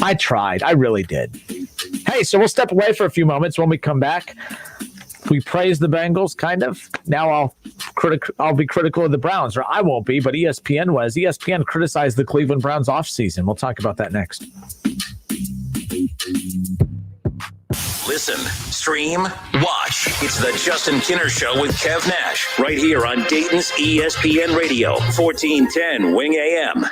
I tried. I really did. Hey, so we'll step away for a few moments. When we come back, we praise the Bengals, kind of. Now I'll be critical of the Browns, or I won't be, but ESPN was. ESPN criticized the Cleveland Browns offseason. We'll talk about that next. Listen, stream, watch. It's the Justin Kinner Show with Kev Nash right here on Dayton's ESPN Radio, 1410 Wing AM.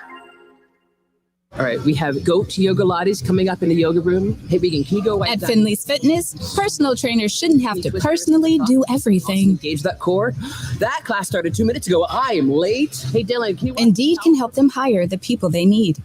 All right, we have goat yoga lattes coming up in the yoga room. Hey, Vegan, can you go At Finley's Fitness, personal trainers shouldn't have to personally do everything. Engage that core. That class started 2 minutes ago. I am late. Hey, Dylan, can you... Indeed can help them hire the people they need.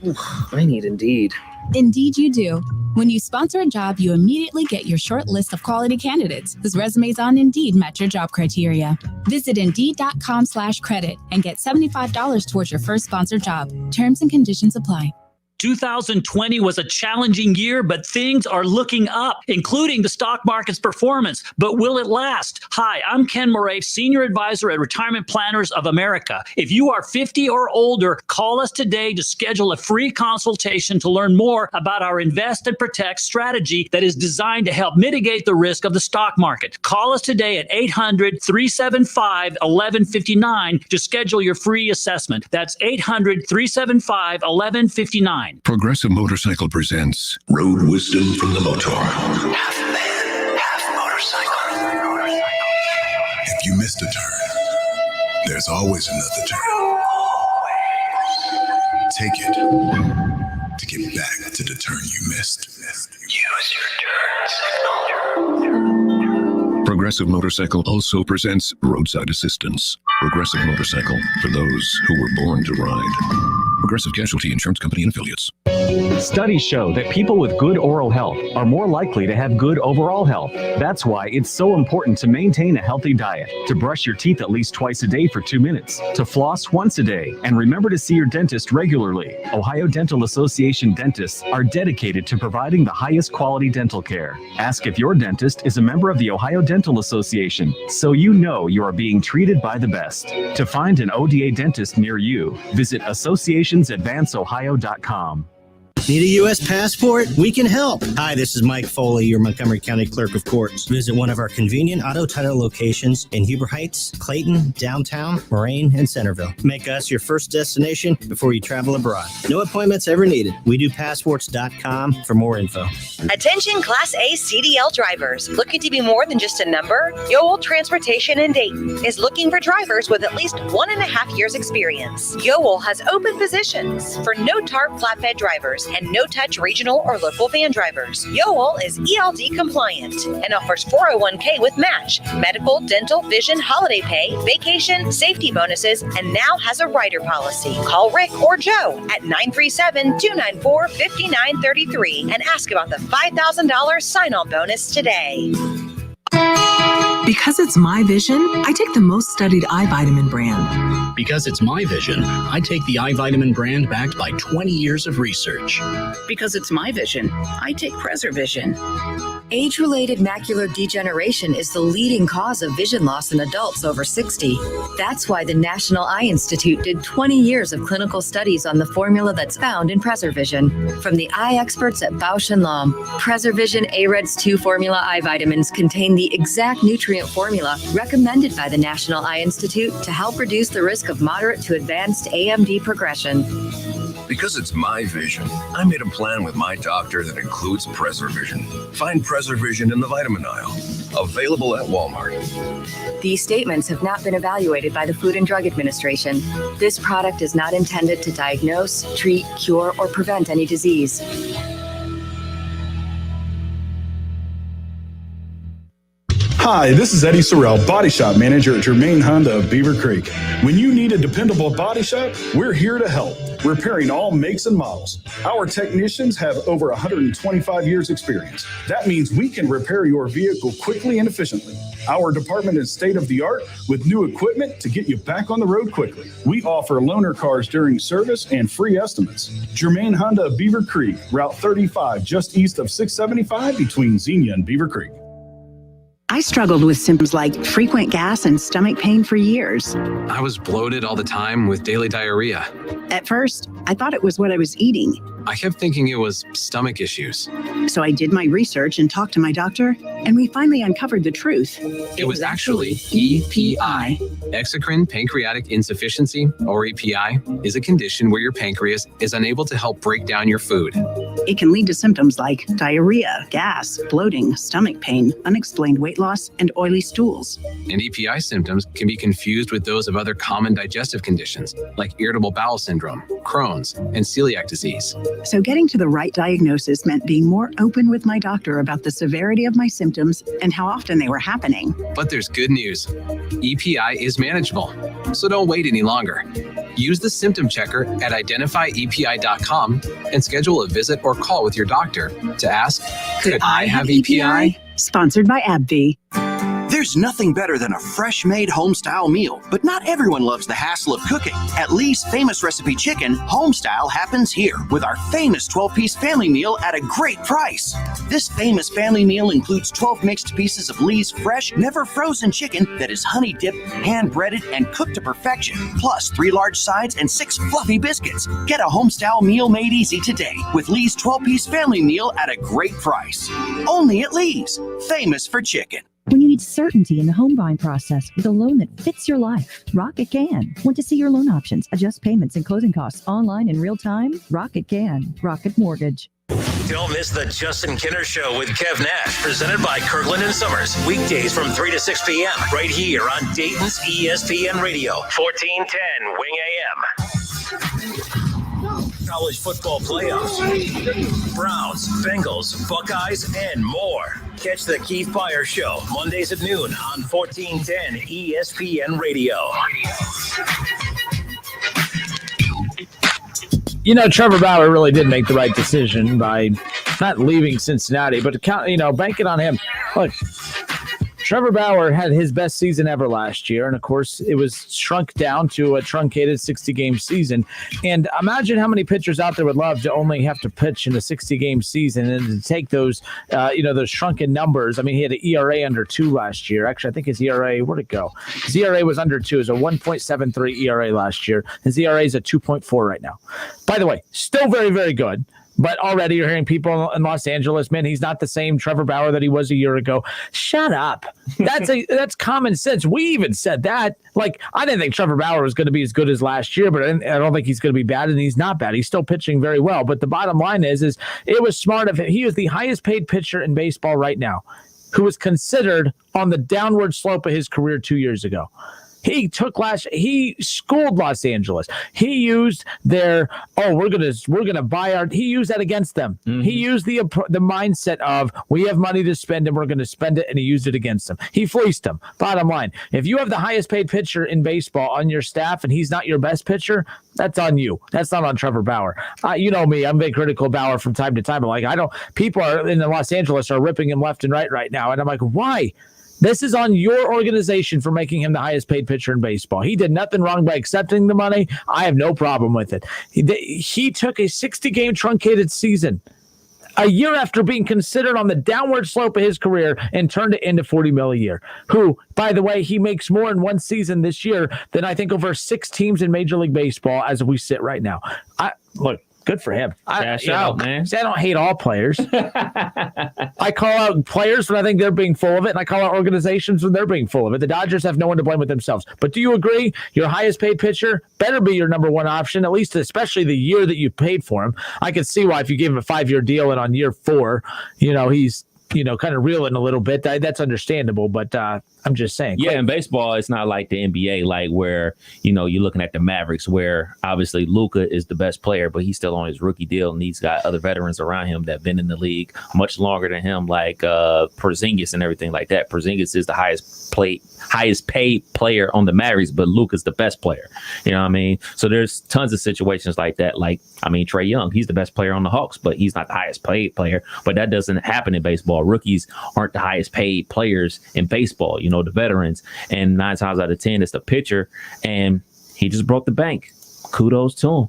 I need Indeed. Indeed you do. When you sponsor a job, you immediately get your short list of quality candidates whose resumes on Indeed match your job criteria. Visit Indeed.com/credit and get $75 towards your first sponsored job. Terms and conditions apply. 2020 was a challenging year, but things are looking up, including the stock market's performance. But will it last? Hi, I'm Ken Moray, Senior Advisor at Retirement Planners of America. If you are 50 or older, call us today to schedule a free consultation to learn more about our Invest and Protect strategy that is designed to help mitigate the risk of the stock market. Call us today at 800-375-1159 to schedule your free assessment. That's 800-375-1159. Progressive Motorcycle presents Road Wisdom from the Motor. Half man, half motorcycle. If you missed a turn, there's always another turn. Take it to get back to the turn you missed. Use your turn signal. Progressive Motorcycle also presents Roadside Assistance. Progressive Motorcycle, for those who were born to ride. Progressive Casualty Insurance Company and Affiliates. Studies show that people with good oral health are more likely to have good overall health. That's why it's so important to maintain a healthy diet, to brush your teeth at least twice a day for 2 minutes, to floss once a day, and remember to see your dentist regularly. Ohio Dental Association dentists are dedicated to providing the highest quality dental care. Ask if your dentist is a member of the Ohio Dental Association, so you know you are being treated by the best. To find an ODA dentist near you, visit associationsadvanceohio.com. Need a U.S. passport? We can help. Hi, this is Mike Foley, your Montgomery County Clerk of Courts. Visit one of our convenient auto title locations in Huber Heights, Clayton, downtown, Moraine, and Centerville. Make us your first destination before you travel abroad. No appointments ever needed. We do passports.com for more info. Attention Class A CDL drivers. Looking to be more than just a number? Yoel Transportation in Dayton is looking for drivers with at least 1.5 years experience. Yoel has open positions for no-tarp flatbed drivers and no-touch regional or local van drivers. Yoel is ELD compliant and offers 401k with match, medical, dental, vision, holiday pay, vacation, safety bonuses, and now has a rider policy. Call Rick or Joe at 937-294-5933 and ask about the $5,000 sign-on bonus today. Because it's my vision, I take the most studied eye vitamin brand. Because it's my vision, I take the eye vitamin brand backed by 20 years of research. Because it's my vision, I take PreserVision. Age-related macular degeneration is the leading cause of vision loss in adults over 60. That's why the National Eye Institute did 20 years of clinical studies on the formula that's found in PreserVision. From the eye experts at Bausch & Lomb, PreserVision AREDS 2 formula eye vitamins contain the exact nutrient formula recommended by the National Eye Institute to help reduce the risk of moderate to advanced AMD progression. Because it's my vision, I made a plan with my doctor that includes PreserVision. Find PreserVision in the vitamin aisle. Available at Walmart. These statements have not been evaluated by the Food and Drug Administration. This product is not intended to diagnose, treat, cure, or prevent any disease. Hi, this is Eddie Sorrell, Body Shop Manager at Germain Honda of Beaver Creek. When you need a dependable body shop, we're here to help, repairing all makes and models. Our technicians have over 125 years experience. That means we can repair your vehicle quickly and efficiently. Our department is state-of-the-art with new equipment to get you back on the road quickly. We offer loaner cars during service and free estimates. Germain Honda of Beaver Creek, Route 35, just east of 675 between Xenia and Beaver Creek. I struggled with symptoms like frequent gas and stomach pain for years. I was bloated all the time with daily diarrhea. At first, I thought it was what I was eating. I kept thinking it was stomach issues. So I did my research and talked to my doctor, and we finally uncovered the truth. It was actually EPI. Exocrine pancreatic insufficiency, or EPI, is a condition where your pancreas is unable to help break down your food. It can lead to symptoms like diarrhea, gas, bloating, stomach pain, unexplained weight loss, and oily stools. And EPI symptoms can be confused with those of other common digestive conditions, like irritable bowel syndrome, Crohn's, and celiac disease. So getting to the right diagnosis meant being more open with my doctor about the severity of my symptoms and how often they were happening. But there's good news. EPI is manageable, so don't wait any longer. Use the symptom checker at identifyepi.com and schedule a visit or call with your doctor to ask, could I have EPI? Sponsored by AbbVie. There's nothing better than a fresh-made home-style meal, but not everyone loves the hassle of cooking. At Lee's Famous Recipe Chicken, home-style happens here with our famous 12-piece family meal at a great price. This famous family meal includes 12 mixed pieces of Lee's fresh, never-frozen chicken that is honey-dipped, hand-breaded, and cooked to perfection, plus 3 large sides and 6 fluffy biscuits. Get a home-style meal made easy today with Lee's 12-piece family meal at a great price. Only at Lee's, famous for chicken. When you need certainty in the home buying process with a loan that fits your life, Rocket can. Want to see your loan options, adjust payments and closing costs online in real time? Rocket can. Rocket Mortgage. Don't miss the Justin Kinner Show with Kev Nash, presented by Kirkland & Summers. Weekdays from 3 to 6 p.m. right here on Dayton's ESPN Radio, 1410 Wing AM. College football playoffs, Browns, Bengals, Buckeyes, and more. Catch the Keith Fire Show Mondays at noon on 1410 ESPN Radio. Trevor Bauer really did make the right decision by not leaving Cincinnati, but banking on him. Look, Trevor Bauer had his best season ever last year, and of course, it was shrunk down to a truncated 60-game season. And imagine how many pitchers out there would love to only have to pitch in a 60-game season and to take those, those shrunken numbers. I mean, he had an ERA under 2 last year. Actually, I think his ERA, where'd it go? His ERA was under 2. It was a 1.73 ERA last year. His ERA is a 2.4 right now. By the way, still very, very good. But already you're hearing people in Los Angeles, man, he's not the same Trevor Bauer that he was a year ago. Shut up. That's common sense. We even said that. Like, I didn't think Trevor Bauer was going to be as good as last year, but I don't think he's going to be bad, and he's not bad. He's still pitching very well. But the bottom line is it was smart of him. He is the highest paid pitcher in baseball right now, who was considered on the downward slope of his career 2 years ago. He schooled Los Angeles. He used their, we're gonna buy our. He used that against them. Mm-hmm. He used the mindset of, we have money to spend and we're going to spend it, and he used it against them. He fleeced them. Bottom line, if you have the highest paid pitcher in baseball on your staff and he's not your best pitcher, that's on you. That's not on Trevor Bauer. You know me, I'm very critical of Bauer from time to time. But people are in Los Angeles are ripping him left and right now, and I'm like, why? This is on your organization for making him the highest paid pitcher in baseball. He did nothing wrong by accepting the money. I have no problem with it. He took a 60-game truncated season a year after being considered on the downward slope of his career and turned it into $40 million a year. Who, by the way, he makes more in one season this year than I think over 6 teams in Major League Baseball as we sit right now. Look. Good for him. Cash out, man. See, I don't hate all players. I call out players when I think they're being full of it, and I call out organizations when they're being full of it. The Dodgers have no one to blame with themselves. But do you agree your highest paid pitcher better be your number one option, at least especially the year that you paid for him? I could see why if you gave him a 5-year deal and on year 4, he's kind of reeling a little bit. That's understandable, but I'm just saying. Yeah, in baseball, it's not like the NBA, like where, you're looking at the Mavericks, where obviously Luka is the best player, but he's still on his rookie deal, and he's got other veterans around him that have been in the league much longer than him, like Porzingis and everything like that. Porzingis is the highest paid player on the Mavericks, but Luka's the best player. You know what I mean? So there's tons of situations like that. Like, Trae Young, he's the best player on the Hawks, but he's not the highest paid player. But that doesn't happen in baseball. Rookies aren't the highest paid players in baseball, the veterans. And 9 times out of 10, it's the pitcher. And he just broke the bank. Kudos to him.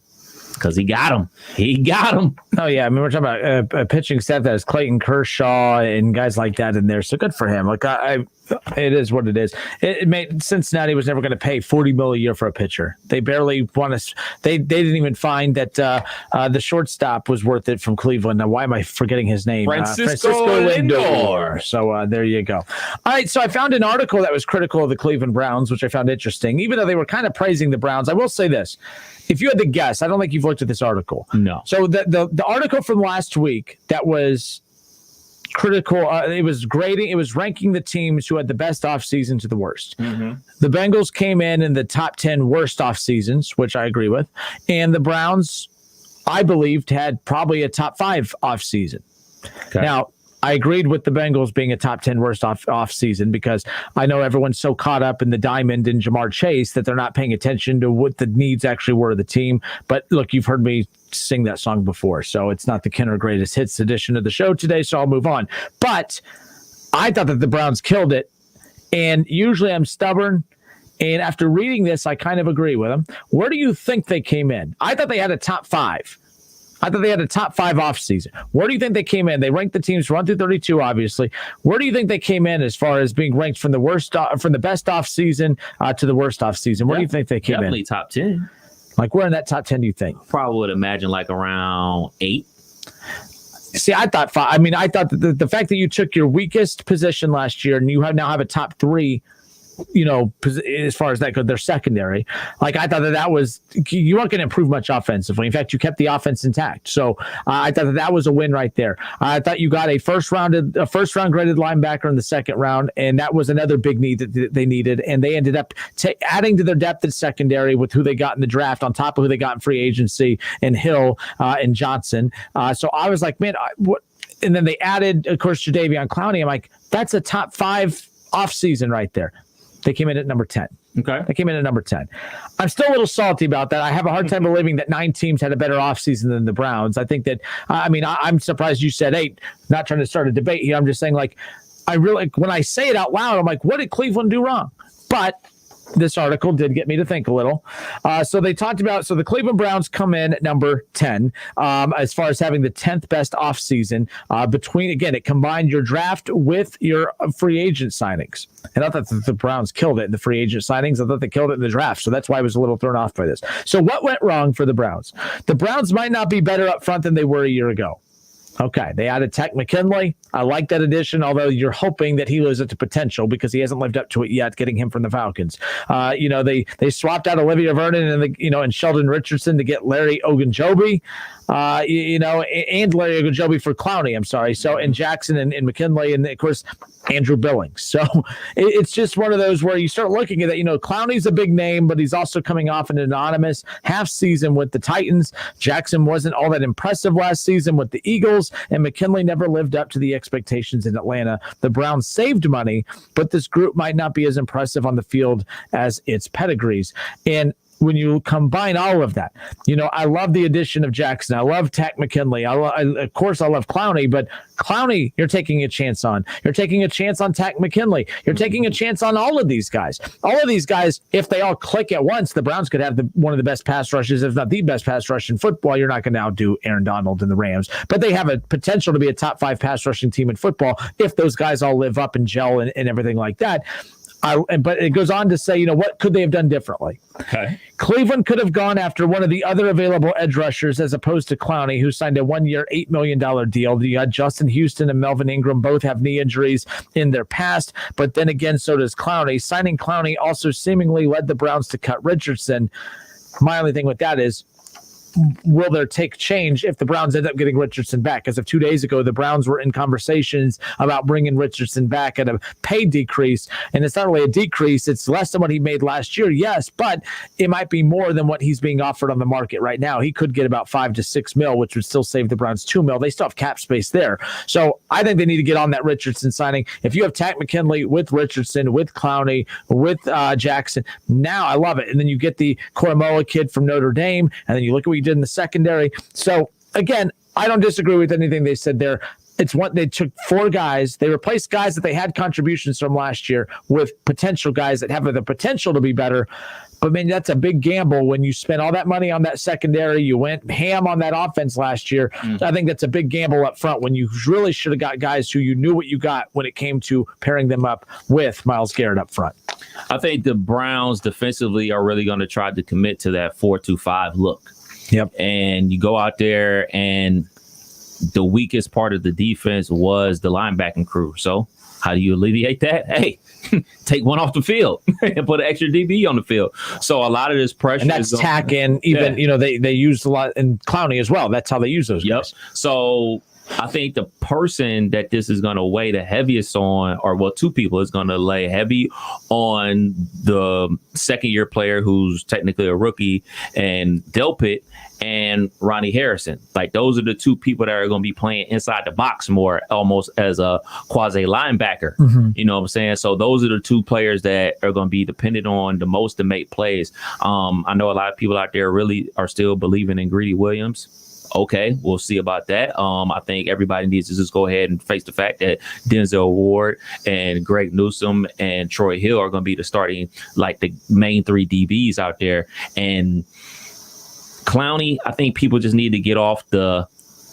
Because he got him. Oh, yeah. I mean, we're talking about a pitching staff that has Clayton Kershaw and guys like that in there. So good for him. Like, it is what it is. It made Cincinnati was never going to pay $40 million a year for a pitcher. They barely want to. They didn't even find that the shortstop was worth it from Cleveland. Now, why am I forgetting his name? Francisco Lindor. So there you go. All right. So I found an article that was critical of the Cleveland Browns, which I found interesting. Even though they were kind of praising the Browns, I will say this. If you had to guess, I don't think you've looked at this article. No. So the article from last week that was critical, it was grading, it was ranking the teams who had the best off season to the worst. Mm-hmm. The Bengals came in the top 10 worst off seasons, which I agree with. And the Browns, I believed, had probably a top 5 off season. Okay. Now, I agreed with the Bengals being a top 10 worst off season because I know everyone's so caught up in the diamond and Jamar Chase that they're not paying attention to what the needs actually were of the team. But look, you've heard me sing that song before, so it's not the Kenner Greatest Hits edition of the show today, so I'll move on. But I thought that the Browns killed it, and usually I'm stubborn, and after reading this, I kind of agree with them. Where do you think they came in? I thought they had a top 5. I thought they had a top 5 offseason. Where do you think they came in? They ranked the teams 1 through 32, obviously. Where do you think they came in as far as being ranked from the best offseason to the worst offseason? Where do you think they came definitely in? Definitely top 10. Like, where in that top 10 do you think? Probably would imagine like around 8. See, I thought 5. I mean, I thought that the fact that you took your weakest position last year and you now have a top 3, as far as that goes, their secondary. Like, I thought that was, you weren't going to improve much offensively. In fact, you kept the offense intact. So I thought that was a win right there. I thought you got a first round graded linebacker in the second round, and that was another big need that they needed. And they ended up adding to their depth at secondary with who they got in the draft on top of who they got in free agency and Hill and Johnson. So I was like, man, what? And then they added, of course, Jadeveon Clowney. I'm like, that's a top 5 offseason right there. They came in at number 10. Okay. They came in at number 10. I'm still a little salty about that. I have a hard time believing that 9 teams had a better offseason than the Browns. I think that, I'm surprised you said 8. Not trying to start a debate here. I'm just saying, like, when I say it out loud, I'm like, what did Cleveland do wrong? But this article did get me to think a little. So they talked about, the Cleveland Browns come in at number 10 as far as having the 10th best offseason between, again, it combined your draft with your free agent signings. And I thought that the Browns killed it in the free agent signings. I thought they killed it in the draft. So that's why I was a little thrown off by this. So what went wrong for the Browns? The Browns might not be better up front than they were a year ago. Okay, they added Tech McKinley. I like that addition, although you're hoping that he lives up to potential because he hasn't lived up to it yet, getting him from the Falcons. They swapped out Olivia Vernon and Sheldon Richardson to get Larry Ogunjobi. And Larry Ogunjobi for Clowney, I'm sorry. So, and Jackson and McKinley, and of course, Andrew Billings. So it's just one of those where you start looking at it. Clowney's a big name, but he's also coming off an anonymous half season with the Titans. Jackson wasn't all that impressive last season with the Eagles, and McKinley never lived up to the expectations in Atlanta. The Browns saved money, but this group might not be as impressive on the field as its pedigrees. And when you combine all of that, I love the addition of Jackson. I love Tech McKinley. Of course, I love Clowney, but Clowney, you're taking a chance on. You're taking a chance on Tech McKinley. You're taking a chance on all of these guys. All of these guys, if they all click at once, the Browns could have one of the best pass rushes, if not the best pass rush in football. You're not going to outdo Aaron Donald and the Rams, but they have a potential to be a top 5 pass rushing team in football if those guys all live up and gel and everything like that. But it goes on to say, what could they have done differently? Okay. Cleveland could have gone after one of the other available edge rushers as opposed to Clowney, who signed a 1-year, $8 million deal. You got Justin Houston and Melvin Ingram, both have knee injuries in their past. But then again, so does Clowney. Signing Clowney also seemingly led the Browns to cut Richardson. My only thing with that is, will there take change if the Browns end up getting Richardson back? As of 2 days ago, the Browns were in conversations about bringing Richardson back at a pay decrease. And it's not really a decrease. It's less than what he made last year, yes, but it might be more than what he's being offered on the market right now. He could get about $5 to $6 million, which would still save the Browns $2 million. They still have cap space there. So I think they need to get on that Richardson signing. If you have Tech McKinley with Richardson, with Clowney, with Jackson, now I love it. And then you get the Koromoa kid from Notre Dame, and then you look at what you did in the secondary. So again, I don't disagree with anything they said there. It's what they took 4 guys. They replaced guys that they had contributions from last year with potential guys that have the potential to be better. But man, that's a big gamble when you spend all that money on that secondary. You went ham on that offense last year. I think that's a big gamble up front when you really should have got guys who you knew what you got when it came to pairing them up with Myles Garrett up front. I think the Browns defensively are really going to try to commit to that 4-2-5 look. Yep. And you go out there, and the weakest part of the defense was the linebacking crew. So how do you alleviate that? Hey, take one off the field and put an extra DB on the field. So a lot of this pressure, and that's tack in. Even they used a lot in Clowney as well. That's how they use those guys. So I think the person that this is going to weigh the heaviest on, two people is going to lay heavy on the second-year player who's technically a rookie, and Delpit and Ronnie Harrison. Like, those are the 2 people that are going to be playing inside the box more, almost as a quasi linebacker. You know what I'm saying? So those are the 2 players that are going to be dependent on the most to make plays. I know a lot of people out there really are still believing in Greedy Williams. Okay, we'll see about that. I think everybody needs to just go ahead and face the fact that Denzel Ward and Greg Newsome and Troy Hill are going to be the main 3 DBs out there. And Clowney, I think people just need to get off the,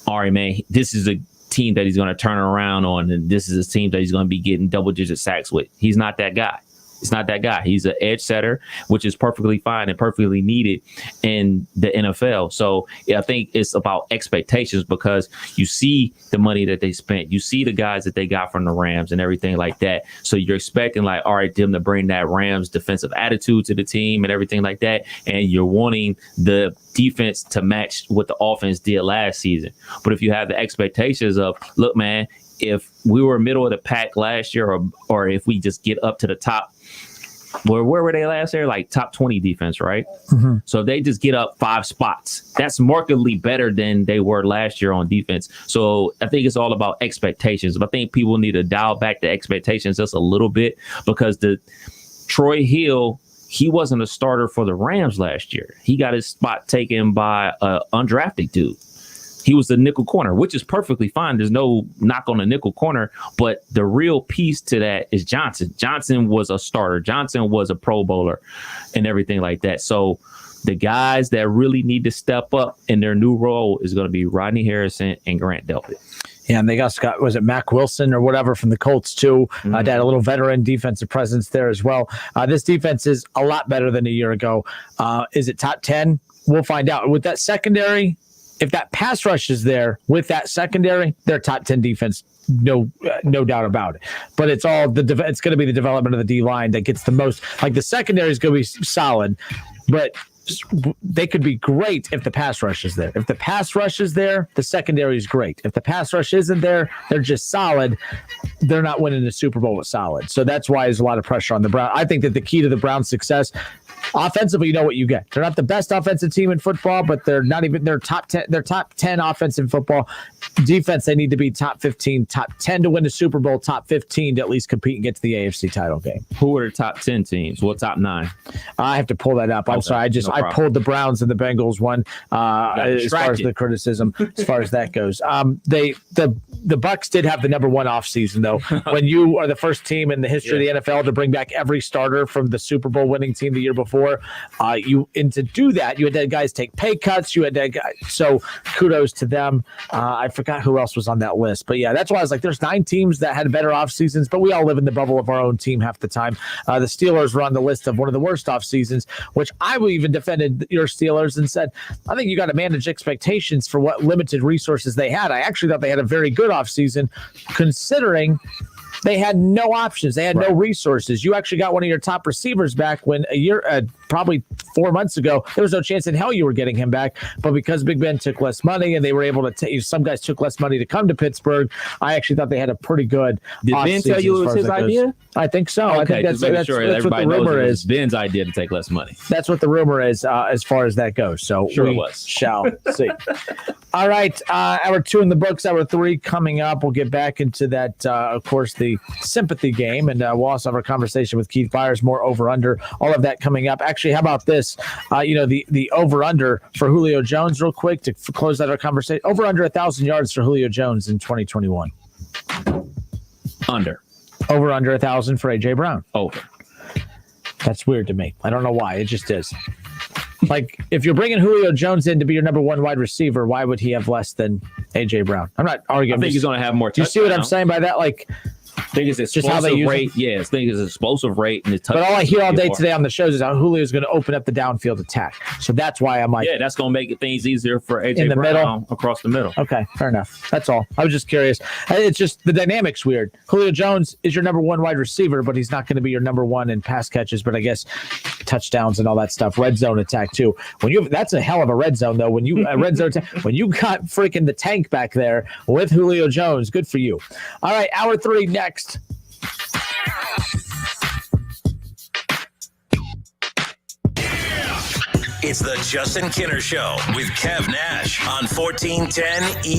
all right, man, this is a team that he's going to turn around on, and this is a team that he's going to be getting double-digit sacks with. He's not that guy. He's not that guy. He's an edge setter, which is perfectly fine and perfectly needed in the NFL. So I think it's about expectations, because you see the money that they spent. You see the guys that they got from the Rams and everything like that. So you're expecting, like, all right, them to bring that Rams defensive attitude to the team and everything like that. And you're wanting the defense to match what the offense did last season. But if you have the expectations of, look, man, if we were middle of the pack last year, or if we just get up to the top, where were they last year? Like top 20 defense, right? So if they just get up 5 spots, that's markedly better than they were last year on defense. So I think it's all about expectations. But I think people need to dial back the expectations just a little bit, because Troy Hill, he wasn't a starter for the Rams last year. He got his spot taken by an undrafted dude. He was the nickel corner, which is perfectly fine. There's no knock on the nickel corner, but the real piece to that is Johnson. Johnson was a starter. Johnson was a Pro Bowler and everything like that. So the guys that really need to step up in their new role is going to be Rodney Harrison and Grant Delpit. Yeah, and they got Scott, was it Mac Wilson or whatever from the Colts too? They had a little veteran defensive presence there as well. This defense is a lot better than a year ago. Is it top 10? We'll find out. With that secondary, if that pass rush is there with that secondary, they're top 10 defense. No doubt about it. But it's all it's going to be the development of the D line that gets the most. Like the secondary is going to be solid, but they could be great if the pass rush is there. If the pass rush is there, the secondary is great. If the pass rush isn't there, they're just solid. They're not winning the Super Bowl with solid. So that's why there's a lot of pressure on the Browns. I think that the key to the Browns' success, offensively, you know what you get. They're not the best offensive team in football, but they're not even they're top 10. They're top 10 offensive football. Defense, they need to be top 15, top 10 to win the Super Bowl, top 15 to at least compete and get to the AFC title game. Who are the top 10 teams? Well, top 9. I have to pull that up. I'm sorry. I pulled the Browns and the Bengals one as far as the criticism, as far as that goes. The Bucs did have the number one offseason, though. When you are the first team in the history of the NFL to bring back every starter from the Super Bowl winning team the year before, and to do that, you had that guys take pay cuts. You had that guy, so kudos to them. I forgot who else was on that list, but yeah, that's why I was like, there's 9 teams that had better off seasons, but we all live in the bubble of our own team half the time. The Steelers were on the list of one of the worst off seasons, which I even defended your Steelers and said, I think you got to manage expectations for what limited resources they had. I actually thought they had a very good off season, considering they had no options. They had no resources. You actually got one of your top receivers back when probably 4 months ago, there was no chance in hell you were getting him back. But because Big Ben took less money and they were able to some guys took less money to come to Pittsburgh, I actually thought they had a pretty good. Did Ben tell you it was his idea? I think so. Okay, I think that's what the rumor is. Ben's idea to take less money. That's what the rumor is as far as that goes. So sure we it was. Shall see. All right. Hour 2 in the books. Hour 3 coming up. We'll get back into that, of course, the sympathy game. And we'll also have our conversation with Keith Byers, more over-under, all of that coming up. Actually, how about this? The over-under for Julio Jones, real quick, to close out our conversation. Over-under 1,000 yards for Julio Jones in 2021. Under. Over-under 1,000 for A.J. Brown. Over. That's weird to me. I don't know why. It just is. Like, if you're bringing Julio Jones in to be your number one wide receiver, why would he have less than A.J. Brown? I'm not arguing. I think he's going to have more. Do you see what I'm saying by that? Like, I think it's explosive rate. Yeah, I think it's explosive rate and the touch. But all I hear all day today on the shows is how Julio is going to open up the downfield attack. So that's why I'm like, yeah, that's going to make things easier for AJ Brown across the middle. Okay, fair enough. That's all. I was just curious. It's just the dynamic's weird. Julio Jones is your number one wide receiver, but he's not going to be your number one in pass catches. But I guess touchdowns and all that stuff, red zone attack too. That's a hell of a red zone though. When you red zone attack, when you got freaking the tank back there with Julio Jones, good for you. All right, hour 3 next. It's the Justin Kinner Show with Kev Nash on 1410